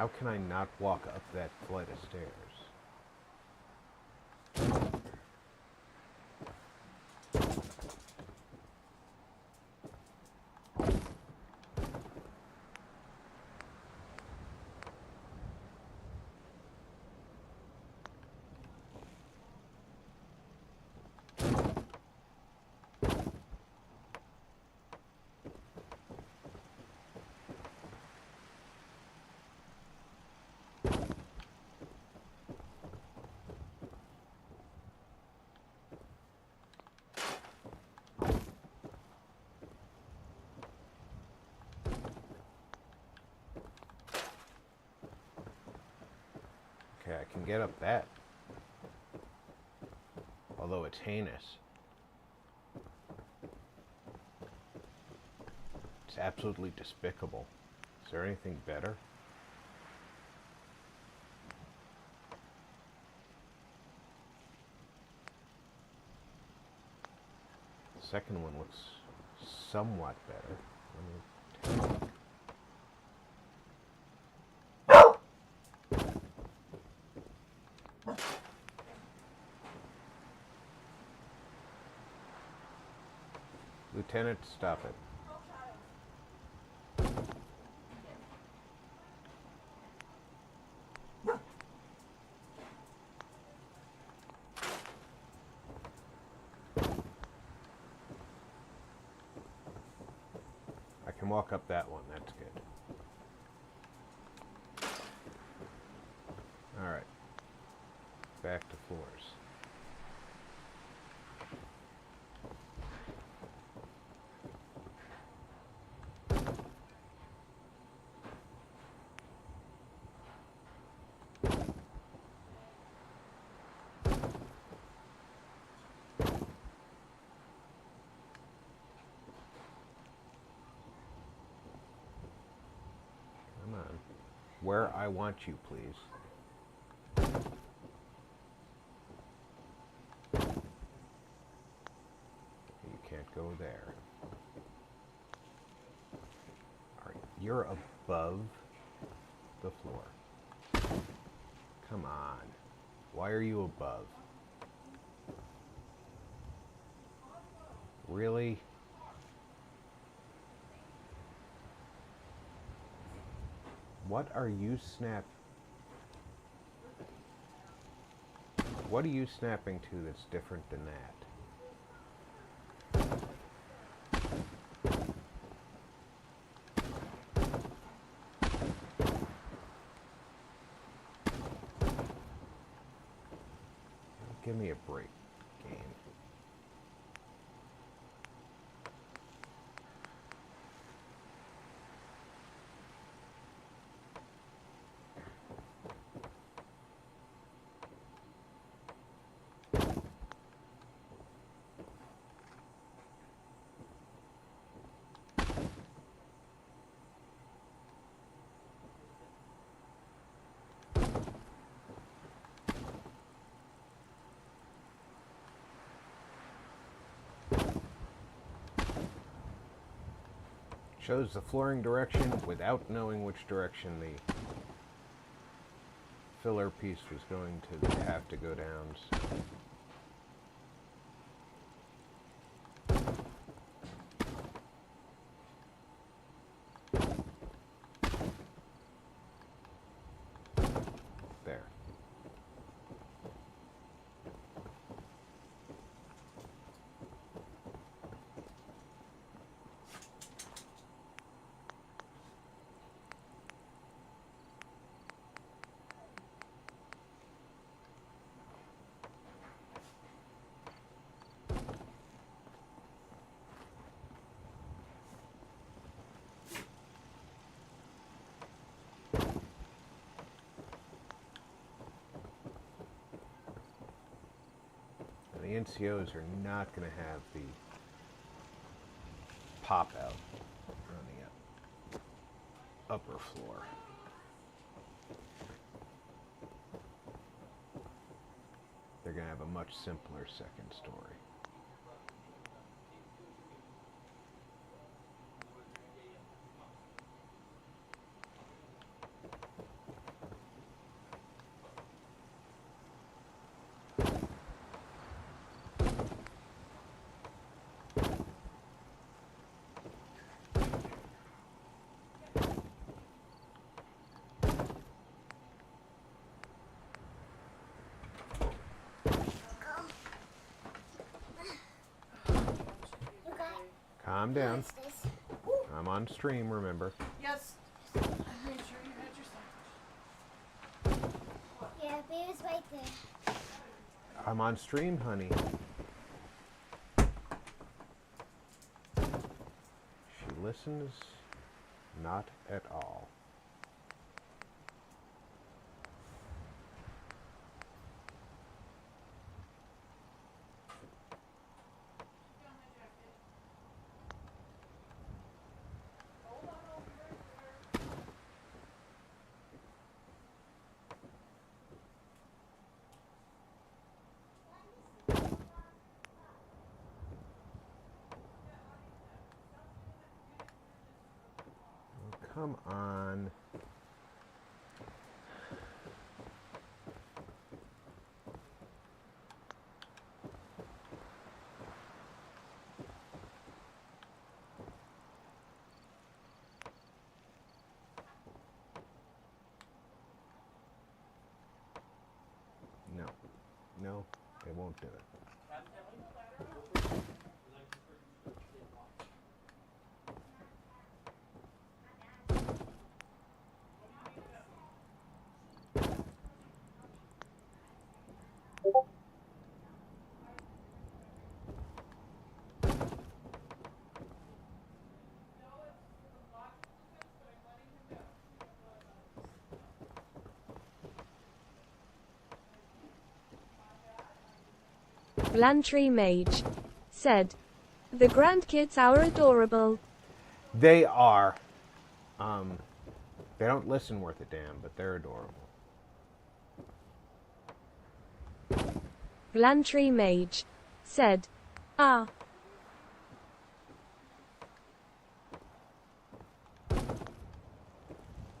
How can I not walk up that flight of stairs? Okay, I can get up that. Although it's heinous. It's absolutely despicable. Is there anything better? The second one looks somewhat better. Lieutenant, stop it. I can walk up that one, that's good. Alright. Back to floors. Come on. Where I want you, please. You can't go there. Alright, you're above the floor. Come on. Why are you above? Really? What are you What are you snapping to that's different than that? Give me a break, game. Shows the flooring direction without knowing which direction the filler piece was going to have to go down. So. There. The NCOs are not going to have the pop out on the upper floor. They're going to have a much simpler second story. calm down. I'm on stream, remember. Yes. I made sure you had your sandwich. Yeah, beer's right there. I'm on stream, honey. She listens not at all. Come on. No. No, they won't do it. Lantry Mage said, "The grandkids are adorable." They are. They don't listen worth a damn, but they're adorable. Lantry Mage said, "Ah."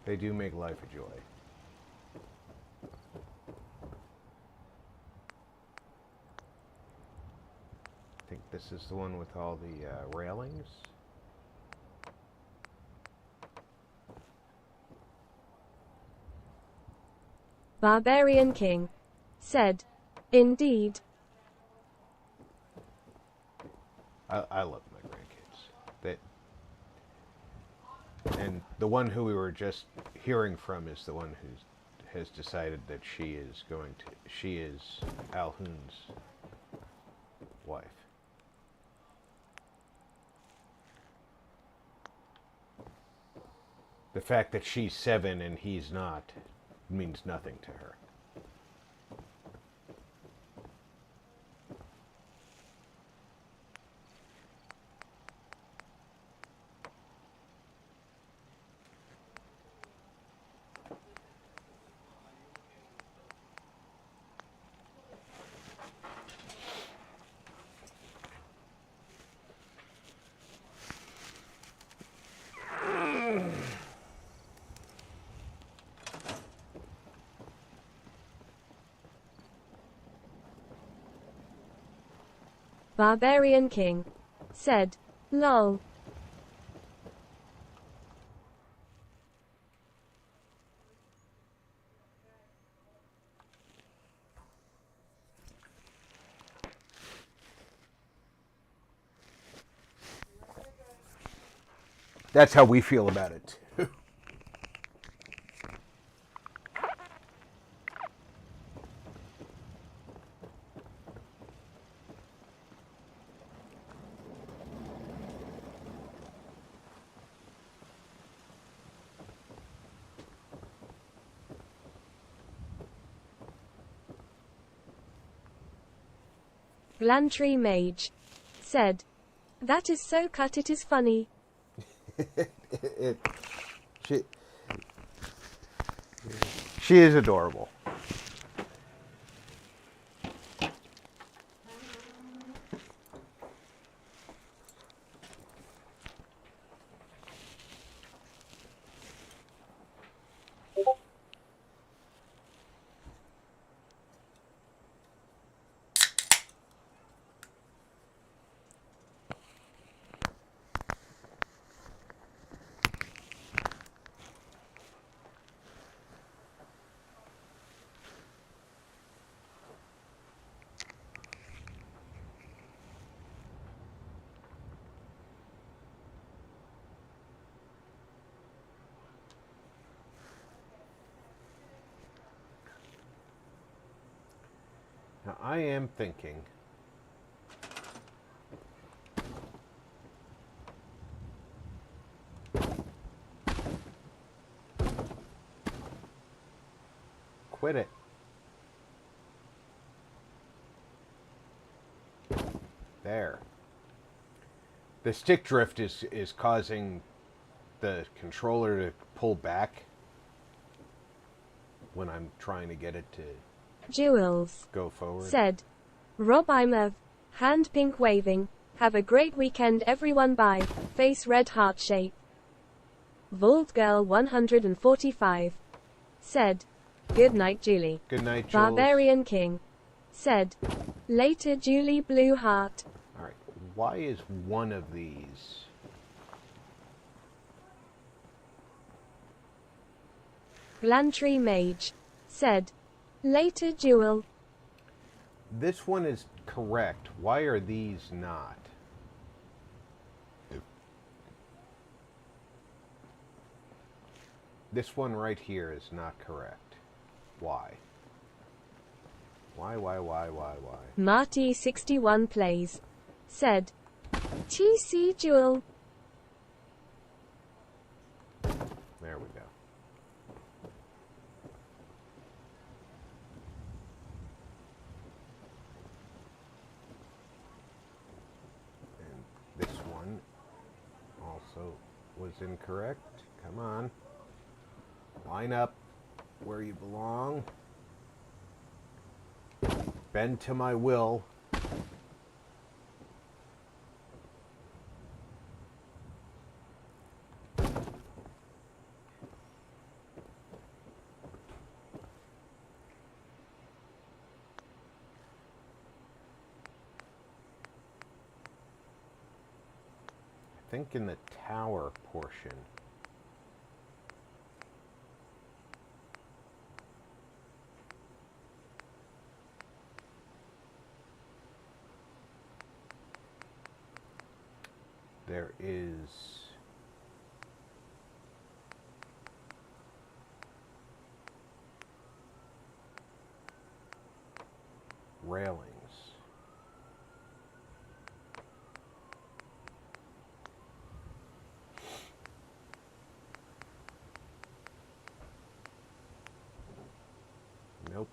They do make life a joy. I think this is the one with all the railings. Barbarian King said, "Indeed." I love my grandkids. And the one who we were just hearing from is the one who has decided that she is Alhoon's wife. The fact that she's 7 and he's not means nothing to her. Barbarian King said, "Lol." That's how we feel about it, too. Lantry Mage said, "That is so cut it is funny." She is adorable. I am thinking. Quit it. There. The stick drift is causing the controller to pull back when I'm trying to get it to Jules go forward. said, Rob, I'm a hand pink waving. Have a great weekend, everyone. Bye. Face red heart shape. Vault Girl 145 said, good night, Julie. Good night, Jules. Barbarian King said, later, Julie Blue Heart. All right. Why is one of these? Lantry Mage said, later, Jewel. This one is correct. Why are these not? This one right here is not correct. Why? Why? Marty 61 plays said, TC Jewel. There we go. And this one also was incorrect. Come on. Line up where you belong. Bend to my will. I think in the tower portion. There is railings. Nope.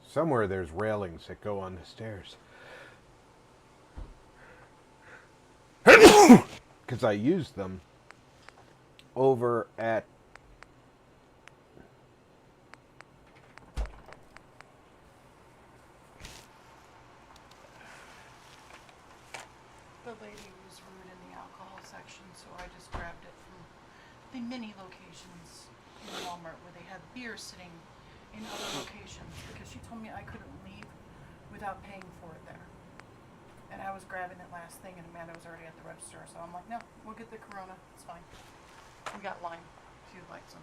Somewhere there's railings that go on the stairs. Because I used them over at The lady was rude in the alcohol section, so I just grabbed it from the mini locations in Walmart where they had beer sitting in other locations because she told me I couldn't leave without paying for it there. And I was grabbing it last thing, and Amanda was already at the register, so I'm like, no, we'll get the Corona. It's fine. We got lime if you'd like some.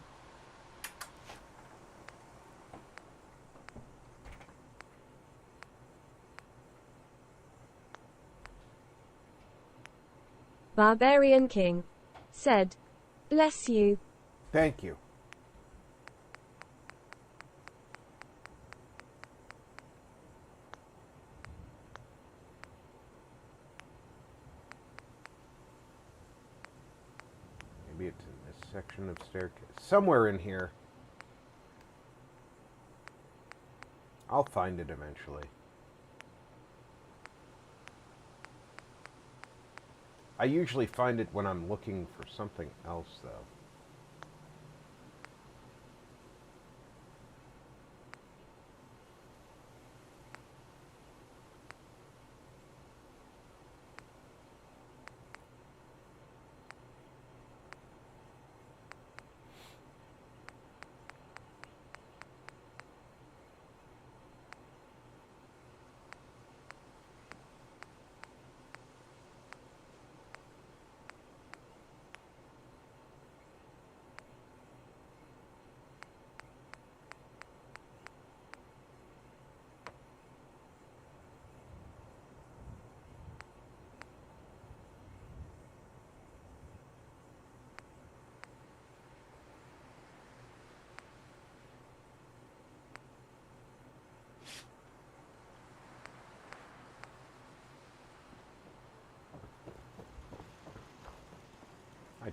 Barbarian King said, bless you. Thank you. Maybe it's in this section of staircase. Somewhere in here. I'll find it eventually. I usually find it when I'm looking for something else, though.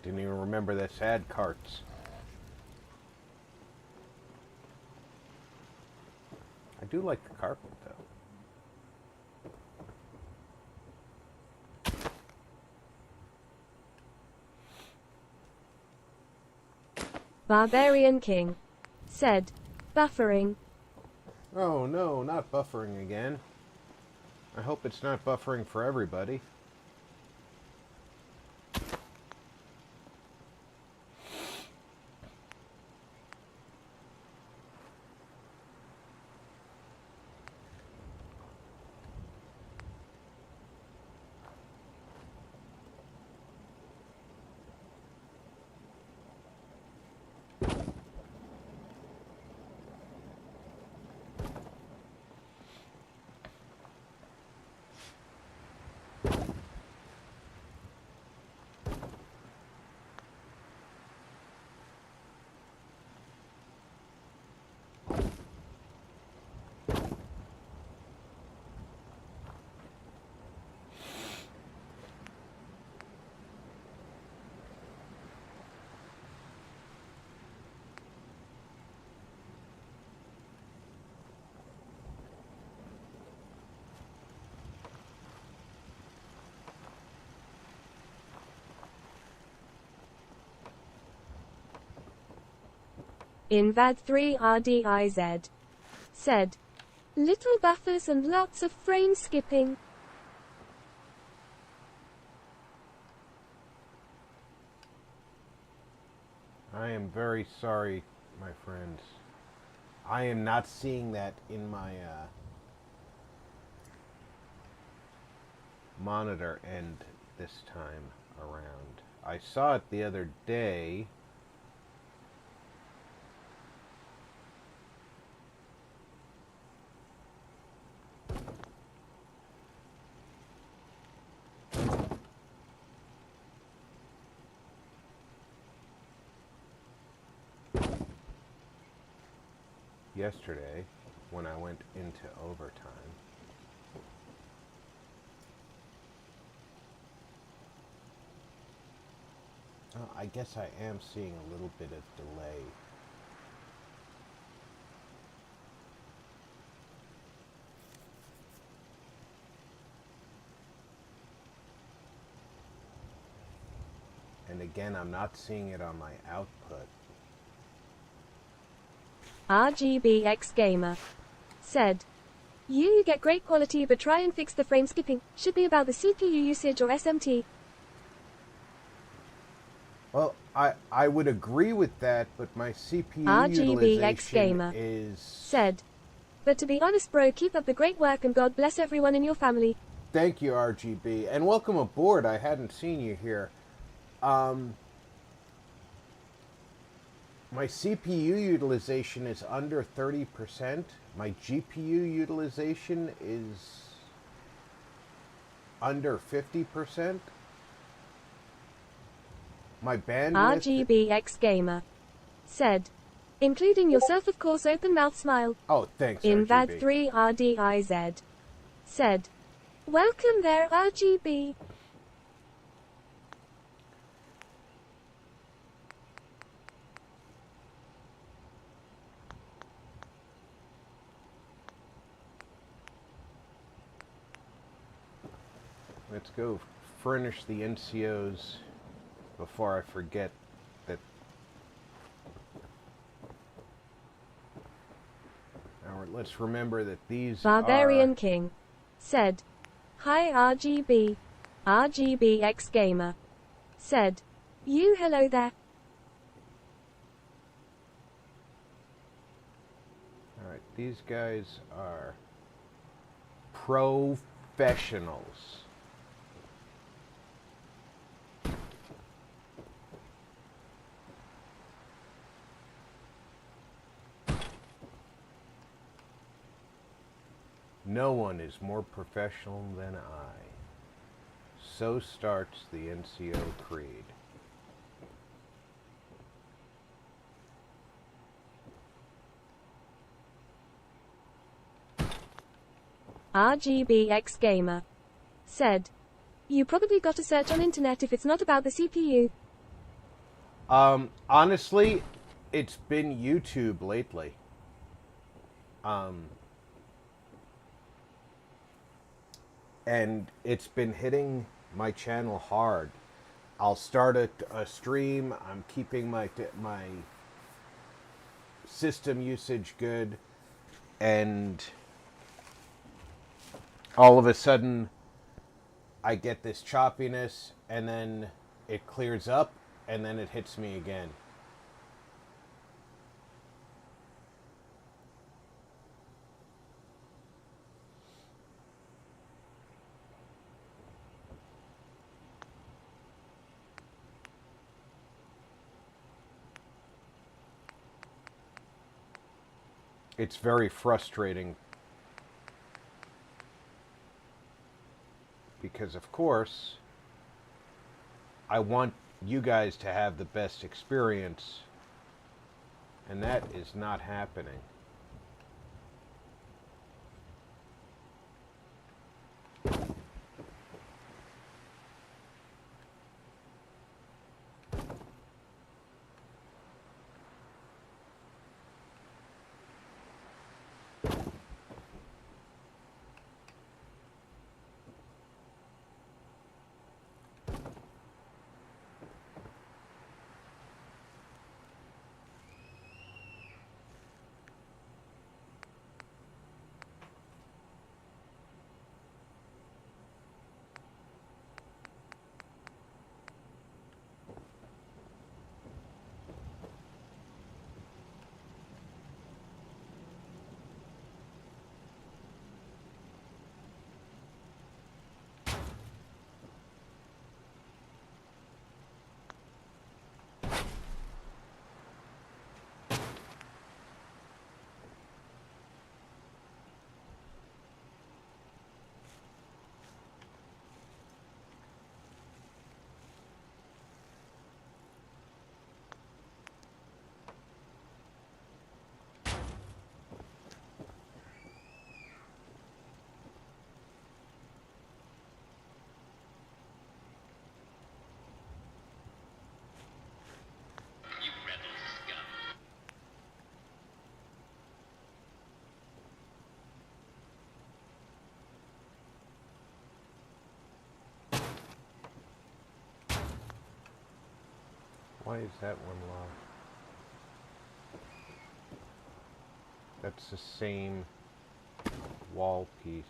I didn't even remember this had carts. I do like the carpet, though. Barbarian King said, buffering. Oh no, not buffering again. I hope it's not buffering for everybody. In VAD 3 RDIZ said, little buffers and lots of frame skipping. I am very sorry, my friends. I am not seeing that in my monitor end this time around. I saw it the other day. Yesterday, when I went into overtime. Oh, I guess I am seeing a little bit of delay. And again, I'm not seeing it on my output. RGBX Gamer said, you get great quality but try and fix the frame skipping. Should be about the CPU usage or SMT. Well, I would agree with that, but my CPU RGBX utilization Gamer is... said, but to be honest bro, keep up the great work and God bless everyone in your family. Thank you, RGB, and welcome aboard. I hadn't seen you here. My CPU utilization is under 30%. My GPU utilization is under 50%. My bandwidth... RGBX Gamer said, including yourself of course, open mouth smile. Oh, thanks, In RGB. VAD 3 RDIZ said, welcome there RGB. Let's go furnish the NCOs before I forget that. Now let's remember that these Barbarian are... King said, hi RGB. RGBX Gamer said, you hello there. Alright, these guys are professionals. No one is more professional than I. So starts the NCO creed. RGBX Gamer said, you probably got to search on internet if it's not about the CPU. Honestly, it's been YouTube lately. And it's been hitting my channel hard. I'll start a stream. I'm keeping my system usage good, and all of a sudden, I get this choppiness, and then it clears up, and then it hits me again. It's very frustrating because, of course, I want you guys to have the best experience, and that is not happening. You rebel scum. Why is that one locked? That's the same wall piece.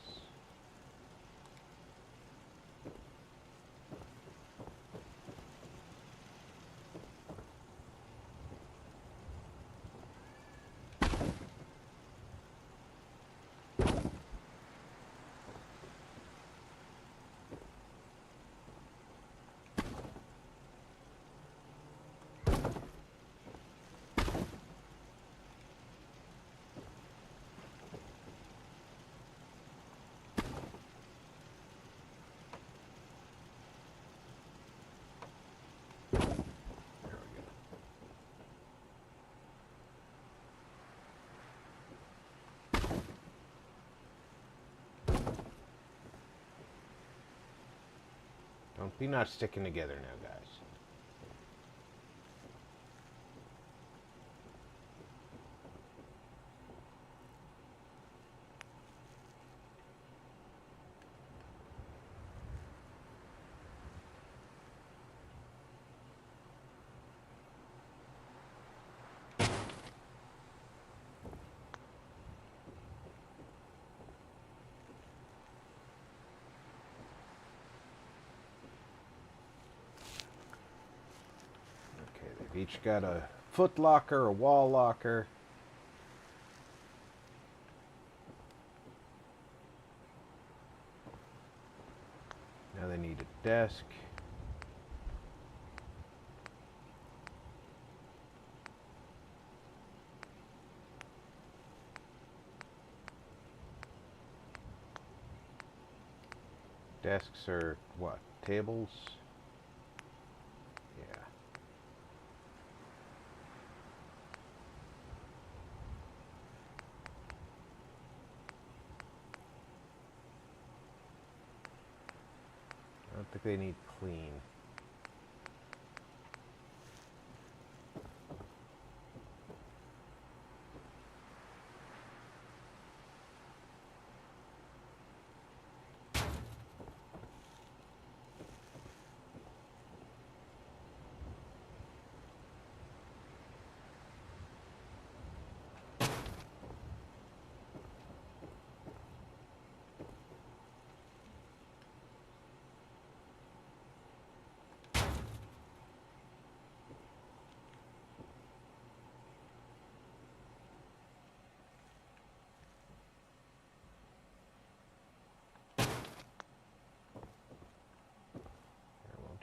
There we go. Don't be not sticking together now, guys. Okay, they've each got a foot locker, a wall locker. Now they need a desk. Desks are what? Tables? Yeah. I don't think they need clean.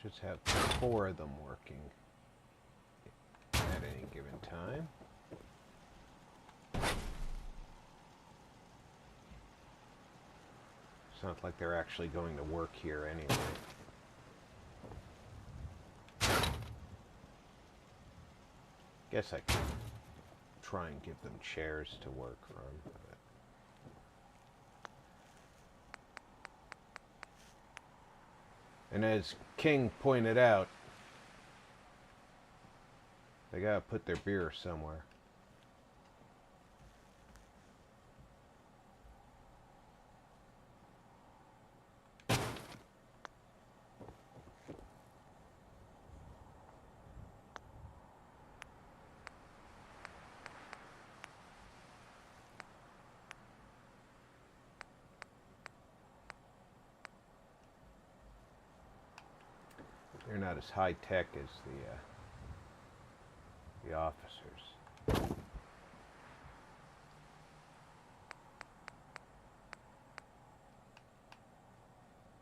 just have 4 of them working at any given time. It's not like they're actually going to work here anyway. Guess I could try and give them chairs to work on. And as King pointed out, they gotta put their beer somewhere. They're not as high tech as the officers. I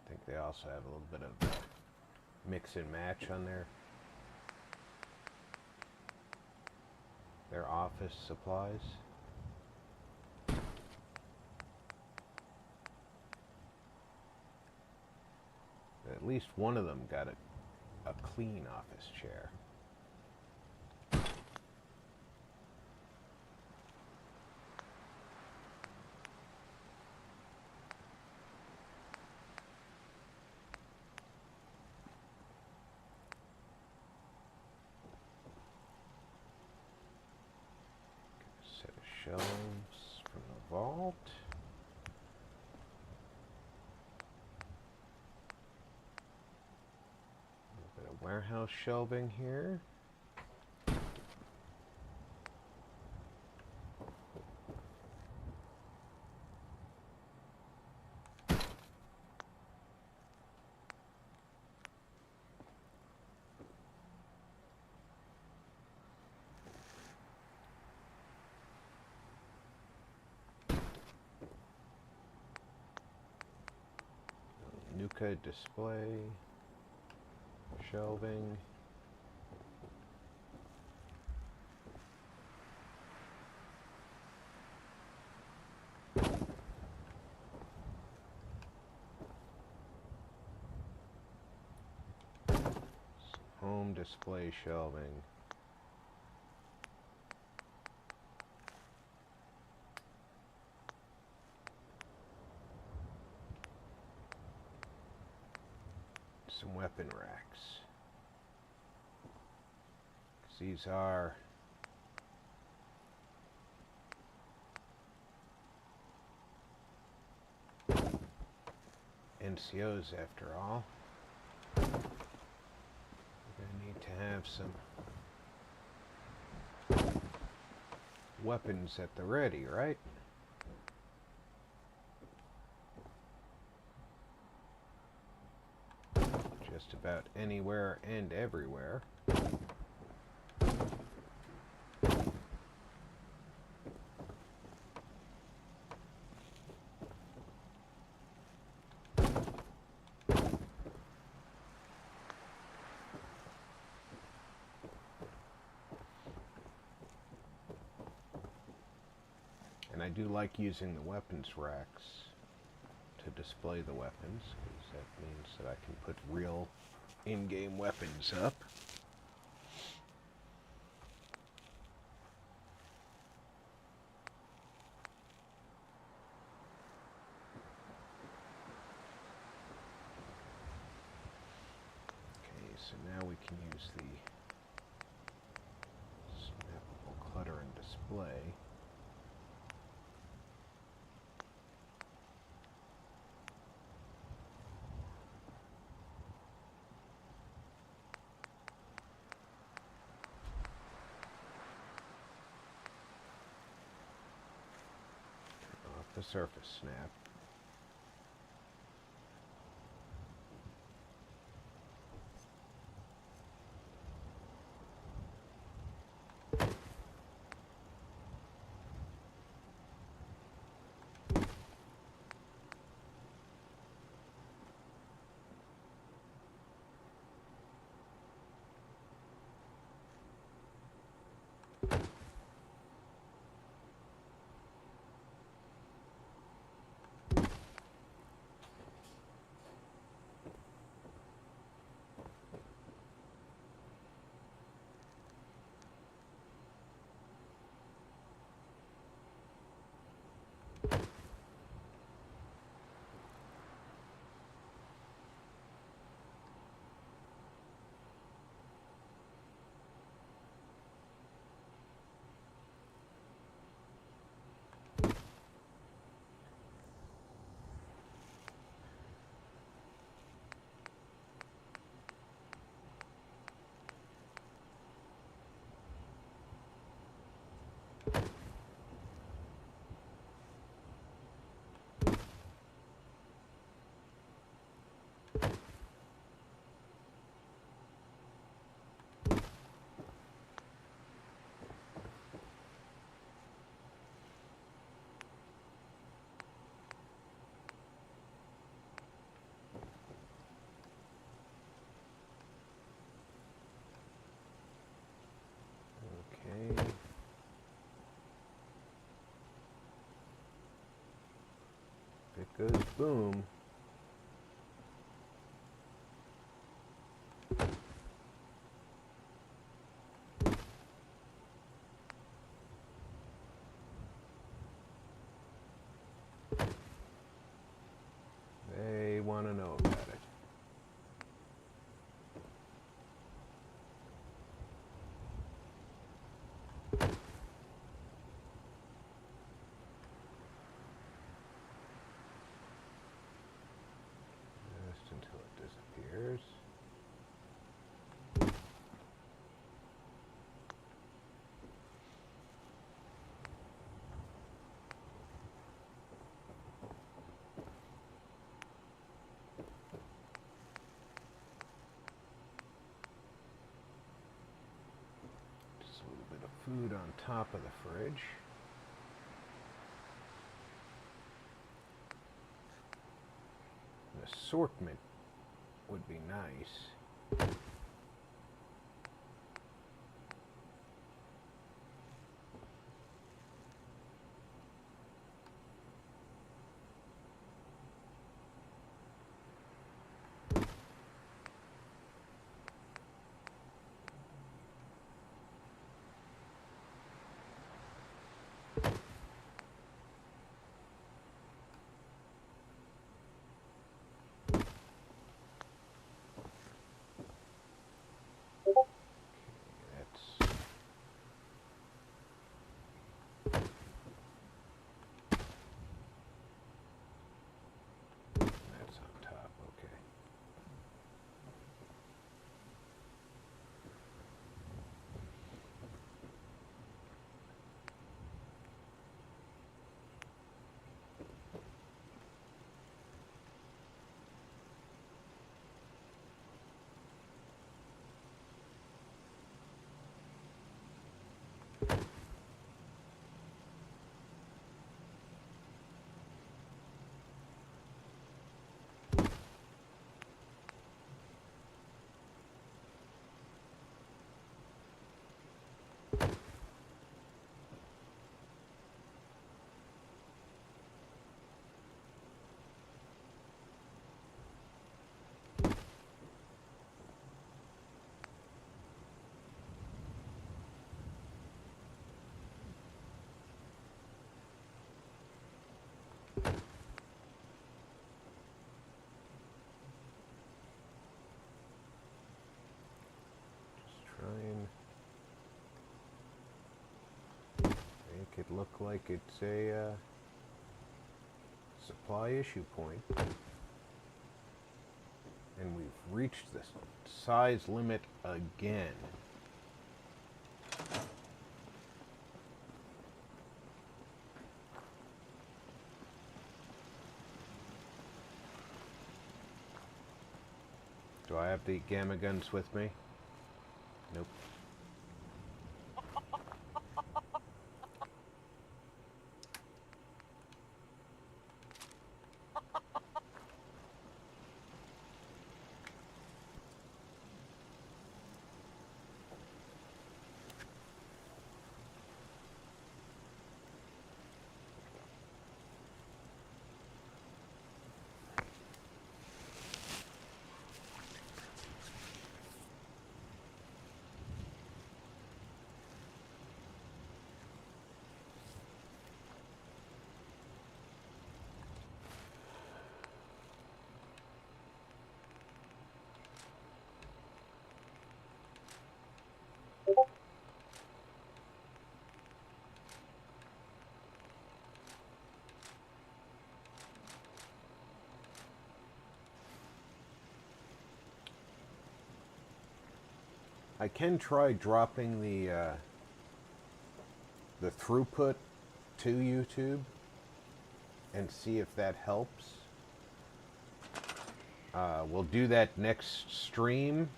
think they also have a little bit of mix and match on their office supplies. At least one of them got a clean office chair. Set of shelves from the vault. Warehouse shelving here. Nuka display. Shelving. Home display shelving. Some weapon racks. These are NCOs after all. We're gonna need to have some weapons at the ready, right? Just about anywhere and everywhere. And I do like using the weapons racks to display the weapons, because that means that I can put real in-game weapons up. Okay, so now we can use the snappable clutter and display. The surface snap. Okay. It goes boom. They want to know about it. Just until it disappears. Just a little bit of food on top of the fridge. An assortment would be nice. That's on top, okay. Try and make it look like it's a supply issue point. And we've reached the size limit again. Do I have the gamma guns with me? Nope. I can try dropping the throughput to YouTube and see if that helps. We'll do that next stream.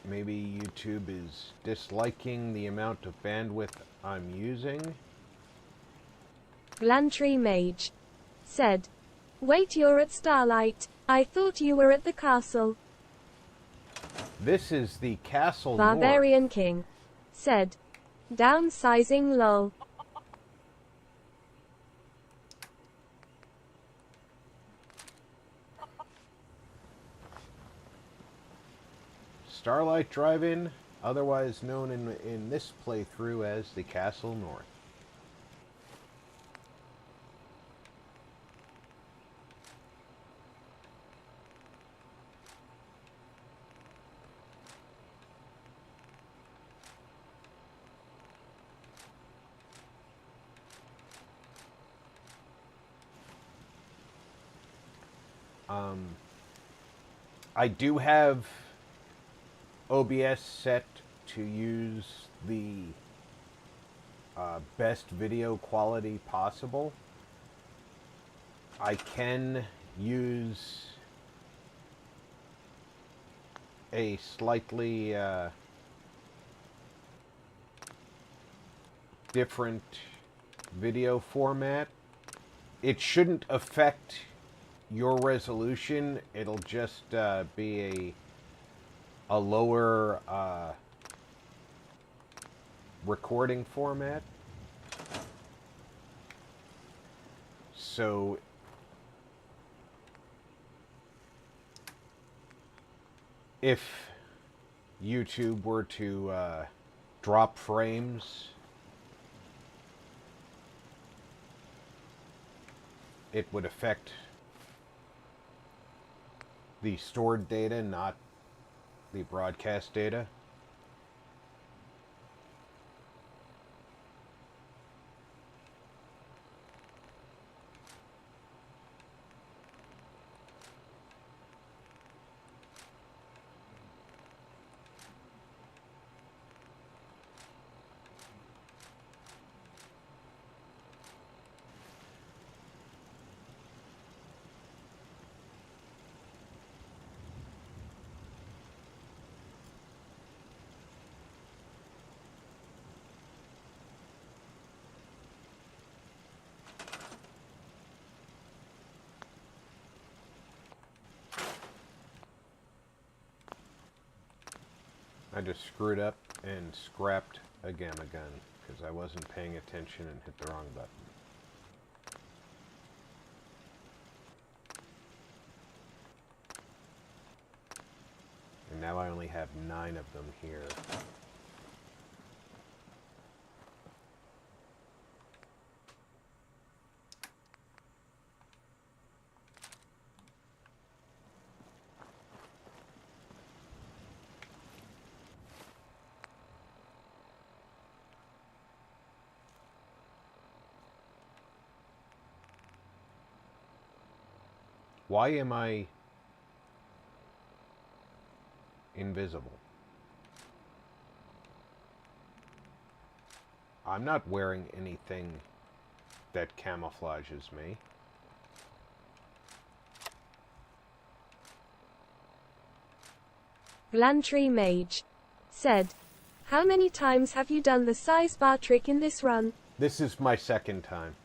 Maybe YouTube is disliking the amount of bandwidth I'm using. Glantry Mage said, "Wait, you're at Starlight. I thought you were at the castle." This is the Castle North. Barbarian King said, "Downsizing lol." Starlight Drive-In, otherwise known in this playthrough as the Castle North. I do have OBS set to use the best video quality possible. I can use a slightly different video format. It shouldn't affect your resolution. It'll just be a lower recording format. So if YouTube were to drop frames, it would affect the stored data, not the broadcast data. I just screwed up and scrapped a gamma gun because I wasn't paying attention and hit the wrong button. And now I only have 9 of them here. Why am I invisible? I'm not wearing anything that camouflages me. Glantry Mage said, "How many times have you done the size bar trick in this run?" This is my second time.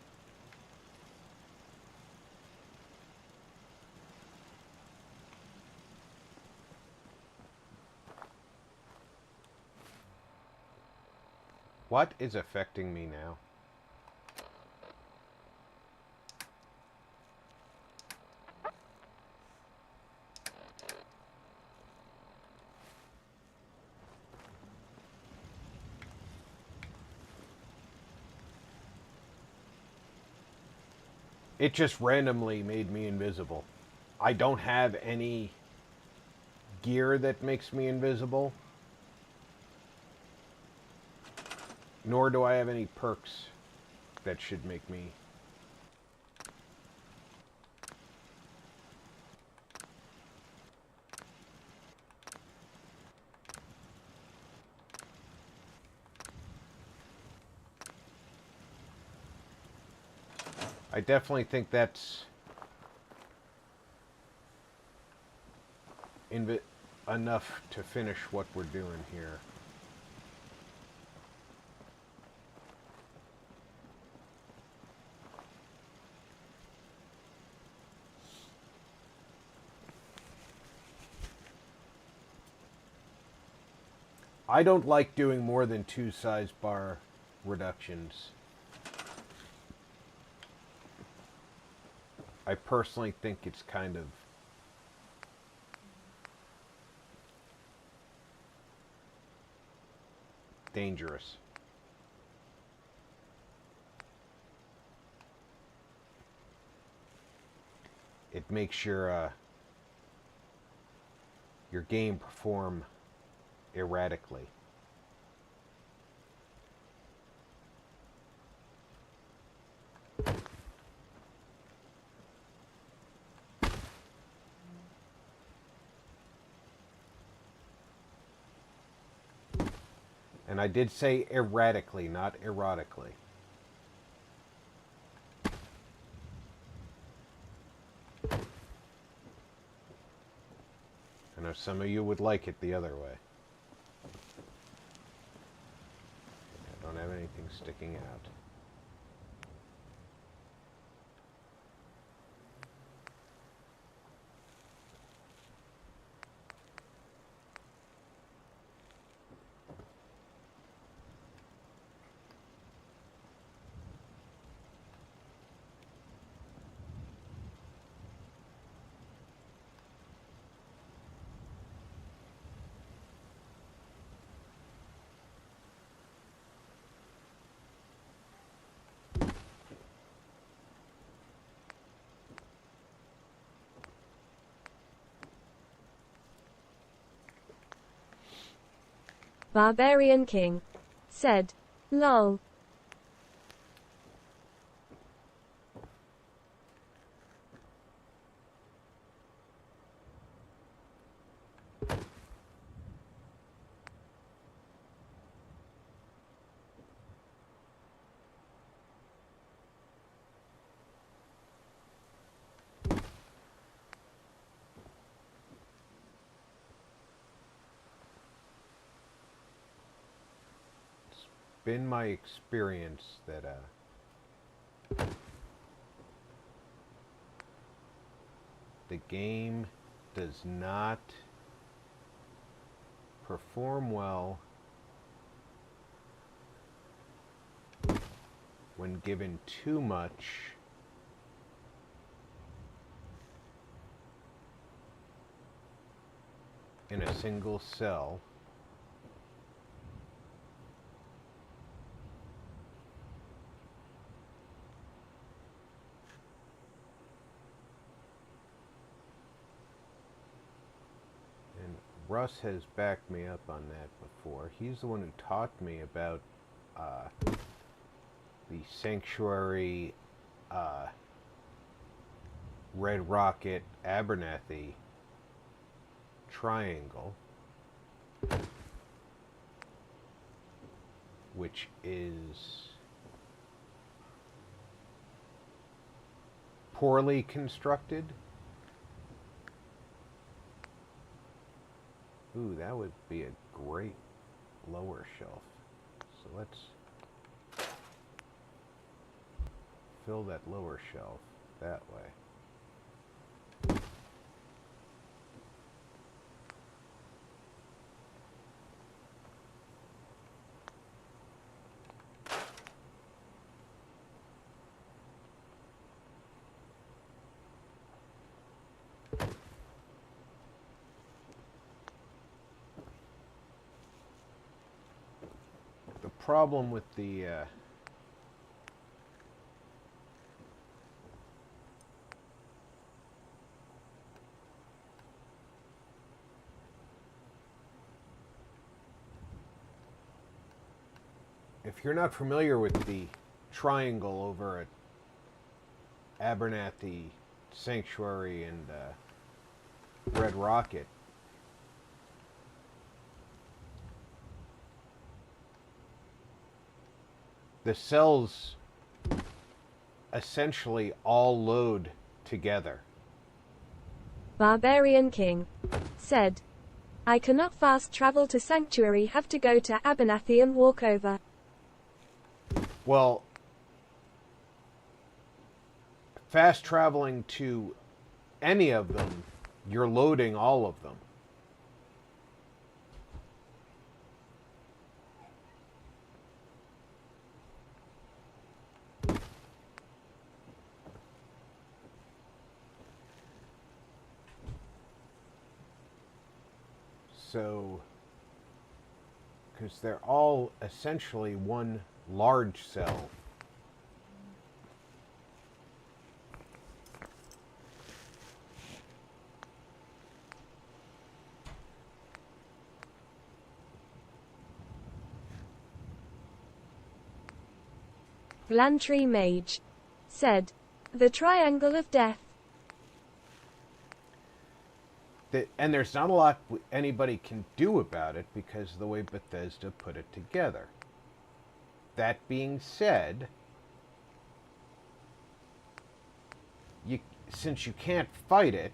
What is affecting me now? It just randomly made me invisible. I don't have any gear that makes me invisible. Nor do I have any perks that should make me... I definitely think that's enough to finish what we're doing here. I don't like doing more than 2 size bar reductions. I personally think it's kind of dangerous. It makes your game perform erratically. And I did say erratically, not erotically. I know some of you would like it the other way. I don't have anything sticking out. Barbarian King said, "Lol." Been my experience that the game does not perform well when given too much in a single cell. Russ has backed me up on that before. He's the one who taught me about the Sanctuary Red Rocket Abernathy triangle, which is poorly constructed. Ooh, that would be a great lower shelf. So let's fill that lower shelf that way. Problem with the if you're not familiar with the triangle over at Abernathy Sanctuary and Red Rocket, the cells essentially all load together. Barbarian King said, I cannot fast travel to Sanctuary, have to go to Abernathy and walk over. Well, fast traveling to any of them, you're loading all of them. So, because they're all essentially one large cell. Blantree Mage said, the Triangle of Death. And there's not a lot anybody can do about it because of the way Bethesda put it together. That being said, since you can't fight it,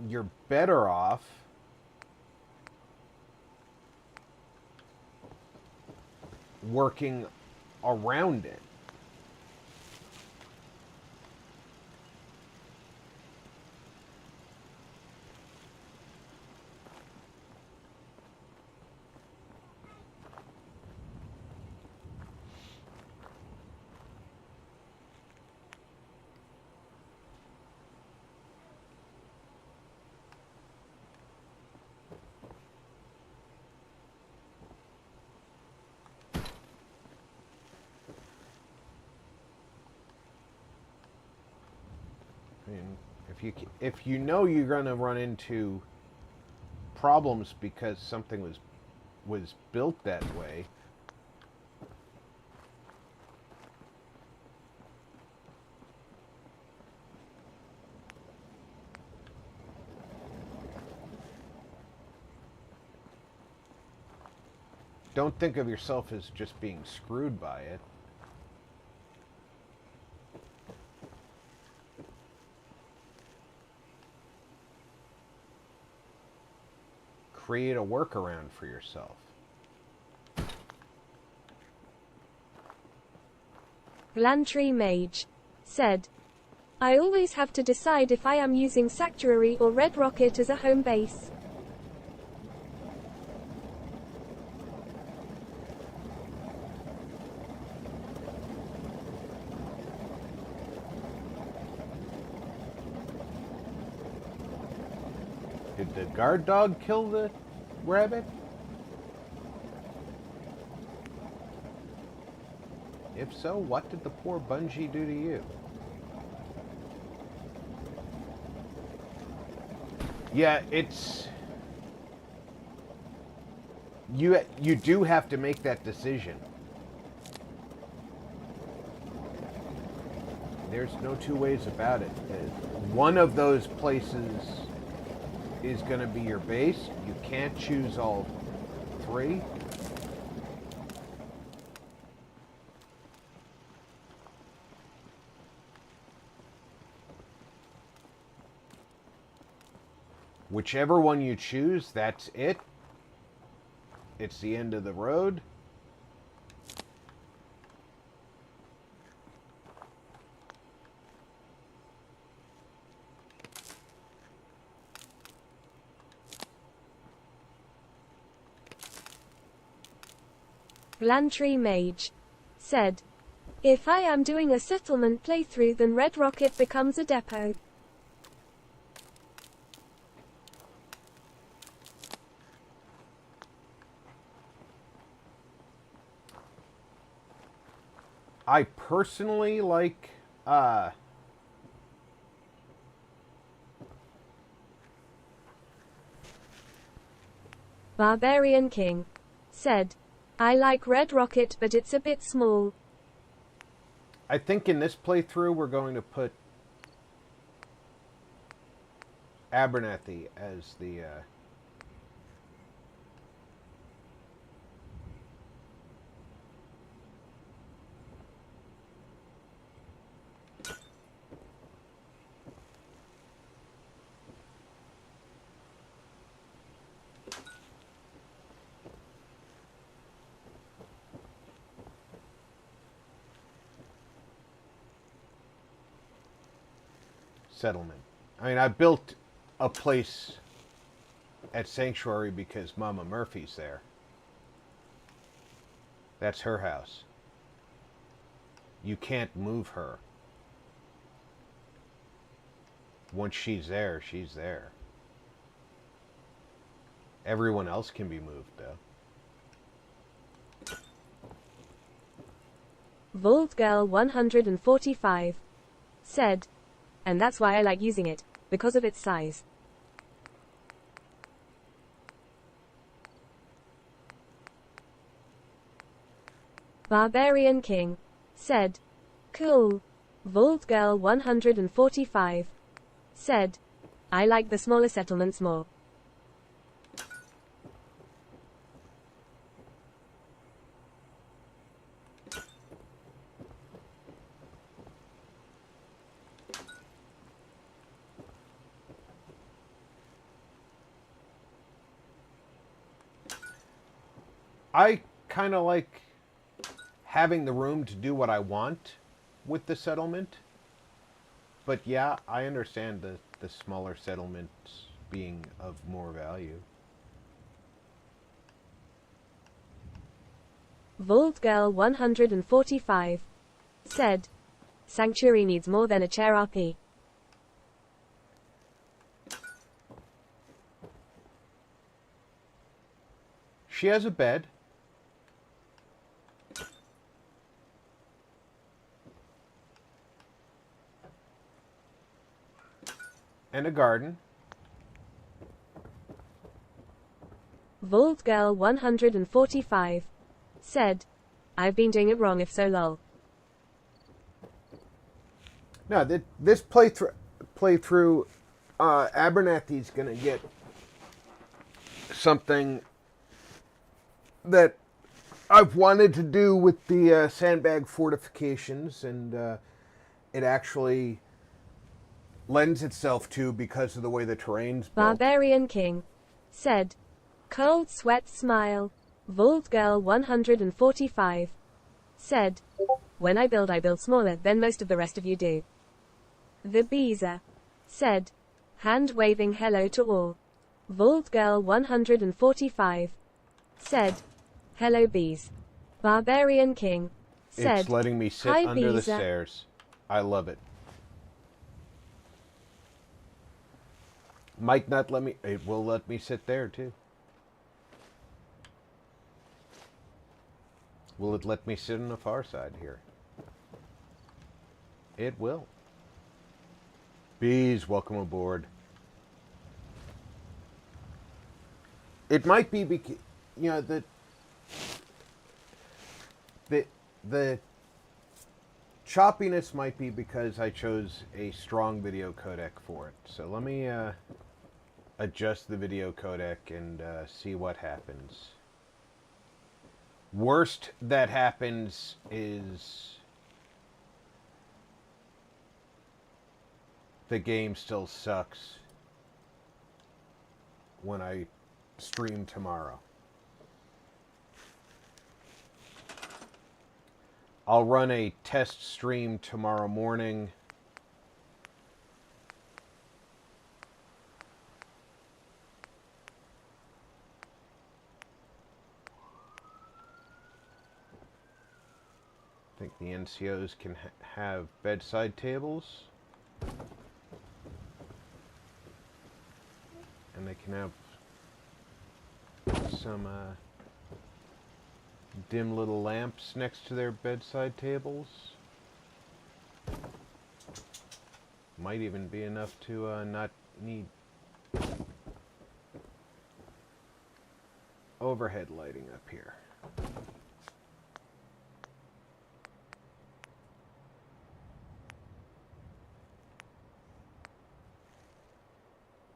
you're better off working around it. If you know you're going to run into problems because something was built that way, don't think of yourself as just being screwed by it. Create a workaround for yourself. Blantree Mage said, I always have to decide if I am using Sanctuary or Red Rocket as a home base. Did the guard dog kill the rabbit? If so, what did the poor Bungie do to you? Yeah, it's... You do have to make that decision. There's no two ways about it. One of those places is going to be your base. You can't choose all three. Whichever one you choose, that's it. It's the end of the road. Blantree Mage said, if I am doing a settlement playthrough, then Red Rocket becomes a depot. I personally like Barbarian King said, I like Red Rocket, but it's a bit small. I think in this playthrough we're going to put Abernathy as the settlement. I mean, I built a place at Sanctuary because Mama Murphy's there. That's her house. You can't move her. Once she's there, she's there. Everyone else can be moved, though. Vault Girl 145 said, and that's why I like using it, because of its size. Barbarian King said, cool. Vault Girl 145 said, I like the smaller settlements more. I kind of like having the room to do what I want with the settlement. But yeah, I understand the smaller settlements being of more value. Vault Girl 145 said, Sanctuary needs more than a chair RP. She has a bed. And a garden. Vault Girl 145 said, I've been doing it wrong if so lol. No, this playthrough, Abernathy's gonna get something that I've wanted to do with the sandbag fortifications, and it actually lends itself to because of the way the terrain's built. Barbarian King said, cold sweat smile. Vault Girl 145 said, when I build smaller than most of the rest of you do. The Beezer said, hand waving hello to all. Vault Girl 145 said, hello bees. Barbarian King said, it's letting me sit hi, under the Beezer. stairs. I love it. Might not let me. It will let me sit there too. Will it let me sit on the far side here? It will. Bees, welcome aboard. It might be because, you know, the choppiness might be because I chose a strong video codec for it. So let me adjust the video codec and see what happens. Worst that happens is the game still sucks when I stream tomorrow. I'll run a test stream tomorrow morning. I think the NCOs can have bedside tables. And they can have some dim little lamps next to their bedside tables. Might even be enough to not need overhead lighting up here.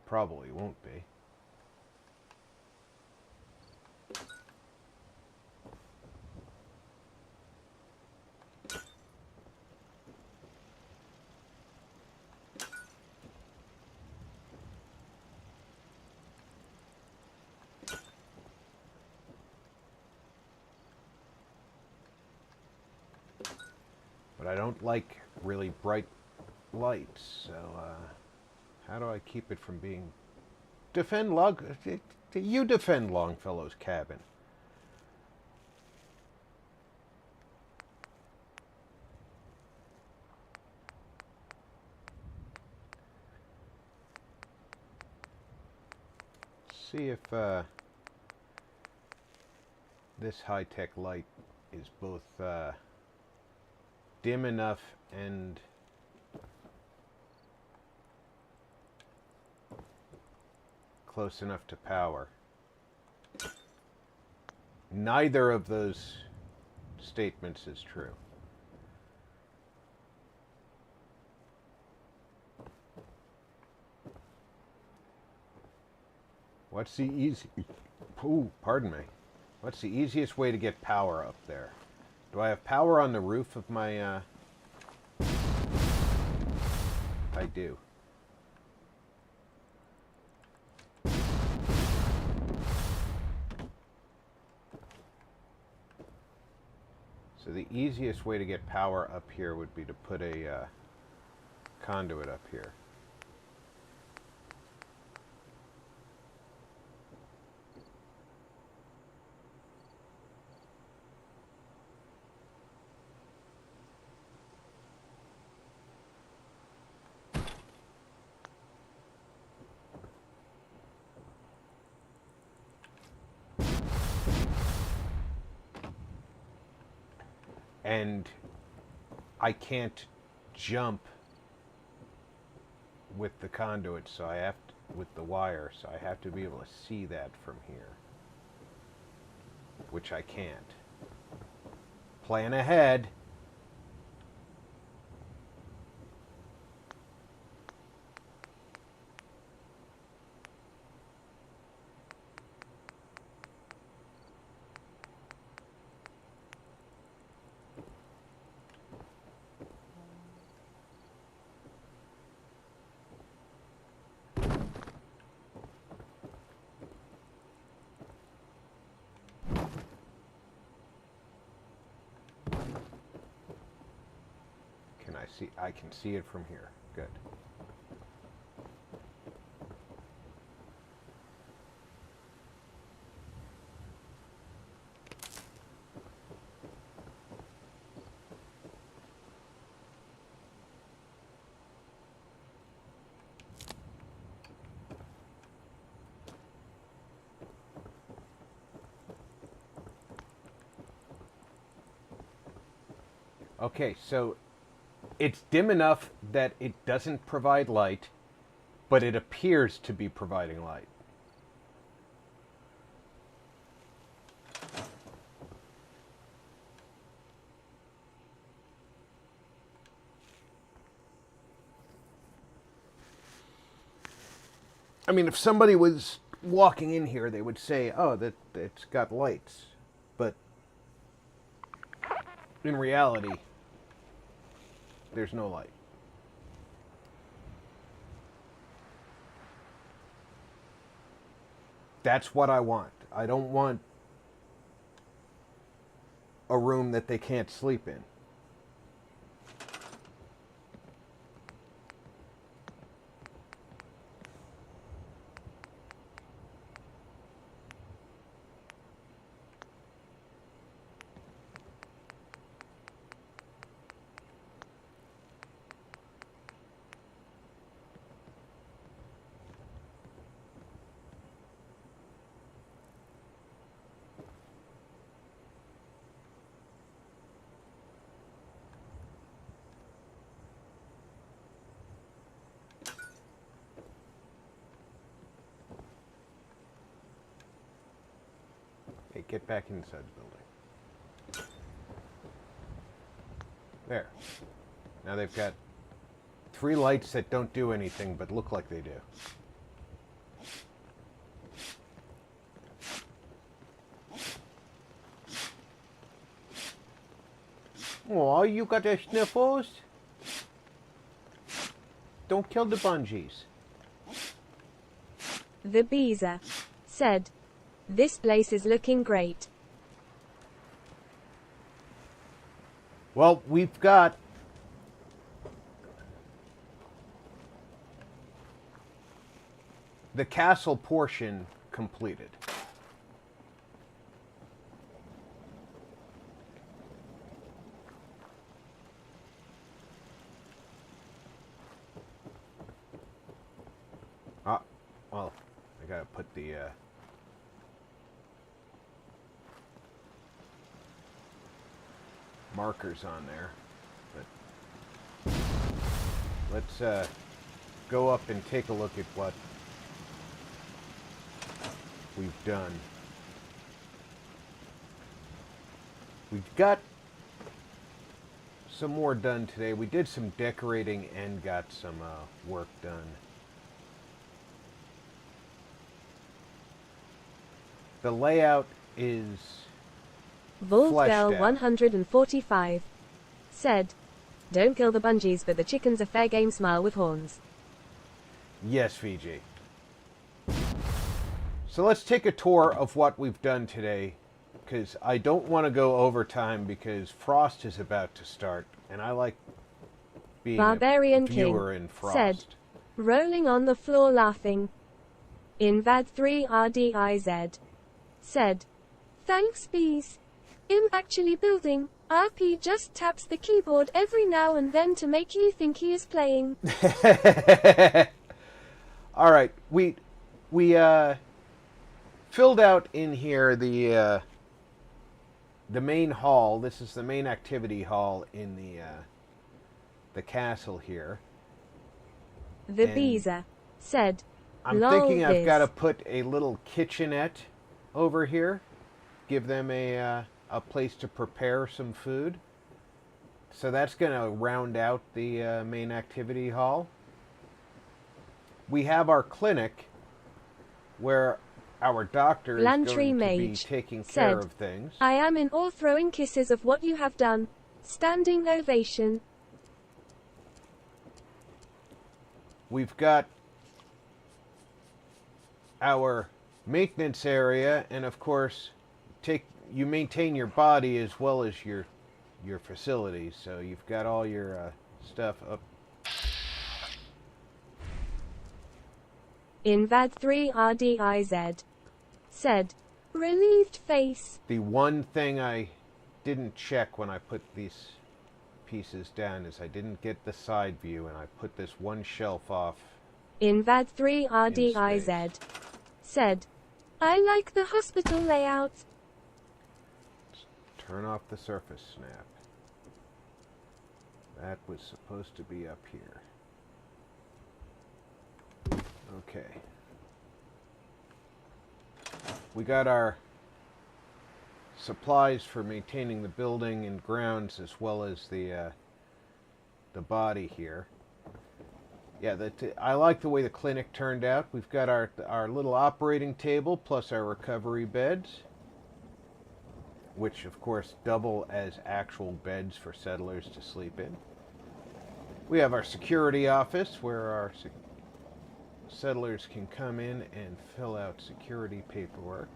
Probably won't be. But I don't like really bright lights, so how do I keep it from being... You defend Longfellow's cabin. See if this high-tech light is both dim enough and close enough to power. Neither of those statements is true. What's the pardon me. What's the easiest way to get power up there? Do I have power on the roof of my, I do. So the easiest way to get power up here would be to put a conduit up here. And I can't jump with the conduit, so I have to, with the wire, so I have to be able to see that from here, which I can't. Plan ahead. I can see it from here. Good. Okay, so it's dim enough that it doesn't provide light, but it appears to be providing light. I mean, if somebody was walking in here, they would say, oh, that it's got lights. But in reality, there's no light. That's what I want. I don't want a room that they can't sleep in. get back inside the building. There. Now they've got 3 lights that don't do anything but look like they do. Oh, you got the sniffles? Don't kill the bungees. The Beezer said, "This place is looking great." Well, we've got the castle portion completed. Well, I gotta put the markers on there, but let's go up and take a look at what we've done. We've got some more done today. We did some decorating and got some work done. The layout is fleshed Vault out. 145 said, "Don't kill the bungees, but the chickens are fair game. Smile with horns." Yes, Fiji. So let's take a tour of what we've done today, because I don't want to go overtime because Frost is about to start, and I like being Barbarian a viewer King in Frost. said, rolling on the floor laughing. Invad 3 RDIZ said, "Thanks bees. I'm actually building. RP just taps the keyboard every now and then to make you think he is playing." All right, we filled out in here the main hall. This is the main activity hall in the castle here. The And Beezer said, I'm "Lol thinking I've biz." got to put a little kitchenette over here, give them a place to prepare some food. So that's going to round out the main activity hall. We have our clinic where our doctor is Lantry going to be Mage taking care said, of things. "I am in awe, throwing kisses of what you have done. Standing ovation." We've got our maintenance area, and of course, you maintain your body as well as your facilities. So you've got all your stuff up. Invad 3 RDIZ said, "Relieved face." The one thing I didn't check when I put these pieces down is I didn't get the side view, and I put this one shelf off. Invad 3 RDIZ said, "I like the hospital layout." Turn off the surface snap. That was supposed to be up here. Okay. We got our supplies for maintaining the building and grounds, as well as the body here. Yeah, I like the way the clinic turned out. We've got our little operating table plus our recovery beds, which of course double as actual beds for settlers to sleep in. We have our security office where our settlers can come in and fill out security paperwork.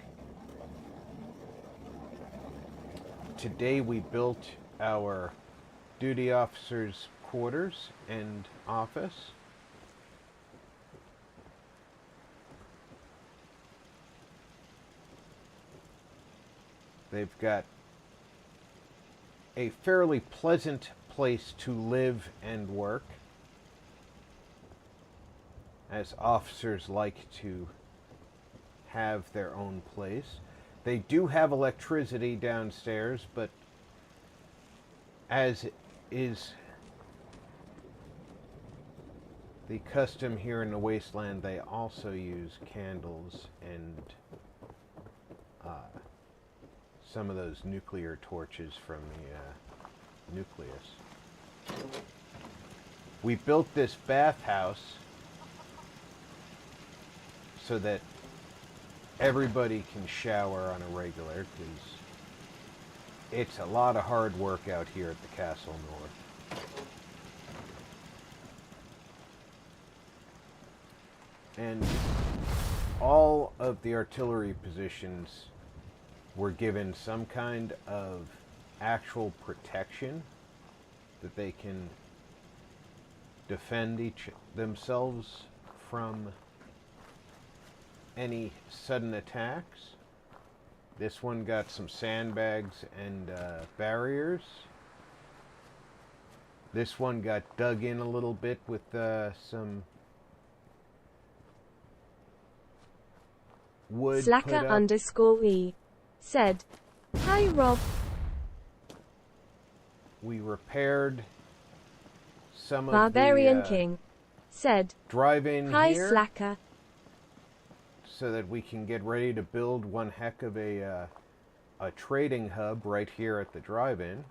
Today we built our duty officers' quarters and office. They've got a fairly pleasant place to live and work, as officers like to have their own place. They do have electricity downstairs, but as is the custom here in the wasteland, they also use candles and some of those nuclear torches from the nucleus. We built this bathhouse so that everybody can shower on a regular, because it's a lot of hard work out here at the Castle North. And all of the artillery positions were given some kind of actual protection that they can defend themselves from any sudden attacks. This one got some sandbags and barriers. This one got dug in a little bit with some wood. Slacker_E said, "Hi Rob." We repaired some of Barbarian the King said, drive-in "Hi here, Slacker." so that we can get ready to build one heck of a trading hub right here at the drive-in.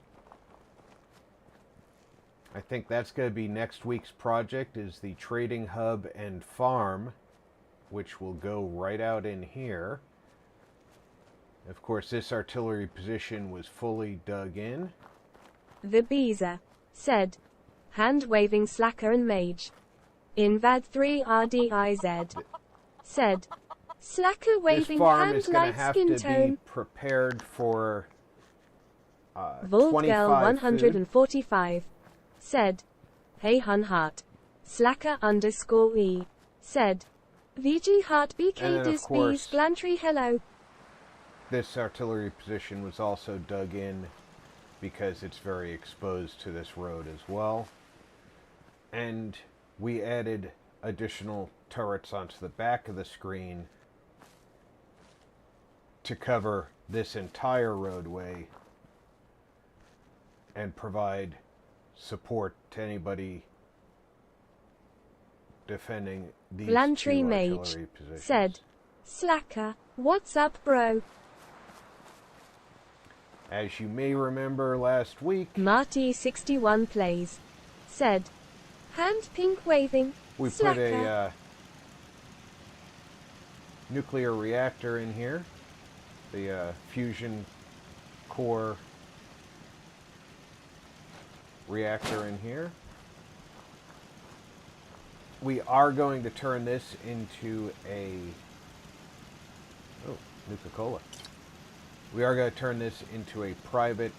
I think that's going to be next week's project, is the trading hub and farm, which will go right out in here. Of course, this artillery position was fully dug in. The Beezer said, hand-waving Slacker and Mage. Invad 3 RDIZ said, Slacker This waving farm hand is going to light have skin to be tone. prepared for Voltgirl 25 food. 145 said, "Hey hun heart." Slacker_E said, "VG heart And BK then, of dis course, bees glantry hello." This artillery position was also dug in because it's very exposed to this road as well. And we added additional turrets onto the back of the screen to cover this entire roadway and provide support to anybody defending these Glantry two Mage artillery positions. said, "Slacker, what's up bro?" As you may remember last week, Marty61 plays said, "Hand pink waving, we Slacker." put a nuclear reactor in here, the fusion core reactor in here. We are going to turn this into a Nuka-Cola. We are going to turn this into a private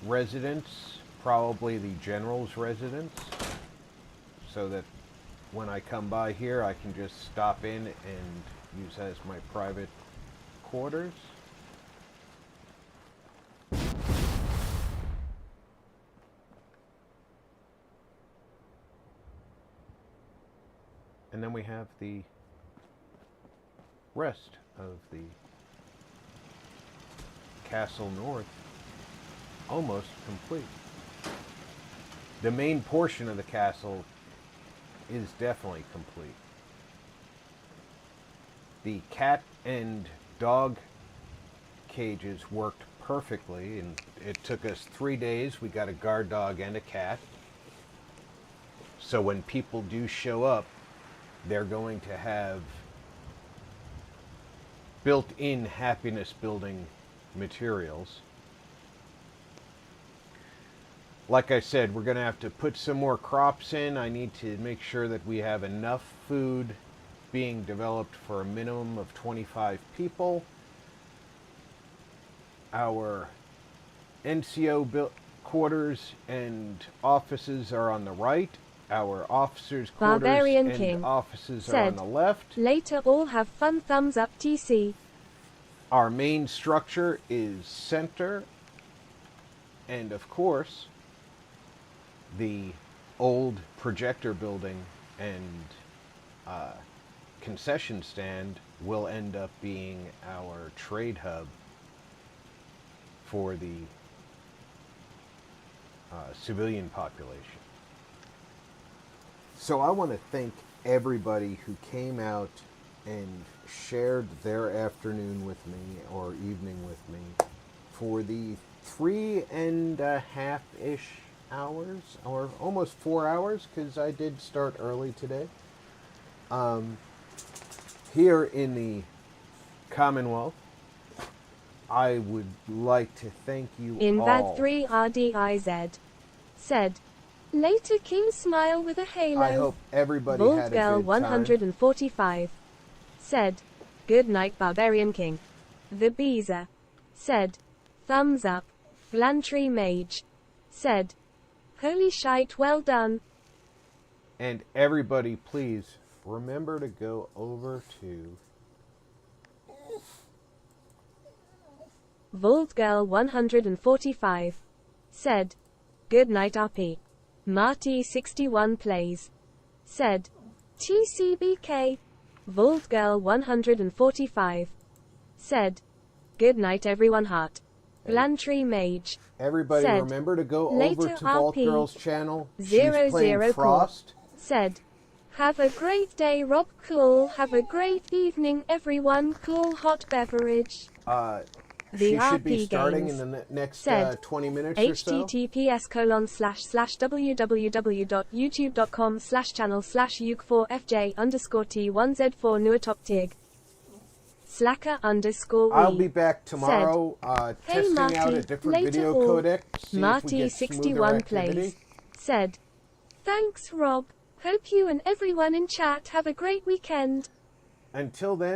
residence, probably the general's residence, so that when I come by here I can just stop in and use as my private quarters. And then we have the rest of the Castle North almost complete. The main portion of the castle is definitely complete. The cat and dog cages worked perfectly, and it took us 3 days. We got a guard dog and a cat. So when people do show up, they're going to have built-in happiness building materials. Like I said, we're going to have to put some more crops in. I need to make sure that we have enough food being developed for a minimum of 25 people. Our NCO quarters and offices are on the right. Our officers' quarters Barbarian and King offices said, are on the left. "Later all have fun thumbs up TC." Our main structure is center, and of course, the old projector building and concession stand will end up being our trade hub for the civilian population. So I want to thank everybody who came out and shared their afternoon with me or evening with me for the 3.5-ish hours, or almost 4 hours, because I did start early today. Here in the Commonwealth, I would like to thank you In all. VAD 3 RDIZ. Said. Later King smile with a halo. I hope everybody Bald had a Girl good 145. Said. Good night Barbarian King. The Beezer. Said. Thumbs up. Glantry Mage. Said. Holy shite, well done. time. And everybody, please remember to go over to Vault Girl 145. Said. Good night RP. Marty 61 plays. Said. TCBK. Vault Girl 145. Said. Good night everyone heart. Glantry Mage. everybody. Said, Remember to go later over to Vault RP, Girl's channel. 0, She's playing 0 Frost. Said. Have a great day Rob Cool. Have a great evening everyone. Cool hot beverage. The She should be RP starting games. in the next Said, 20 minutes or so. https://www.youtube.com/channel/uk4fj_t1z4 nuatoptig. Slacker _ I'll be back tomorrow Hey testing Marty, out a different later video all. codec. See if we Marty get smoother 61 activity. plays. Said. Thanks Rob. Hope you and everyone in chat have a great weekend. Until then.